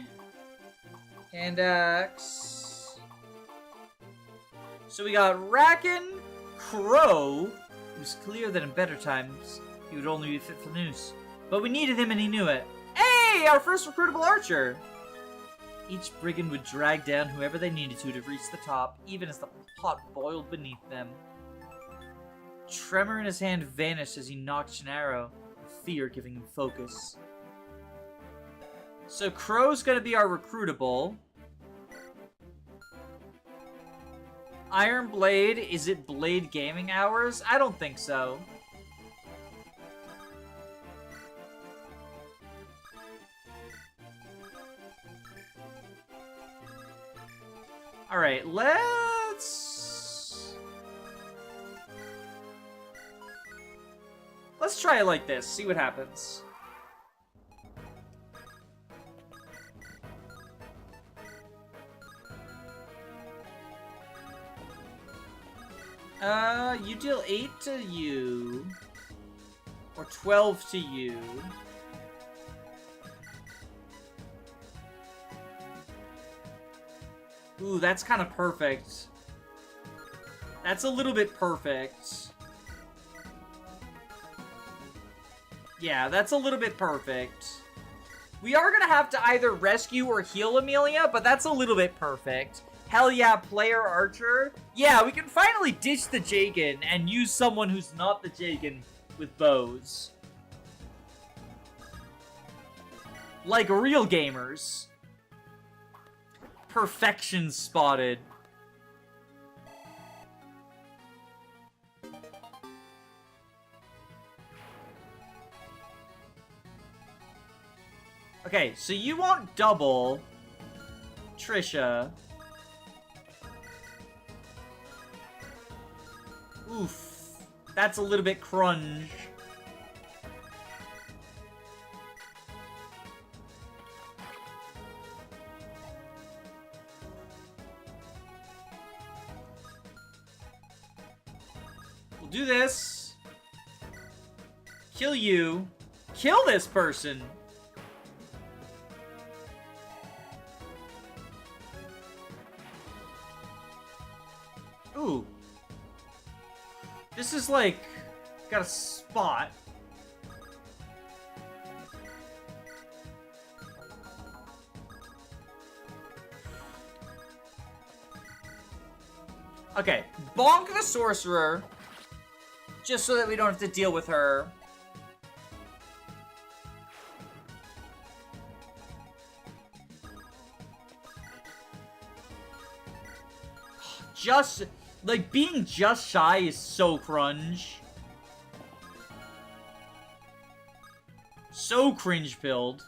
Hand axe. So we got Racken, Crow. It was clear that in better times, he would only be fit for the noose. But we needed him and he knew it. Hey, our first recruitable archer! Each brigand would drag down whoever they needed to reach the top, even as the pot boiled beneath them. Tremor in his hand vanished as he notched an arrow, fear giving him focus. So Crow's gonna be our recruitable. Iron Blade, is it Blade Gaming Hours? I don't think so. Alright, let's try it like this, see what happens. You deal 8 to you. Or 12 to you. Ooh, that's kind of perfect. That's a little bit perfect. Yeah, that's a little bit perfect. We are gonna have to either rescue or heal Amelia, but that's a little bit perfect. Hell yeah, player archer. Yeah, we can finally ditch the Jagan and use someone who's not the Jagan with bows. Like real gamers. Perfection spotted. Okay, so you want double Trisha. Oof. That's a little bit crunch. We'll do this. Kill you. Kill this person. Ooh. This is like, got a spot. Okay, bonk the sorcerer, just so that we don't have to deal with her. Just, like, being just shy is so cringe. So cringe-pilled.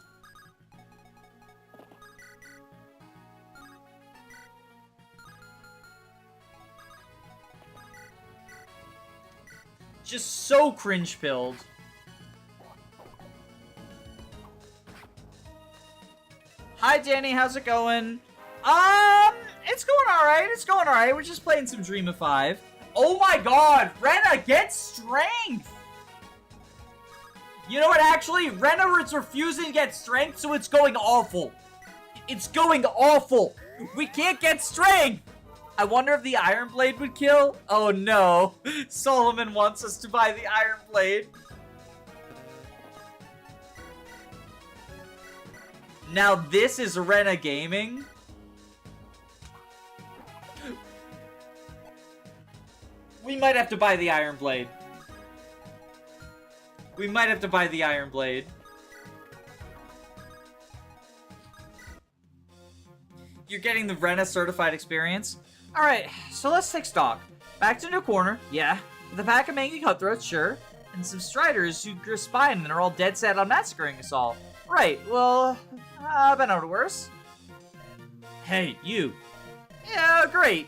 Just so cringe-pilled. Hi, Danny. How's it going? It's going alright. It's going alright. We're just playing some Dream of 5. Oh my god! Rena, get strength! You know what, actually? Rena is refusing to get strength, so it's going awful. It's going awful. We can't get strength! I wonder if the Iron Blade would kill? Oh no. Solomon wants us to buy the Iron Blade. Now this is Rena Gaming. We might have to buy the Iron Blade. We might have to buy the Iron Blade. You're getting the Rena certified experience. Alright, so let's take stock. Back to New Corner, yeah. With a pack of mangy cutthroats, sure. And some striders who grew spine and are all dead set on massacring us all. Right, well, I've been out worse. Hey, you. Yeah, great.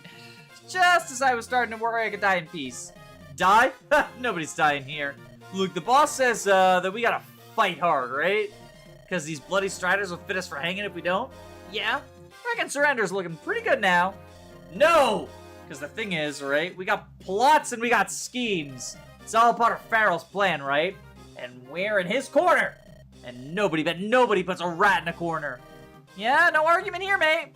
Just as I was starting to worry I could die in peace. Die? Nobody's dying here. Look, the boss says that we gotta fight hard, right? Because these bloody striders will fit us for hanging if we don't? Yeah. Reckon surrender's looking pretty good now. No! Because the thing is, right, we got plots and we got schemes. It's all part of Farrell's plan, right? And we're in his corner. And nobody puts a rat in a corner. Yeah, no argument here, mate.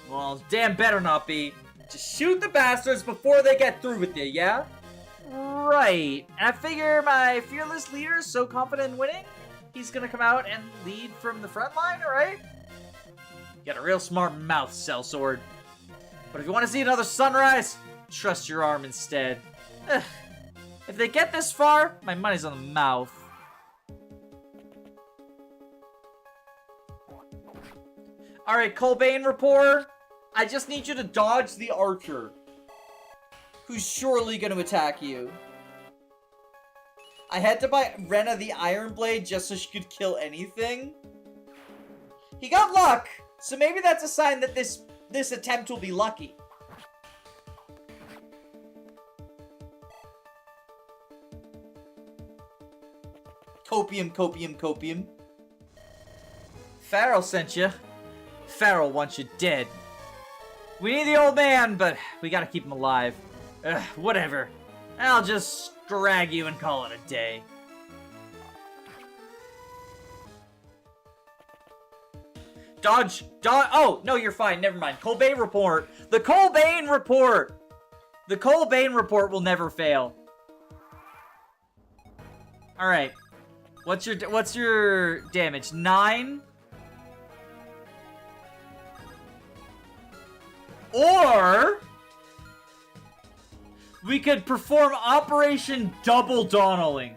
Well, damn better not be. Just shoot the bastards before they get through with you, yeah? Right. And I figure my fearless leader is so confident in winning, he's gonna come out and lead from the front line, alright? You got a real smart mouth, sellsword. But if you want to see another sunrise, trust your arm instead. Ugh. If they get this far, my money's on the mouth. Alright, Colbane Rapport. I just need you to dodge the archer, who's surely going to attack you. I had to buy Rena the Iron Blade just so she could kill anything. He got luck, so maybe that's a sign that this attempt will be lucky. Copium, copium, copium. Farrell sent you. Farrell wants you dead. We need the old man, but we gotta keep him alive. Ugh, whatever. I'll just drag you and call it a day. Dodge! Oh, no, you're fine. Never mind. Colbane Report. The Colbane Report! The Colbane Report will never fail. Alright. What's your damage? 9? Or we could perform Operation Double Donnaling.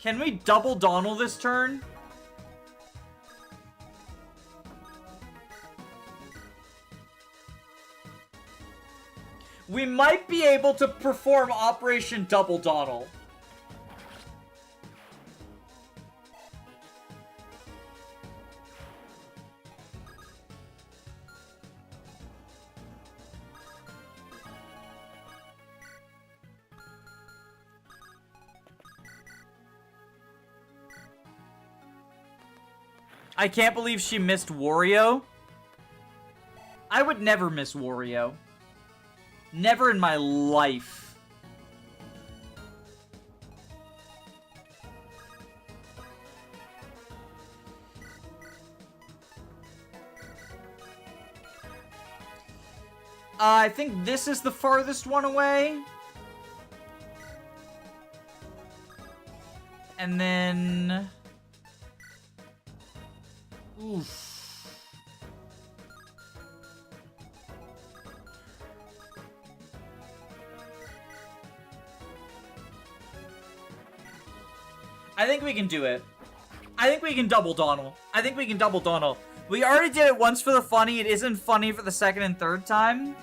Can we double Donald this turn? We might be able to perform Operation Double Donald. I can't believe she missed Wario. I would never miss Wario. Never in my life. I think this is the farthest one away. And then... Oof. I think we can do it. I think we can double Donald. I think we can double Donald. We already did it once for the funny. It isn't funny for the second and third time.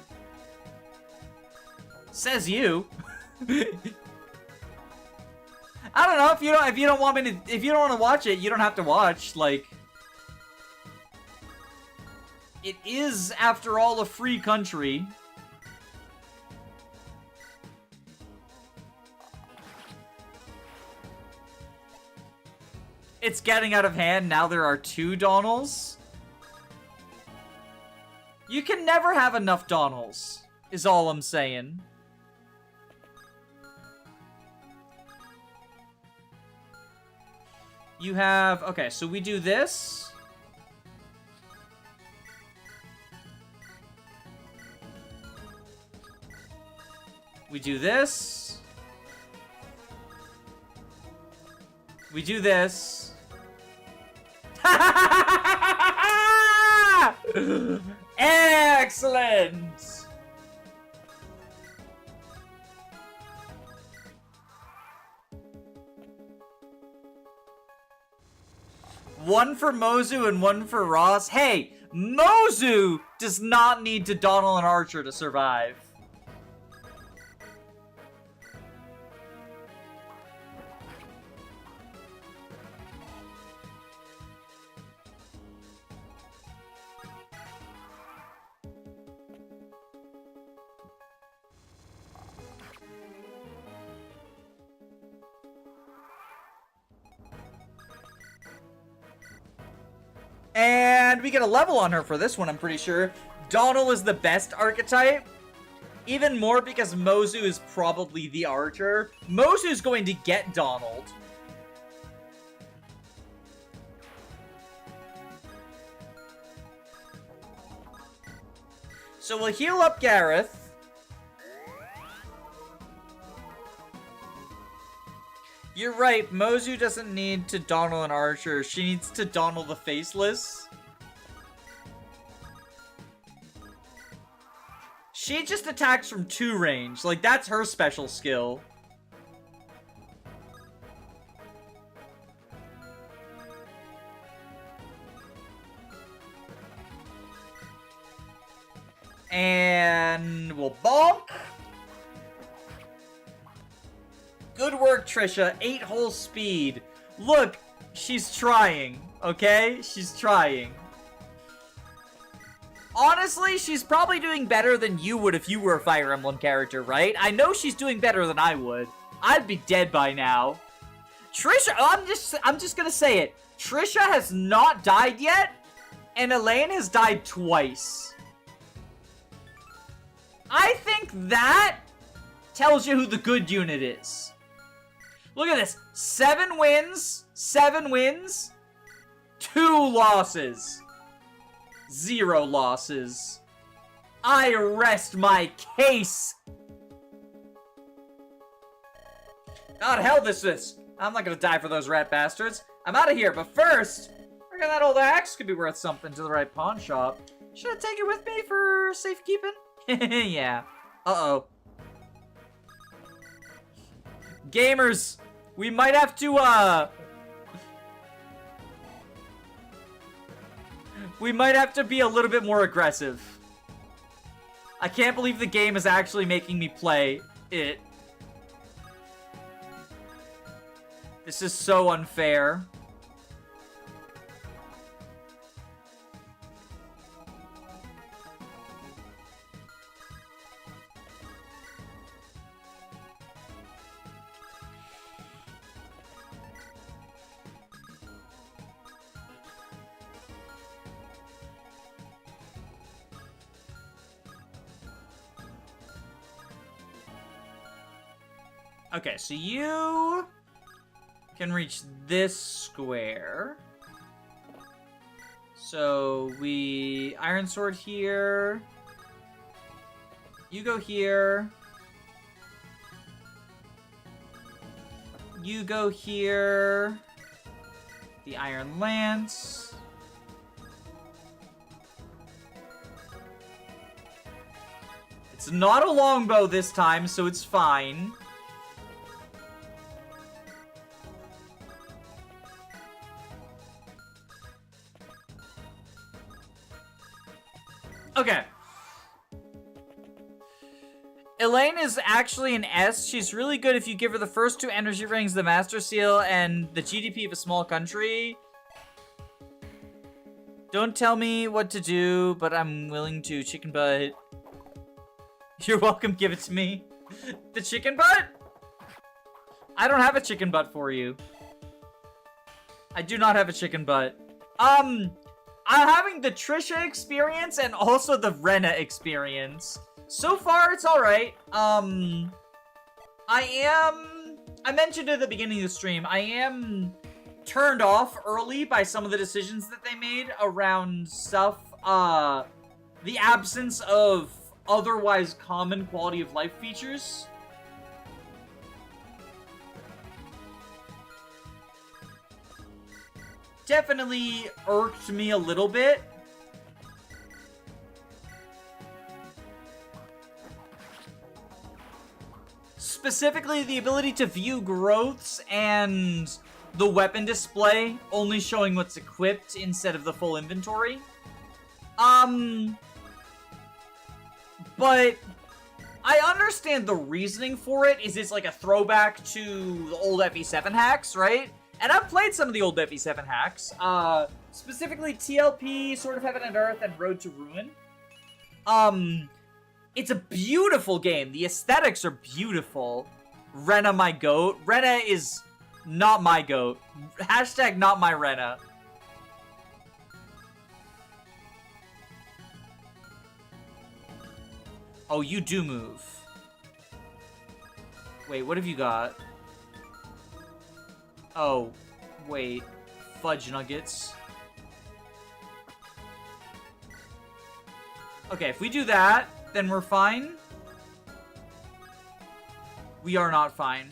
Says you. I don't know, if you don't want to watch it, you don't have to watch. Like, it is, after all, a free country. It's getting out of hand. Now there are 2 Donalds. You can never have enough Donalds, is all I'm saying. You have... Okay, so we do this. We do this. We do this. Excellent! One for Mozu and one for Ross. Hey, Mozu does not need to Donald and Archer to survive. And we get a level on her for this one, I'm pretty sure. Donald is the best archetype. Even more because Mozu is probably the archer. Mozu is going to get Donald. So we'll heal up Gareth. You're right, Mozu doesn't need to Donald an archer. She needs to Donald the faceless. She just attacks from 2 range. Like, that's her special skill. And we'll bonk. Good work, Trisha. 8 whole speed. Look, she's trying, okay? She's trying. Honestly, she's probably doing better than you would if you were a Fire Emblem character, right? I know she's doing better than I would. I'd be dead by now. Trisha, I'm just gonna say it. Trisha has not died yet, and Elaine has died twice. I think that tells you who the good unit is. Look at this. 7 wins, 7 wins, 2 losses, 0 losses. I rest my case. God hell this is. I'm not gonna die for those rat bastards. I'm out of here, but first, I reckon that old axe could be worth something to the right pawn shop. Should I take it with me for safekeeping? Yeah. Uh-oh. Gamers, we might have to, we might have to be a little bit more aggressive. I can't believe the game is actually making me play it. This is so unfair. Okay, so you can reach this square. So we Iron Sword here. You go here. You go here. The Iron Lance. It's not a longbow this time, so it's fine. Okay. Elaine is actually an S. She's really good if you give her the first 2 energy rings, the Master Seal, and the GDP of a small country. Don't tell me what to do, but I'm willing to. Chicken butt. You're welcome, give it to me. The chicken butt? I don't have a chicken butt for you. I do not have a chicken butt. I'm having the Trisha experience and also the Rena experience. So far, it's alright. I mentioned at the beginning of the stream, I am turned off early by some of the decisions that they made around stuff, the absence of otherwise common quality of life features. Definitely irked me a little bit. Specifically, the ability to view growths and the weapon display only showing what's equipped instead of the full inventory. But I understand the reasoning for it. Is it's like a throwback to the old FE7 hacks, right? And I've played some of the old FE7 hacks, specifically TLP, Sword of Heaven and Earth, and Road to Ruin. It's a beautiful game. The aesthetics are beautiful. Rena, my goat. Rena is not my goat. Hashtag not my Rena. Oh, you do move. Wait, what have you got? Oh, wait. Fudge nuggets. Okay, if we do that, then we're fine. We are not fine.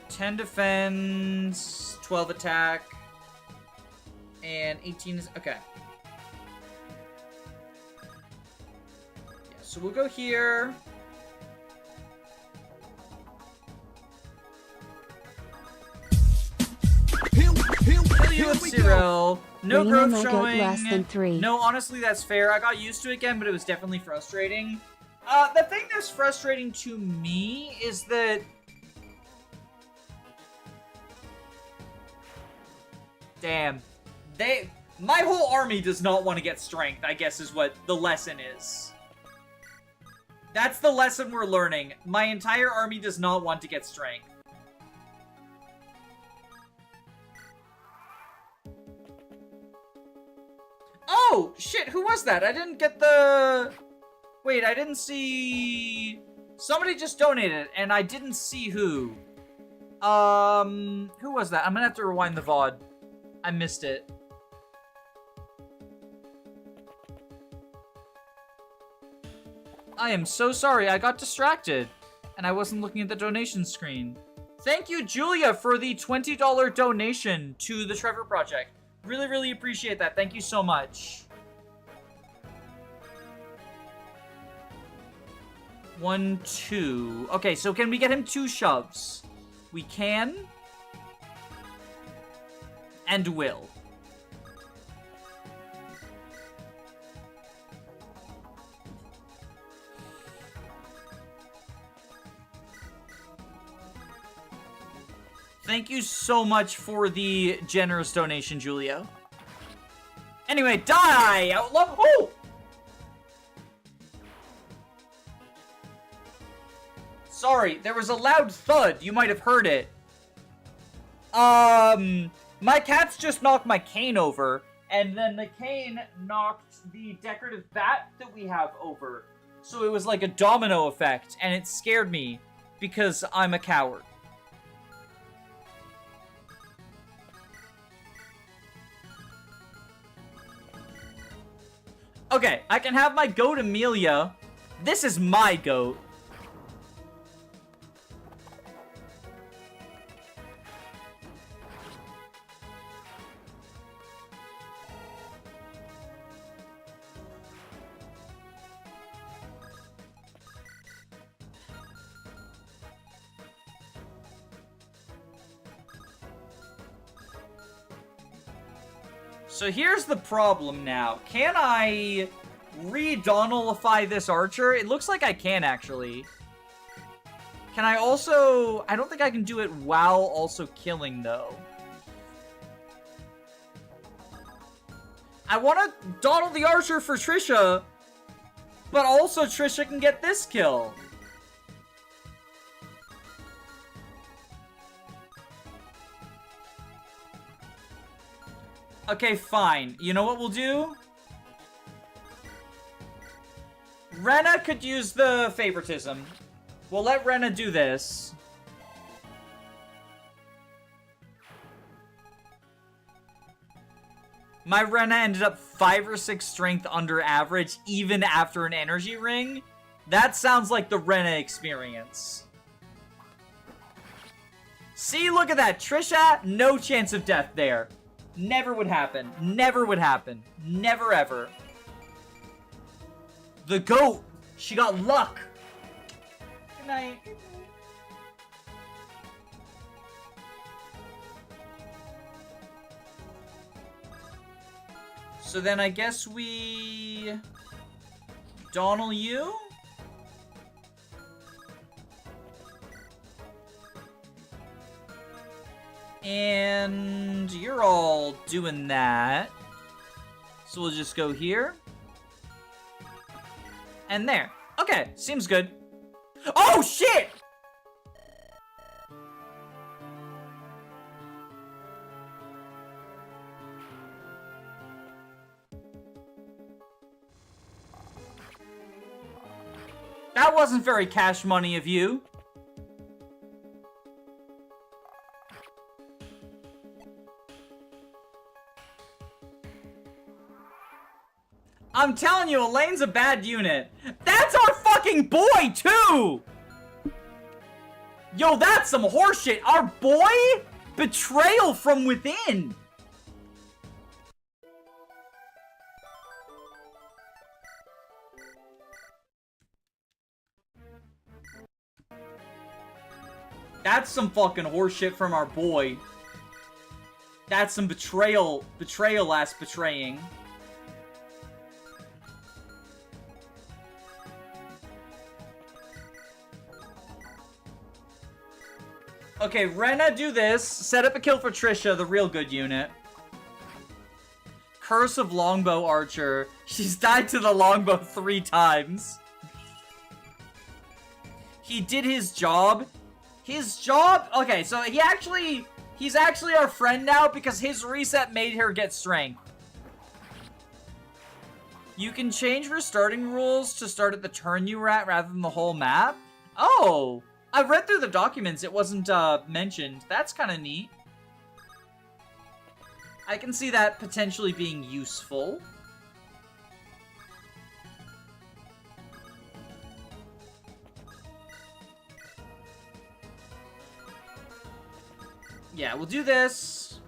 (10 defense, 12 attack, and 18 is... okay. So we'll go here. Zero. No growth showing. Less than 3. No, honestly, that's fair. I got used to it again, but it was definitely frustrating. The thing that's frustrating to me is that... damn. My whole army does not want to get strength, I guess is what the lesson is. That's the lesson we're learning. My entire army does not want to get strength. Oh, shit, who was that? I didn't get the... wait, I didn't see... somebody just donated, and I didn't see who. Who was that? I'm gonna have to rewind the VOD. I missed it. I am so sorry, I got distracted, and I wasn't looking at the donation screen. Thank you, Julia, for the $20 donation to the Trevor Project. Really, really appreciate that. Thank you so much. 1, 2. Okay, so can we get him 2 shoves? We can. And will. Thank you so much for the generous donation, Julio. Anyway, die! Outlaw. Oh! Sorry, there was a loud thud. You might have heard it. My cats just knocked my cane over, and then the cane knocked the decorative bat that we have over. So it was like a domino effect, and it scared me because I'm a coward. Okay, I can have my goat Amelia. This is my goat. So here's the problem now. Can I re-Donalify this archer? It looks like I can, actually. Can I also... I don't think I can do it while also killing, though. I want to Donald the archer for Trisha, But also Trisha can get this kill. Okay, fine. You know what we'll do? Rena could use the favoritism. We'll let Rena do this. My Rena ended up 5 or 6 strength under average, even after an energy ring. That sounds like the Rena experience. See, look at that. Trisha, no chance of death there. Never would happen. Never would happen. Never ever. The goat. She got luck. Good night. So then I guess we... Donald you? And you're all doing that. So we'll just go here. And there. Okay, seems good. Oh, shit! That wasn't very cash money of you. I'm telling you, Elaine's a bad unit. That's our fucking boy, too! Yo, that's some horseshit. Our boy? Betrayal from within. That's some fucking horseshit from our boy. That's some betrayal ass betraying. Okay, Rena, do this. Set up a kill for Trisha, the real good unit. Curse of Longbow Archer. She's died to the longbow 3 times. He did his job. His job? Okay, so he's actually our friend now because his reset made her get strength. You can change restarting rules to start at the turn you were at rather than the whole map. Oh! I read through the documents, it wasn't mentioned. That's kind of neat. I can see that potentially being useful. Yeah, we'll do this.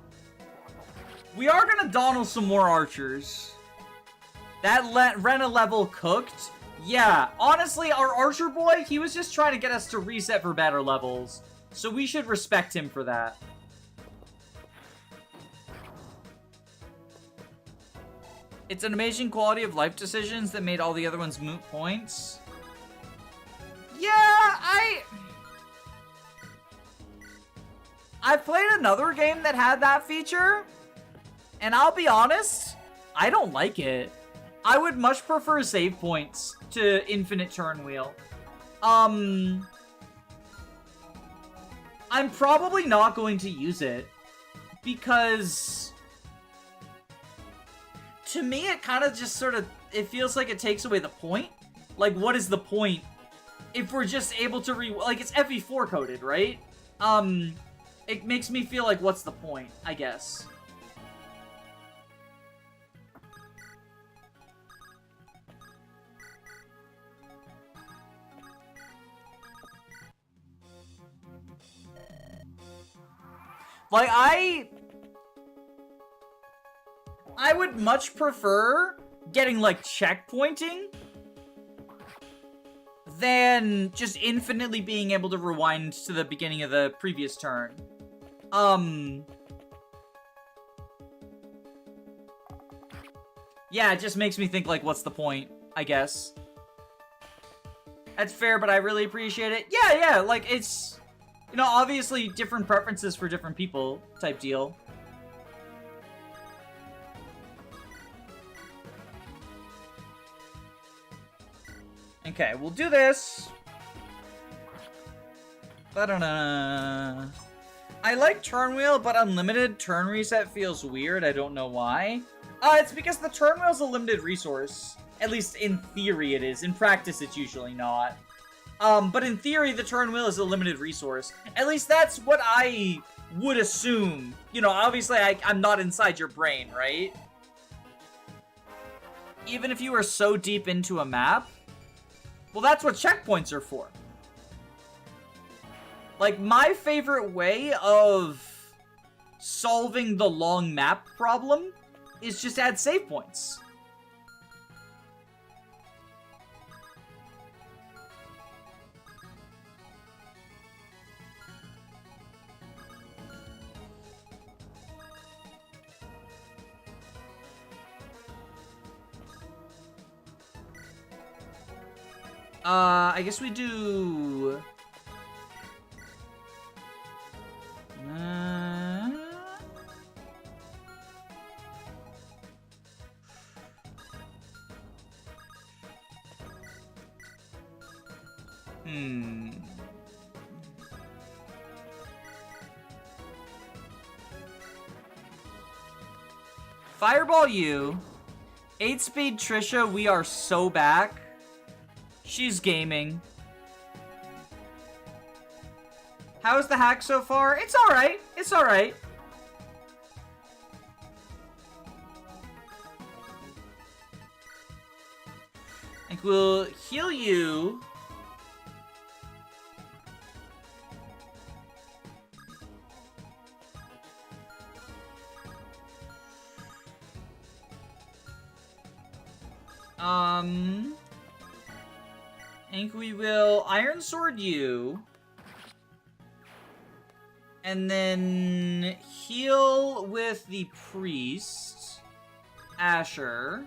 We are gonna Donald some more archers. That Rena level cooked. Yeah, honestly, our archer boy, he was just trying to get us to reset for better levels. So we should respect him for that. It's an amazing quality of life decisions that made all the other ones moot points. Yeah, I played another game that had that feature, and I'll be honest, I don't like it. I would much prefer save points to infinite turn wheel. I'm probably not going to use it because to me it kind of just sort of, it feels like it takes away the point. Like, what is the point if we're just able to like, it's FE4 coded, right? It makes me feel like, what's the point, I guess. Like, I would much prefer getting, like, checkpointing than just infinitely being able to rewind to the beginning of the previous turn. Yeah, it just makes me think, like, what's the point, I guess. That's fair, but I really appreciate it. Yeah, like, it's... You know, obviously different preferences for different people type deal. Okay, we'll do this. Ba-da-da. I like turn wheel, but unlimited turn reset feels weird. I don't know why. It's because the turn wheel is a limited resource. At least in theory it is. In practice, it's usually not. But in theory, the turn wheel is a limited resource. At least that's what I would assume. You know, obviously I'm not inside your brain, right? Even if you are so deep into a map, well, that's what checkpoints are for. Like, my favorite way of solving the long map problem is just add save points. I guess we do... Fireball you. 8-speed Trisha, we are so back. She's gaming. How's the hack so far? It's alright. It's alright. I think we'll heal you. I think we will Iron Sword you. And then heal with the priest, Asher.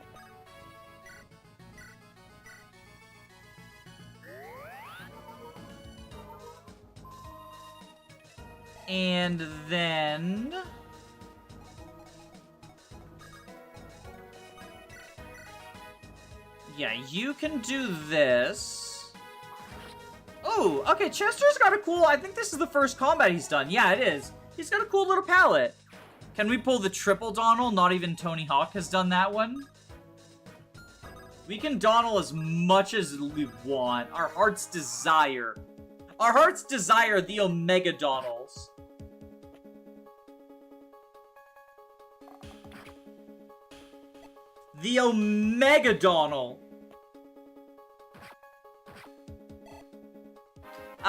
And then... yeah, you can do this. Oh, okay, Chester's got a cool... I think this is the first combat he's done. Yeah, it is. He's got a cool little palette. Can we pull the triple Donald? Not even Tony Hawk has done that one. We can Donald as much as we want. Our heart's desire. Our heart's desire the Omega Donalds. The Omega Donald.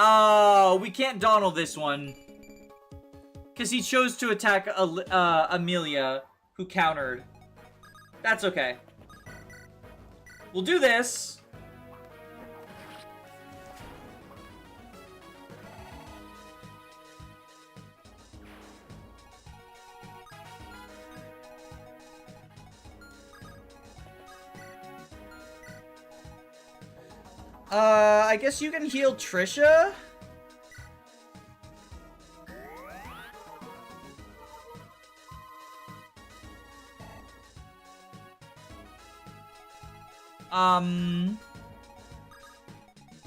Oh, we can't Donald this one. Because he chose to attack Amelia, who countered. That's okay. We'll do this. I guess you can heal Trisha.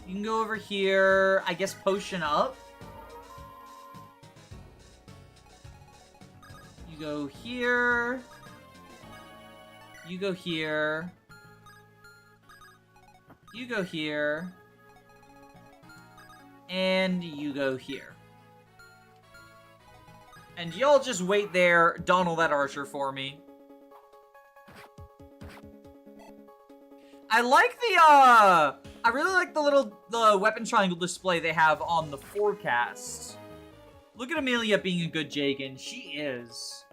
You can go over here, I guess potion up. You go here. You go here. You go here. And you go here. And y'all just wait there, Donald that archer for me. I like the, I really like the weapon triangle display they have on the forecast. Look at Amelia being a good Jagan. She is.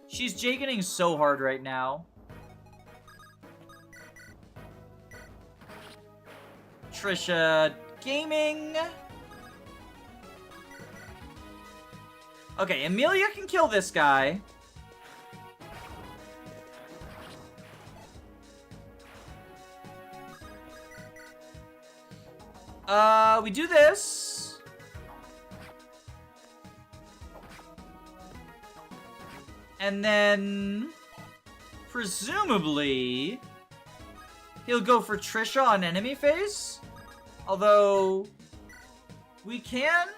She's Jaganing so hard right now. Trisha gaming. Okay, Amelia can kill this guy. We do this. And then presumably he'll go for Trisha on enemy face. Although, we can...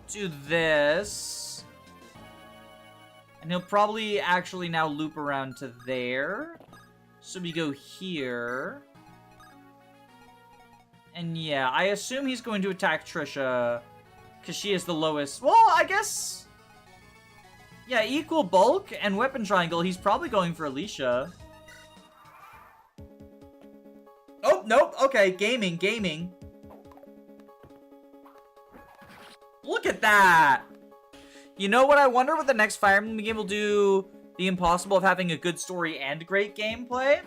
do this. And he'll probably actually now loop around to there. So we go here. And yeah, I assume he's going to attack Trisha. Because she is the lowest. Well, I guess... yeah, equal bulk and weapon triangle. He's probably going for Alicia. Oh, nope. Okay, gaming, gaming. Look at that! You know what? I wonder what the next Fire Emblem game will do the impossible of having a good story and great gameplay.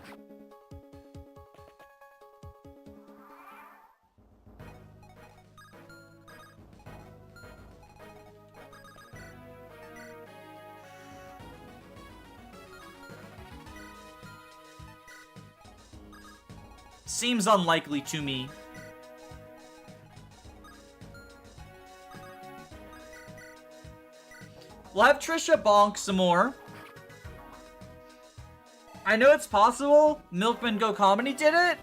Seems unlikely to me. We'll have Trisha bonk some more. I know it's possible. Milkman Go Comedy did it.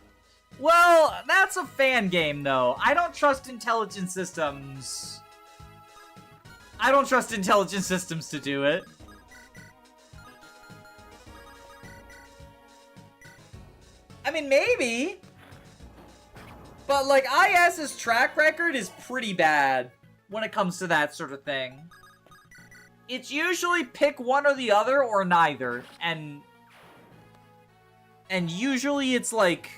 Well, that's a fan game, though. I don't trust intelligent systems. I don't trust intelligent systems to do it. I mean, maybe. But, like, IS's track record is pretty bad when it comes to that sort of thing. It's usually pick one or the other or neither, and usually it's like...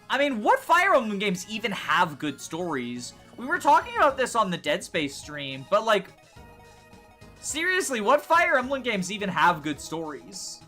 I mean, what Fire Emblem games even have good stories? We were talking about this on the Dead Space stream, but like... seriously, what Fire Emblem games even have good stories?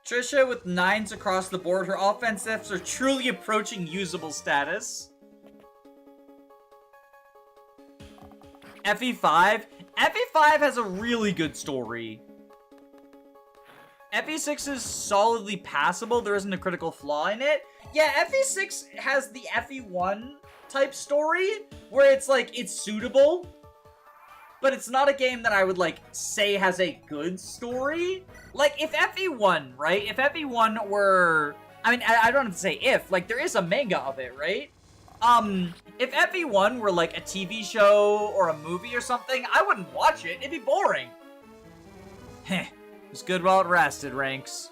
Trisha with 9s across the board. Her offensives are truly approaching usable status. FE5? FE5 has a really good story. FE6 is solidly passable. There isn't a critical flaw in it. Yeah, FE6 has the FE1 type story where it's like, it's suitable. But it's not a game that I would, like, say has a good story. Like, if FE1, right? If FE1 were... I mean, I don't have to say if. Like, there is a manga of it, right? If FE1 were, like, a TV show or a movie or something, I wouldn't watch it. It'd be boring. Heh. It was good while it lasted, Ranks.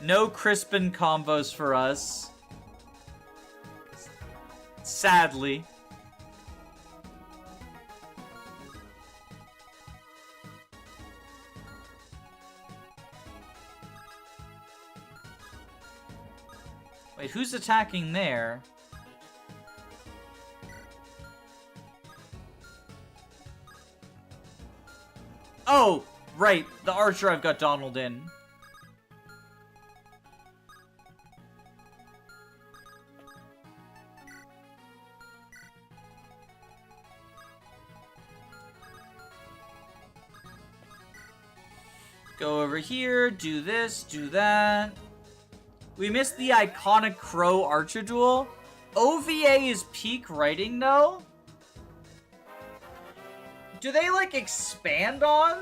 No Crispin combos for us. Sadly. Wait, who's attacking there? Oh, right. The archer I've got Donald in. Go over here, do this, do that. We missed the iconic Crow Archer duel. OVA is peak writing, though. Do they, like, expand on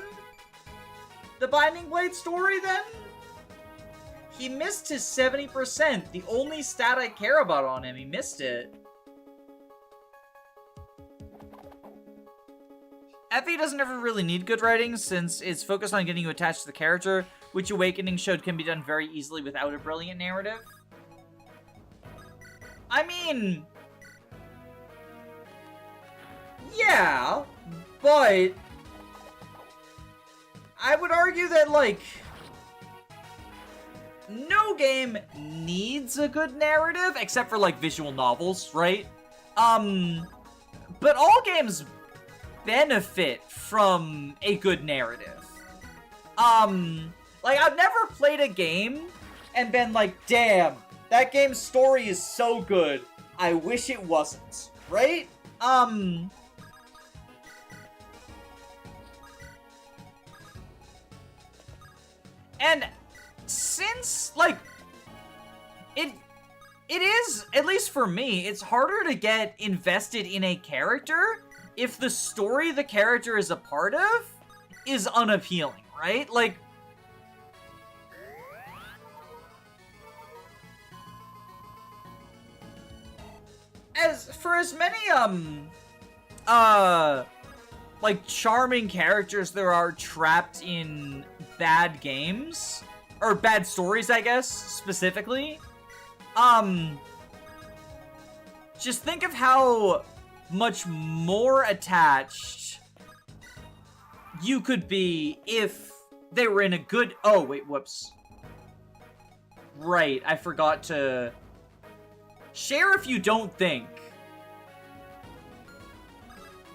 the Binding Blade story, then? He missed his 70%. The only stat I care about on him, he missed it. FE doesn't ever really need good writing since it's focused on getting you attached to the character, which Awakening showed can be done very easily without a brilliant narrative. I mean... yeah, but... I would argue that, like... no game needs a good narrative, except for, like, visual novels, right? But all games benefit from a good narrative. Like, I've never played a game and been like, damn, that game's story is so good, I wish it wasn't, right? And since, like, it is, at least for me, it's harder to get invested in a character if the story the character is a part of is unappealing, right? Like, as many, like, charming characters there are trapped in bad games, or bad stories, I guess, specifically, just think of how much more attached you could be if they were in a good... Oh, wait, whoops. Right, I forgot to... Share if you don't think.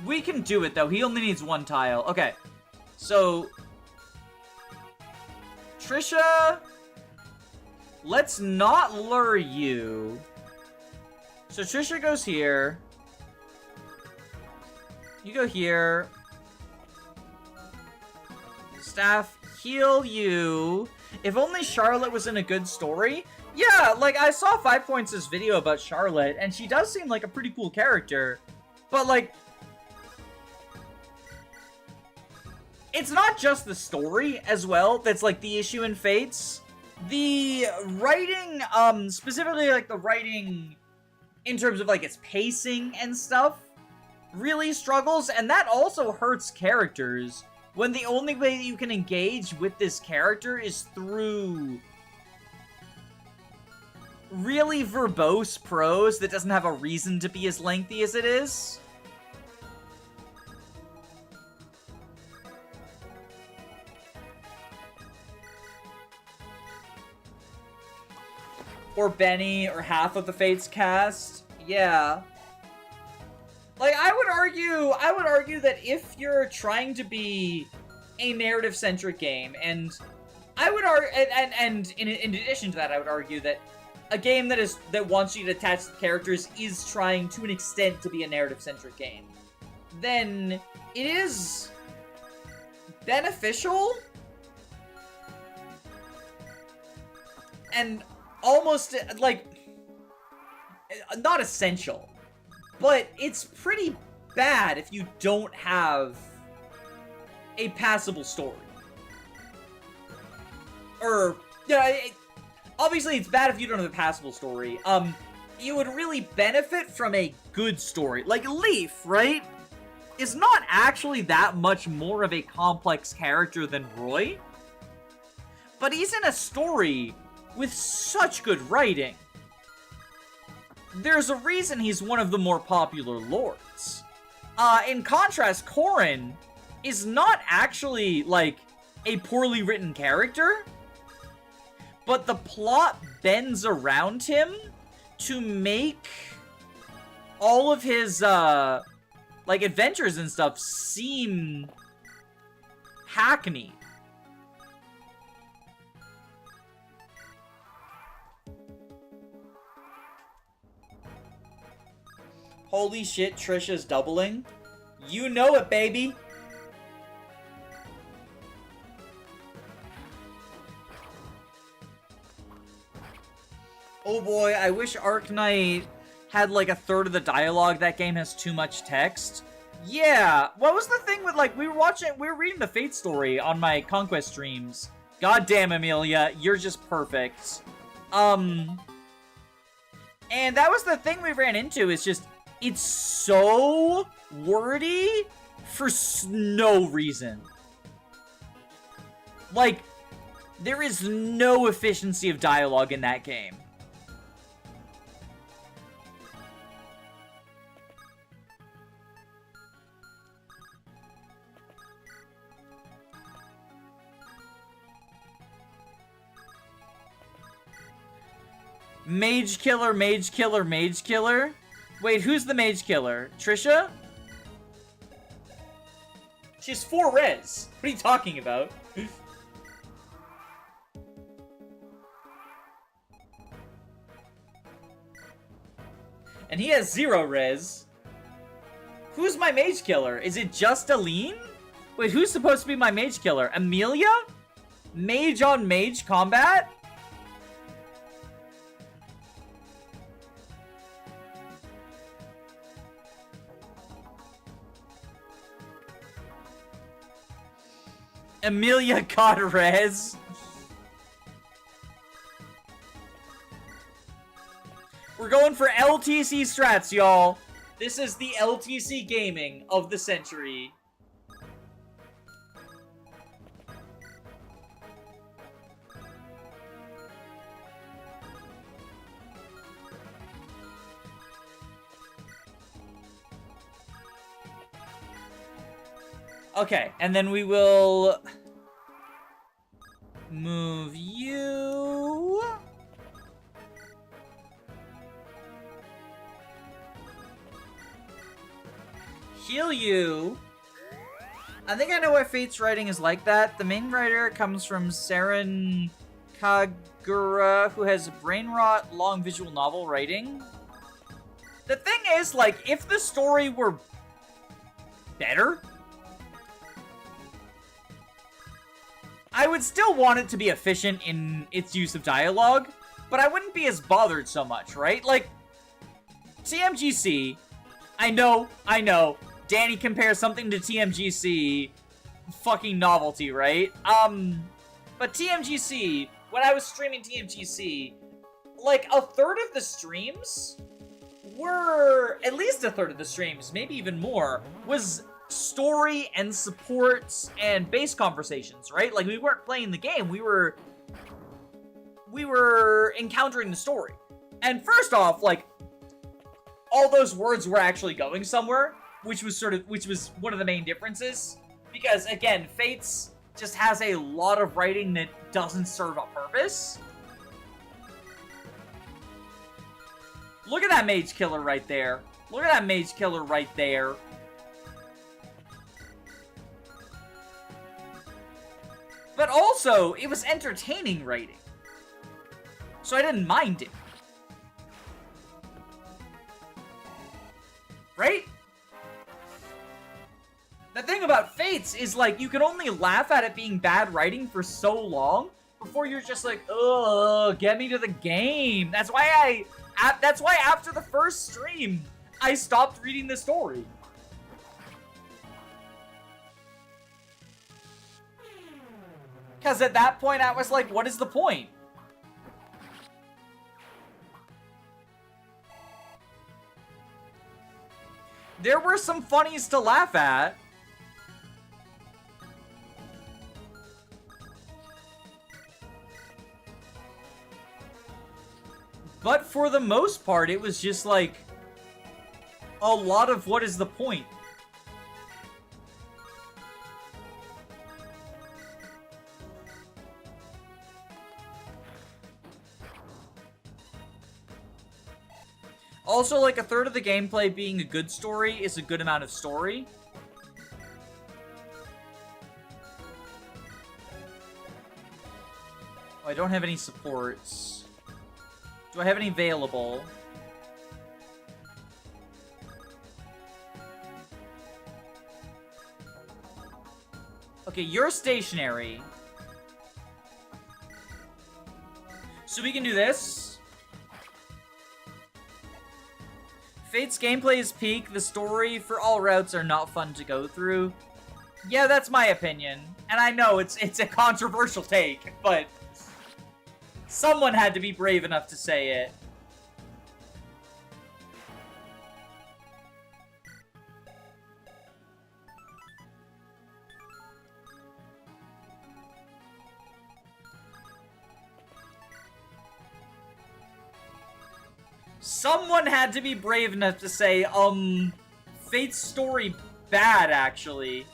We can do it, though. He only needs one tile. Okay. So... Trisha... Let's not lure you. So Trisha goes here. You go here. Staff, heal you. If only Charlotte was in a good story... Yeah, like, I saw 5 Points' video about Charlotte, and she does seem like a pretty cool character. But, like... It's not just the story, as well, that's, like, the issue in Fates. The writing, specifically, like, the writing in terms of, like, its pacing and stuff, really struggles, and that also hurts characters, when the only way that you can engage with this character is through... really verbose prose that doesn't have a reason to be as lengthy as it is. Or Benny, or half of the Fates cast. Yeah. Like, I would argue that if you're trying to be a narrative-centric game, and I would argue, and in addition to that, I would argue that a game that wants you to attach to characters is trying to an extent to be a narrative-centric game, then it is beneficial and almost, like, not essential, but it's pretty bad if you don't have a passable story. Or, yeah, obviously, it's bad if you don't have a passable story. You would really benefit from a good story. Like, Leaf, right? Is not actually that much more of a complex character than Roy. But he's in a story with such good writing. There's a reason he's one of the more popular lords. In contrast, Corrin is not actually, like, a poorly written character, but the plot bends around him to make all of his, like, adventures and stuff seem hackneyed. Holy shit, Trisha's doubling. You know it, baby. Oh boy, I wish Arknight had like a third of the dialogue. That game has too much text. Yeah, what was the thing with, like, we were reading the Fate story on my Conquest streams. God damn, Amelia, you're just perfect. And that was the thing we ran into, is just, it's so wordy for no reason. Like, there is no efficiency of dialogue in that game. Mage killer, mage killer, mage killer. Wait, who's the mage killer? Trisha? She has 4 res. What are you talking about? And he has 0 res. Who's my mage killer? Is it just Aline? Wait, who's supposed to be my mage killer? Amelia? Mage on mage combat? Amelia got res. We're going for LTC strats, y'all. This is the LTC gaming of the century. Okay, and then we will move you. Heal you. I think I know why Fate's writing is like that. The main writer comes from Saren Kagura, who has brain rot, long visual novel writing. The thing is, like, if the story were better, I would still want it to be efficient in its use of dialogue, but I wouldn't be as bothered so much, right? Like, TMGC, I know, Danny compares something to TMGC, fucking novelty, right? But TMGC, when I was streaming TMGC, like, a third of the streams were, at least a third of the streams, maybe even more, was story and supports and base conversations, right? Like, we weren't playing the game, we were encountering the story. And first off, like, all those words were actually going somewhere, which was one of the main differences. Because, again, Fates just has a lot of writing that doesn't serve a purpose. Look at that mage killer right there. Look at that mage killer right there. But also, it was entertaining writing. So I didn't mind it. Right? The thing about Fates is, like, you can only laugh at it being bad writing for so long before you're just like, ugh, get me to the game. That's why after the first stream, I stopped reading the story. Because at that point, I was like, what is the point? There were some funnies to laugh at. But for the most part, it was just like a lot of what is the point? Also, like, a third of the gameplay being a good story is a good amount of story. Oh, I don't have any supports. Do I have any available? Okay, you're stationary. So we can do this. Fate's gameplay is peak. The story for all routes are not fun to go through. Yeah, that's my opinion. And I know it's a controversial take, but someone had to be brave enough to say it. Someone had to be brave enough to say, Fate's story bad, actually.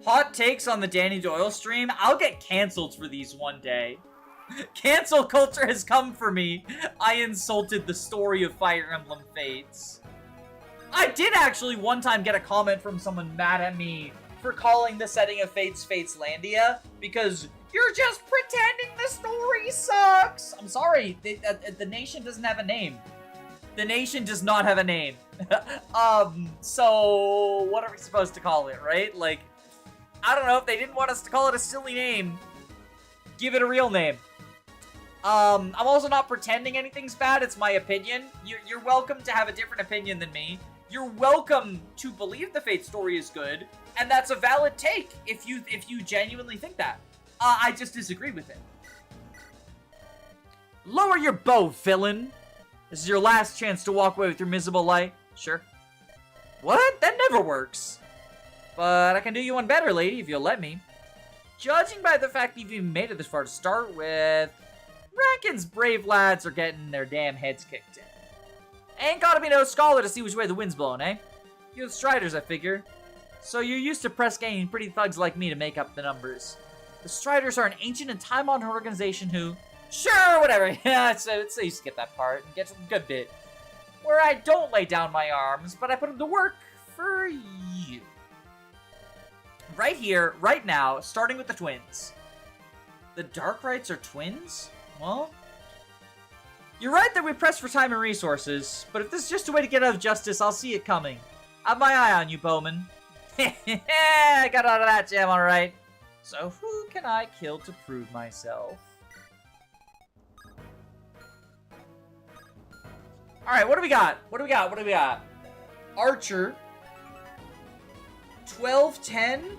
Hot takes on the Danny Doyle stream? I'll get canceled for these one day. Cancel culture has come for me. I insulted the story of Fire Emblem Fates. I did actually one time get a comment from someone mad at me for calling the setting of Fates Landia because you're just pretending the story sucks. I'm sorry, the nation doesn't have a name. The nation does not have a name. So what are we supposed to call it, right? Like, I don't know, if they didn't want us to call it a silly name, give it a real name. I'm also not pretending anything's bad, it's my opinion. You're welcome to have a different opinion than me. You're welcome to believe the Fate story is good, and that's a valid take if you genuinely think that. I just disagree with it. Lower your bow, villain. This is your last chance to walk away with your miserable life. Sure. What? That never works. But I can do you one better, lady, if you'll let me. Judging by the fact you've even made it this far to start with, Rankin's brave lads are getting their damn heads kicked in. Ain't gotta be no scholar to see which way the wind's blowing, eh? You're the Striders, I figure. So you're used to press ganging pretty thugs like me to make up the numbers. The Striders are an ancient and time-honored organization who... Sure, whatever. Yeah, so you skip that part and get to the good bit. Where I don't lay down my arms, but I put them to work for you. Right here, right now, starting with the twins. The Dark Rights are twins? Well, you're right that we press for time and resources, but if this is just a way to get out of justice, I'll see it coming. I have my eye on you, Bowman. I got out of that jam, alright. So who can I kill to prove myself? Alright, what do we got? What do we got? Archer. 12-10.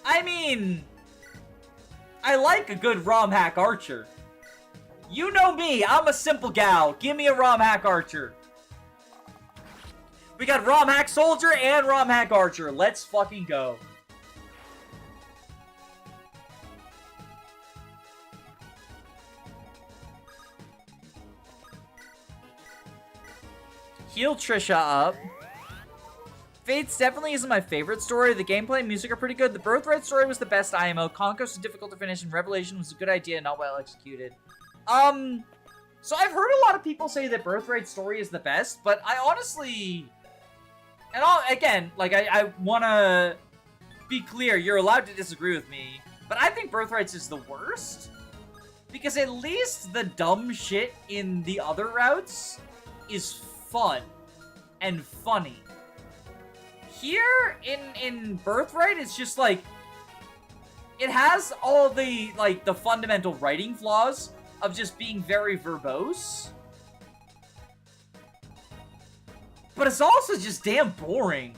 I mean, I like a good ROM hack archer. You know me, I'm a simple gal. Give me a ROM hack archer. We got ROM hack soldier and ROM hack archer. Let's fucking go. Heal Trisha up. Fates definitely isn't my favorite story. The gameplay and music are pretty good. The Birthright story was the best IMO. Conquest was difficult to finish, and Revelation was a good idea, not well executed. So I've heard a lot of people say that Birthright story is the best, but I honestly... And again, like, I want to be clear, you're allowed to disagree with me, but I think Birthrights is the worst. Because at least the dumb shit in the other routes is fun and funny. Here, in Birthright, it's just, like, it has all the, like, the fundamental writing flaws of just being very verbose. But it's also just damn boring.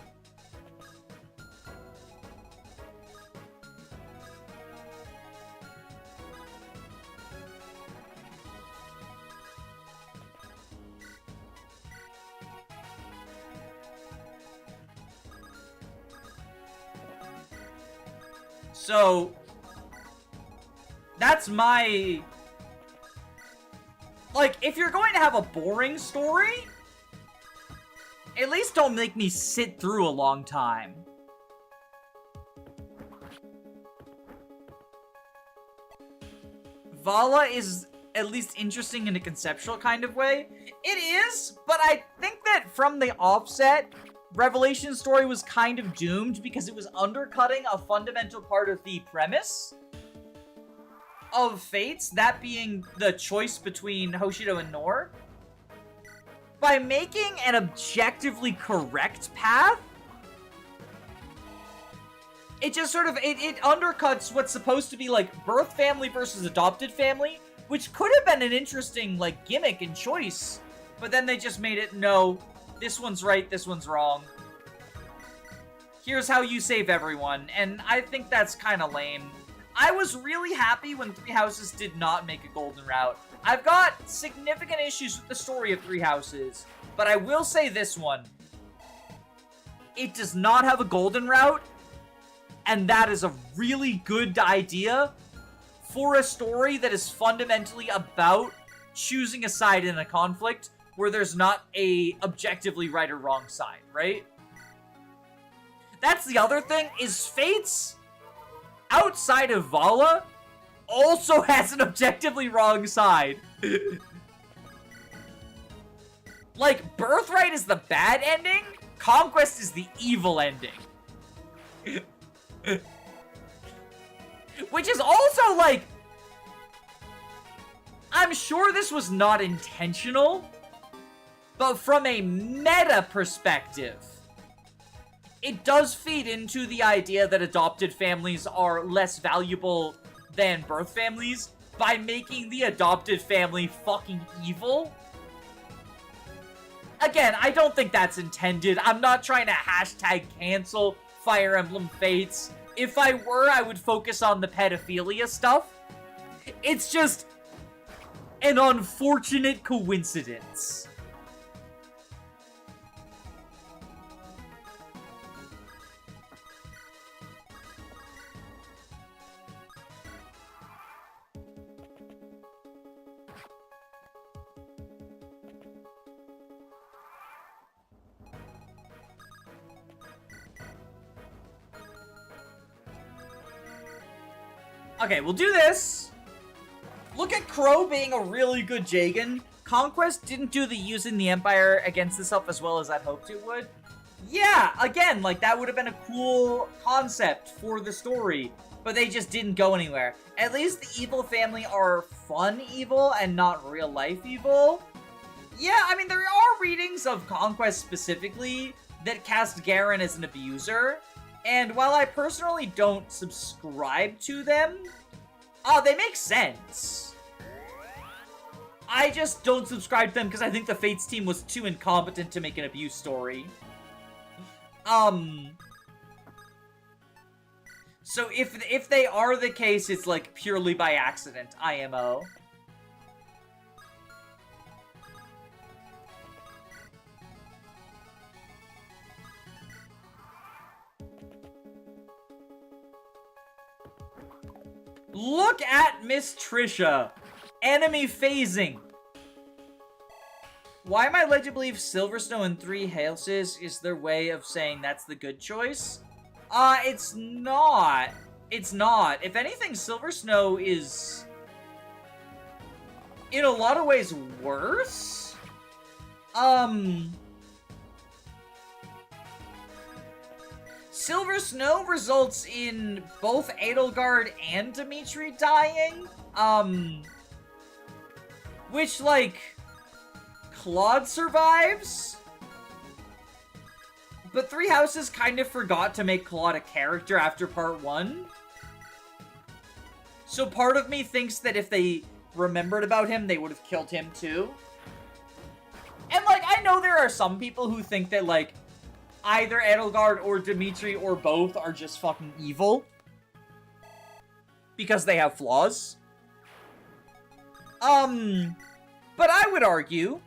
So, that's my... Like, if you're going to have a boring story, at least don't make me sit through a long time. Vala is at least interesting in a conceptual kind of way. It is, but I think that from the offset, Revelation's story was kind of doomed because it was undercutting a fundamental part of the premise of Fates, that being the choice between Hoshido and Nor. By making an objectively correct path, it just sort of, it undercuts what's supposed to be, like, birth family versus adopted family, which could have been an interesting, like, gimmick and choice, but then they just made it, no, this one's right, this one's wrong. Here's how you save everyone, and I think that's kind of lame. I was really happy when Three Houses did not make a golden route. I've got significant issues with the story of Three Houses, but I will say this one. It does not have a golden route, and that is a really good idea for a story that is fundamentally about choosing a side in a conflict where there's not a objectively right or wrong side, right? That's the other thing, is Fates, outside of Vala, also has an objectively wrong side. Like, Birthright is the bad ending, Conquest is the evil ending. Which is also, like, I'm sure this was not intentional, but from a meta perspective, it does feed into the idea that adopted families are less valuable than birth families by making the adopted family fucking evil. Again, I don't think that's intended. I'm not trying to hashtag cancel Fire Emblem Fates. If I were, I would focus on the pedophilia stuff. It's just an unfortunate coincidence. Okay, we'll do this. Look at Crow being a really good Jagan. Conquest didn't do the using the Empire against itself as well as I'd hoped it would. Yeah, again, like, that would have been a cool concept for the story, but they just didn't go anywhere. At least the evil family are fun evil and not real life evil. Yeah, I mean, there are readings of Conquest specifically that cast Garen as an abuser, and while I personally don't subscribe to them, they make sense. I just don't subscribe to them because I think the Fates team was too incompetent to make an abuse story. So if they are the case, it's like purely by accident, IMO. Look at Miss Trisha. Enemy phasing. Why am I led to believe Silversnow and 3 houses is their way of saying that's the good choice? It's not. It's not. If anything, Silversnow is in a lot of ways worse. Silversnow results in both Edelgard and Dimitri dying. Which, like, Claude survives? But 3 Houses kind of forgot to make Claude a character after part 1. So part of me thinks that if they remembered about him, they would have killed him too. And, like, I know there are some people who think that, like, either Edelgard or Dimitri or both are just fucking evil. Because they have flaws. But I would argue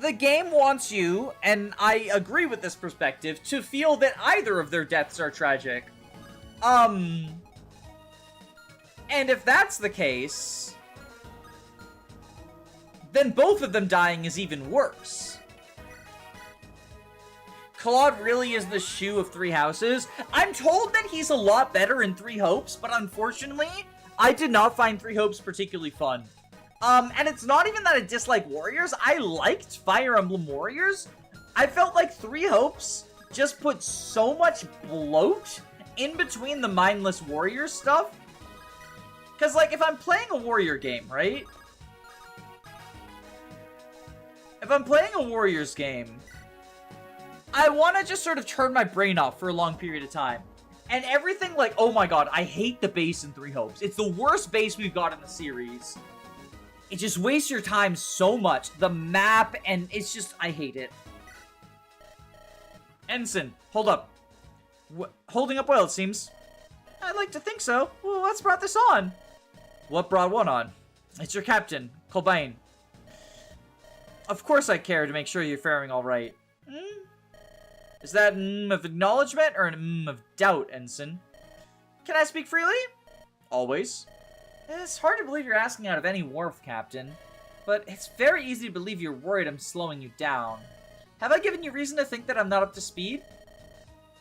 the game wants you, and I agree with this perspective, to feel that either of their deaths are tragic. And if that's the case, then both of them dying is even worse. Claude really is the shoe of 3 Houses. I'm told that he's a lot better in 3 Hopes, but unfortunately, I did not find 3 Hopes particularly fun. And it's not even that I dislike Warriors. I liked Fire Emblem Warriors. I felt like 3 Hopes just put so much bloat in between the mindless Warrior stuff. Because, like, if I'm playing a Warrior game, right? If I'm playing a Warriors game, I want to just sort of turn my brain off for a long period of time. And everything like, oh my god, I hate the base in 3 Hopes. It's the worst base we've got in the series. It just wastes your time so much. The map, and it's just, I hate it. Ensign, hold up. Holding up well, it seems. I'd like to think so. Well, what's brought this on? What brought what on? It's your captain, Colbane. Of course I care to make sure you're faring all right. Is that an of acknowledgement or an of doubt, Ensign? Can I speak freely? Always. It's hard to believe you're asking out of any wharf, Captain. But it's very easy to believe you're worried I'm slowing you down. Have I given you reason to think that I'm not up to speed?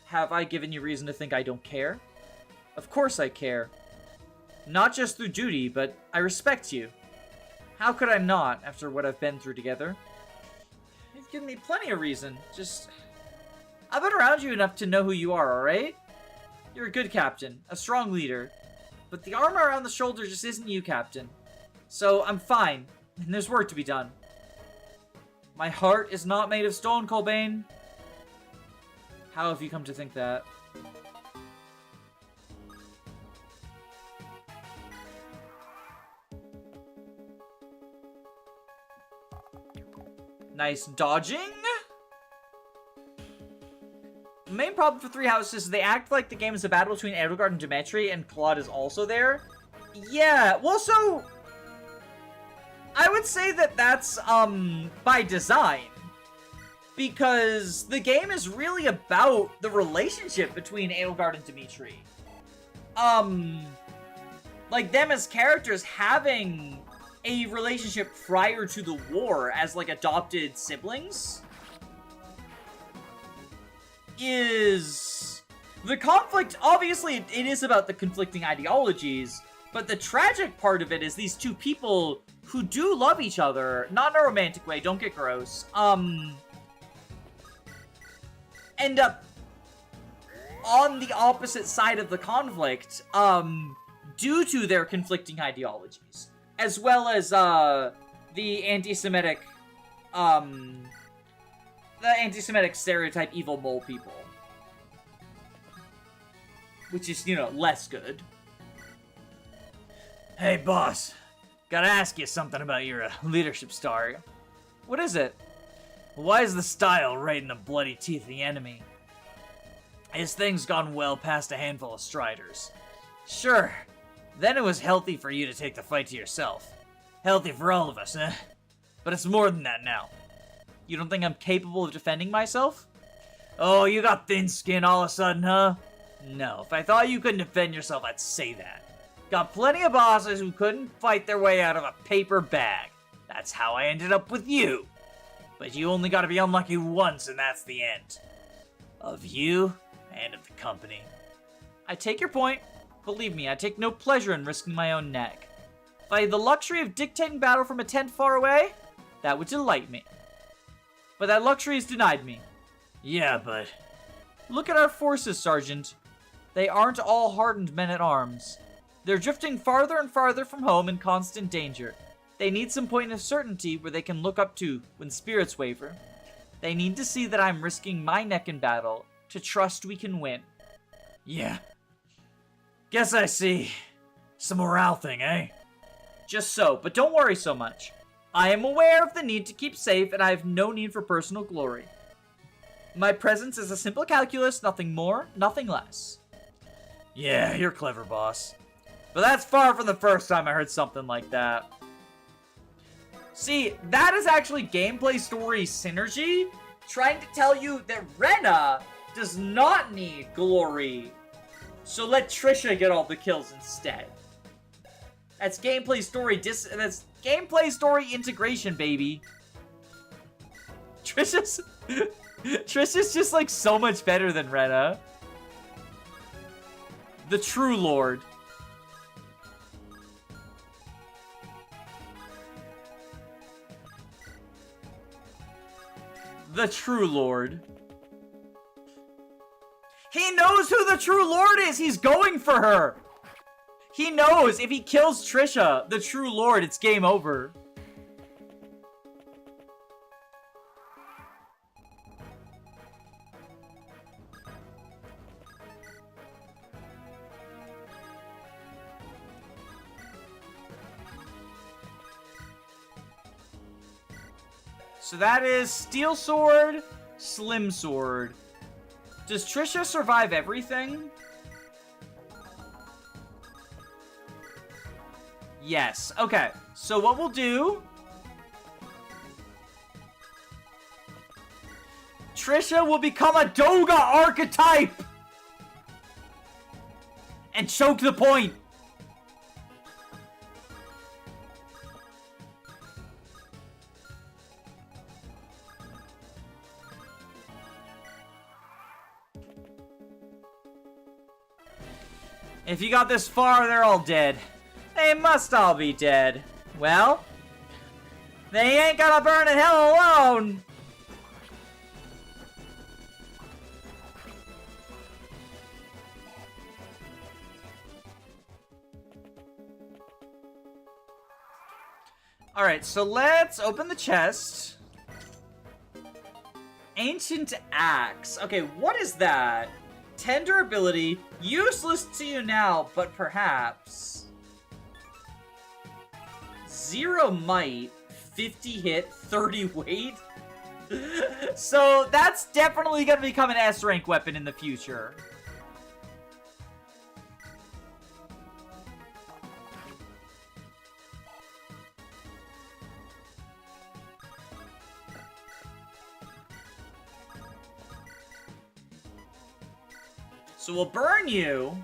Have I given you reason to think I don't care? Of course I care. Not just through duty, but I respect you. How could I not, after what I've been through together? You've given me plenty of reason. Just... I've been around you enough to know who you are, alright? You're a good captain, a strong leader. But the armor around the shoulder just isn't you, Captain. So I'm fine, and there's work to be done. My heart is not made of stone, Colbane. How have you come to think that? Nice dodging. The main problem for Three Houses is they act like the game is a battle between Edelgard and Demetri, and Claude is also there. Yeah, well, so... I would say that that's, by design. Because the game is really about the relationship between Edelgard and Demetri. Like, them as characters having a relationship prior to the war as, like, adopted siblings is... The conflict, obviously, it is about the conflicting ideologies, but the tragic part of it is these two people who do love each other, not in a romantic way, don't get gross, end up on the opposite side of the conflict, due to their conflicting ideologies, as well as, the anti-Semitic stereotype evil mole people. Which is, you know, less good. Hey, boss. Gotta ask you something about your leadership star. What is it? Why is the style right in the bloody teeth of the enemy? His thing's gone well past a handful of striders. Sure, then it was healthy for you to take the fight to yourself. Healthy for all of us, eh? But it's more than that now. You don't think I'm capable of defending myself? Oh, you got thin skin all of a sudden, huh? No, if I thought you couldn't defend yourself, I'd say that. Got plenty of bosses who couldn't fight their way out of a paper bag. That's how I ended up with you. But you only gotta be unlucky once and that's the end. Of you and of the company. I take your point. Believe me, I take no pleasure in risking my own neck. If I had the luxury of dictating battle from a tent far away, that would delight me. But that luxury is denied me. Yeah, but... Look at our forces, Sergeant. They aren't all hardened men-at-arms. They're drifting farther and farther from home in constant danger. They need some point of certainty where they can look up to when spirits waver. They need to see that I'm risking my neck in battle to trust we can win. Yeah. Guess I see. It's a morale thing, eh? Just so, but don't worry so much. I am aware of the need to keep safe, and I have no need for personal glory. My presence is a simple calculus, nothing more, nothing less. Yeah, you're clever, boss. But that's far from the first time I heard something like that. See, that is actually gameplay story synergy, trying to tell you that Rena does not need glory. So let Trisha get all the kills instead. That's gameplay story that's gameplay story integration, baby. Trisha's just like so much better than Rena. The True Lord. The True Lord. He knows who the True Lord is! He's going for her! He knows if he kills Trisha, the True Lord, it's game over. So that is Steel Sword, Slim Sword. Does Trisha survive everything? Yes. Okay. So what we'll do... Trisha will become a Doga archetype! And choke the point! If you got this far, they're all dead. They must all be dead. Well, they ain't gonna burn in hell alone! Alright, so let's open the chest. Ancient Axe. Okay, what is that? Tender ability. Useless to you now, but perhaps. 0 might, 50 hit, 30 weight. So that's definitely gonna become an S rank weapon in the future. So we'll burn you.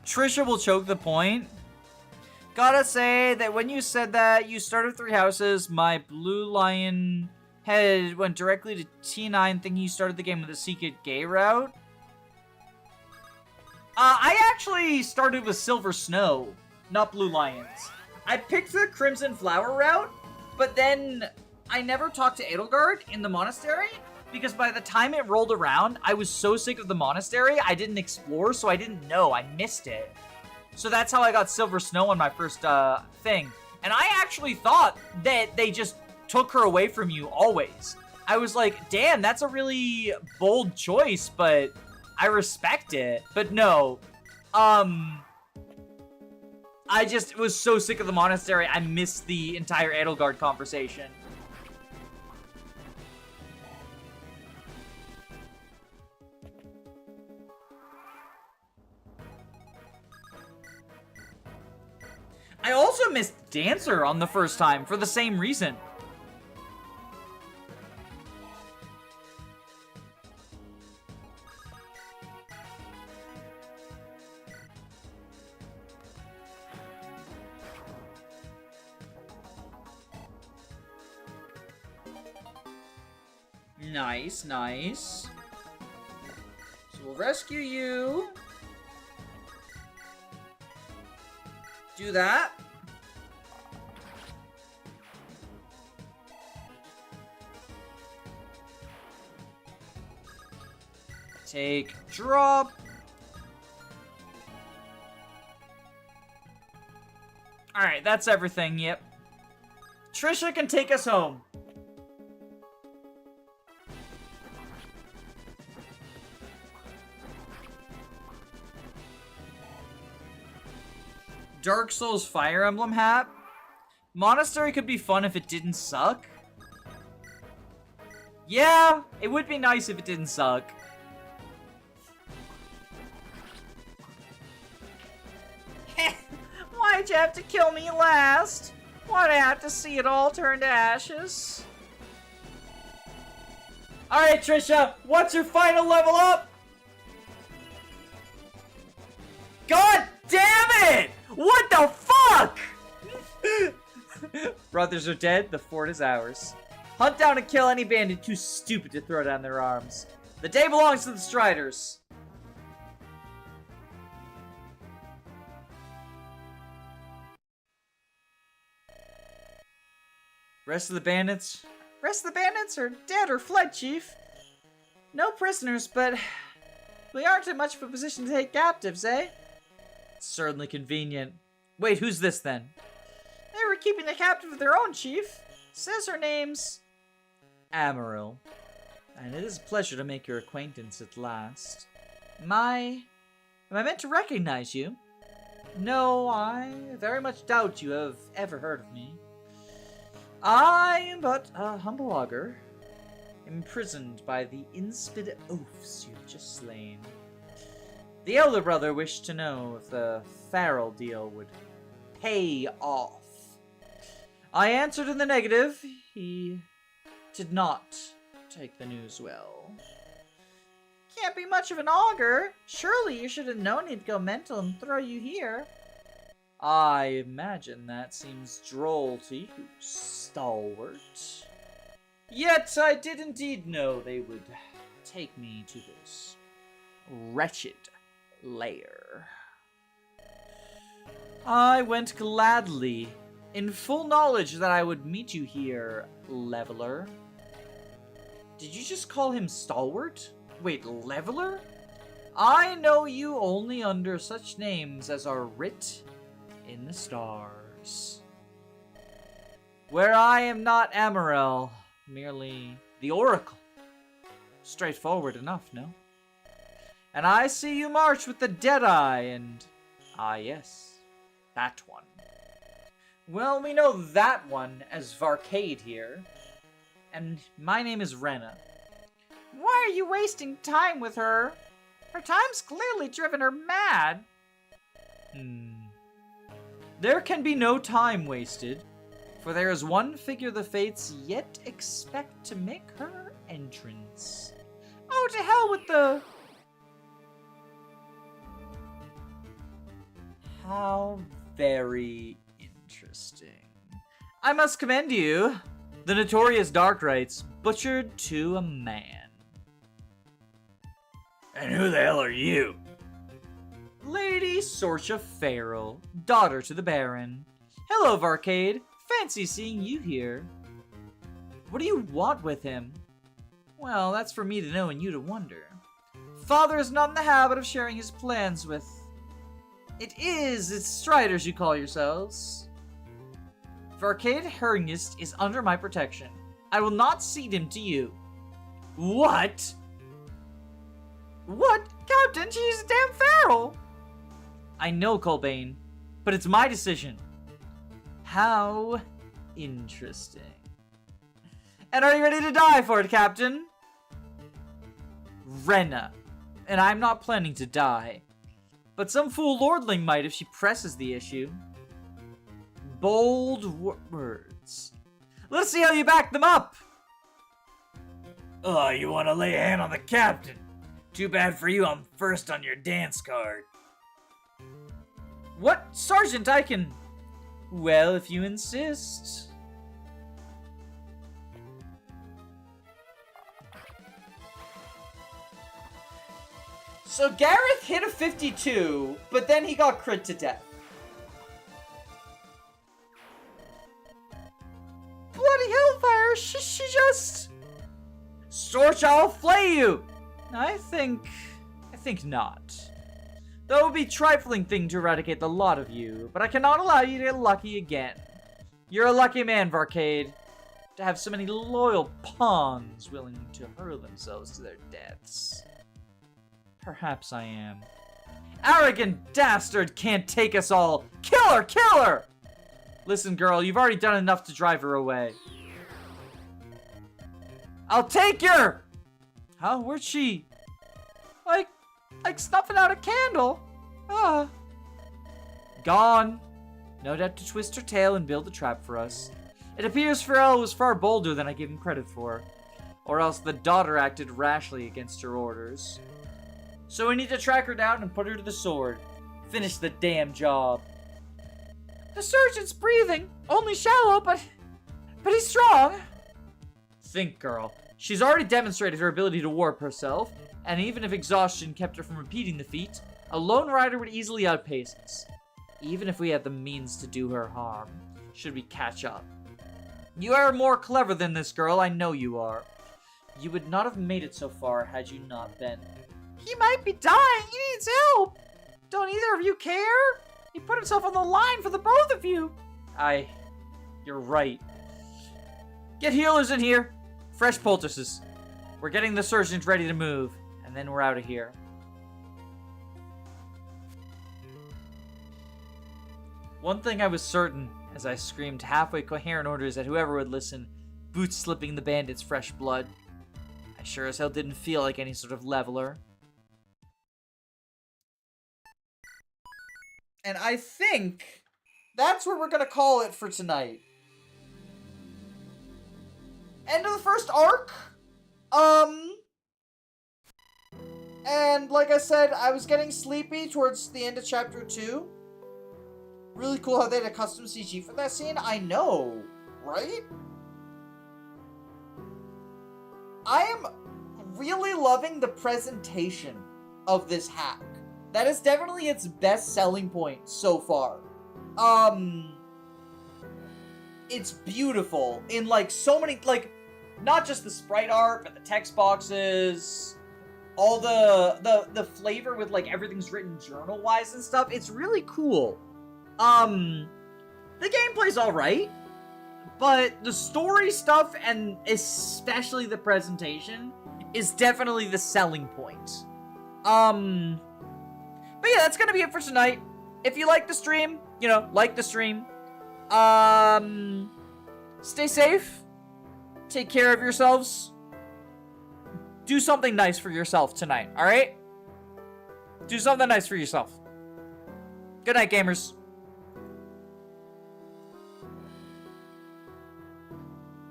Trisha will choke the point. Gotta say that when you said that, you started 3 houses, my blue lion head went directly to T9 thinking you started the game with a secret gay route. I actually started with Silver Snow, not Blue Lions. I picked the Crimson Flower route, but then I never talked to Edelgard in the monastery, because by the time it rolled around, I was so sick of the monastery, I didn't explore, so I didn't know. I missed it. So that's how I got Silver Snow on my first thing. And I actually thought that they just took her away from you always. I was like, damn, that's a really bold choice, but I respect it. But no. I just was so sick of the monastery, I missed the entire Edelgard conversation. I also missed Dancer on the first time for the same reason. Nice, nice. So we'll rescue you. Do that. Take drop. Alright, that's everything, yep. Trisha can take us home. Dark Souls Fire Emblem hat. Monastery could be fun if it didn't suck. Yeah, it would be nice if it didn't suck. Why'd you have to kill me last? Why'd I have to see it all turn to ashes? Alright, Trisha, what's your final level up? God damn it! What the fuck? Brothers are dead, the fort is ours. Hunt down and kill any bandit too stupid to throw down their arms. The day belongs to the Striders. Rest of the bandits are dead or fled, Chief. No prisoners, but we aren't in much of a position to take captives, eh? certainly convenient. Wait, who's this then? They were keeping the captive of their own, Chief. Says her name's Amaryl. And it is a pleasure to make your acquaintance at last. Am I meant to recognize you? No, I very much doubt you have ever heard of me. I am but a humble augur, imprisoned by the inspid oafs you've just slain. The elder brother wished to know if the Farrell deal would pay off. I answered in the negative. He did not take the news well. Can't be much of an augur. Surely you should have known he'd go mental and throw you here. I imagine that seems droll to you, stalwart. Yet I did indeed know they would take me to this. wretched lair. I went gladly, in full knowledge that I would meet you here, Leveler. Did you just call him Stalwart? Wait, Leveler? I know you only under such names as are writ in the stars. Where I am not Amarel, merely the Oracle. Straightforward enough, no? And I see you march with the Deadeye and... ah, yes, that one. Well, we know that one as Varcade here. And my name is Rena. Why are you wasting time with her? Her time's clearly driven her mad. There can be no time wasted, for there is one figure the fates yet expect to make her entrance. Oh, to hell with the... How very interesting. I must commend you. The notorious Dark Rites, butchered to a man. And who the hell are you? Lady Sorcha Farrell, daughter to the Baron. Hello, Varcade. Fancy seeing you here. What do you want with him? Well, that's for me to know and you to wonder. Father is not in the habit of sharing his plans with... It's Striders you call yourselves. Varcade Hernest is under my protection. I will not cede him to you. What? What? Captain, she's a damn feral! I know, Colbane, but it's my decision. How interesting. And are you ready to die for it, Captain? Rena. And I'm not planning to die. But some fool lordling might if she presses the issue. Bold words. Let's see how you back them up! Oh, you want to lay a hand on the captain? Too bad for you, I'm first on your dance card. What? Sergeant, I can... Well, if you insist. So Gareth hit a 52, but then he got crit to death. Bloody hellfire, she just... Sorch, I'll flay you! I think not. That would be a trifling thing to eradicate the lot of you, but I cannot allow you to get lucky again. You're a lucky man, Varcade, to have so many loyal pawns willing to hurl themselves to their deaths. Perhaps I am. Arrogant dastard can't take us all! Kill her! Kill her! Listen, girl, you've already done enough to drive her away. I'll take her! Huh? Where'd she? Like snuffing out a candle. Gone. No doubt to twist her tail and build a trap for us. It appears Farrell was far bolder than I gave him credit for. Or else the daughter acted rashly against her orders. So we need to track her down and put her to the sword. Finish the damn job. The surgeon's breathing. Only shallow, but he's strong. Think, girl. She's already demonstrated her ability to warp herself, and even if exhaustion kept her from repeating the feat, a lone rider would easily outpace us. Even if we had the means to do her harm, should we catch up. You are more clever than this girl, I know you are. You would not have made it so far had you not been. He might be dying. He needs help. Don't either of you care? He put himself on the line for the both of you. You're right. Get healers in here. Fresh poultices. We're getting the surgeons ready to move, and then we're out of here. One thing I was certain, as I screamed halfway coherent orders at whoever would listen, boots slipping the bandits' fresh blood. I sure as hell didn't feel like any sort of leveler. And I think that's what we're gonna call it for tonight. End of the first arc. And like I said, I was getting sleepy towards the end of chapter 2. Really cool how they had a custom CG for that scene. I know, right? I am really loving the presentation of this hack. That is definitely its best selling point so far. It's beautiful in, like, so many, like, not just the sprite art, but the text boxes, all the flavor with, like, everything's written journal-wise and stuff. It's really cool. The gameplay's alright, but the story stuff, and especially the presentation, is definitely the selling point. But yeah, that's gonna be it for tonight. If you like the stream, you know, like the stream. Stay safe. Take care of yourselves. Do something nice for yourself tonight, alright? Do something nice for yourself. Good night, gamers.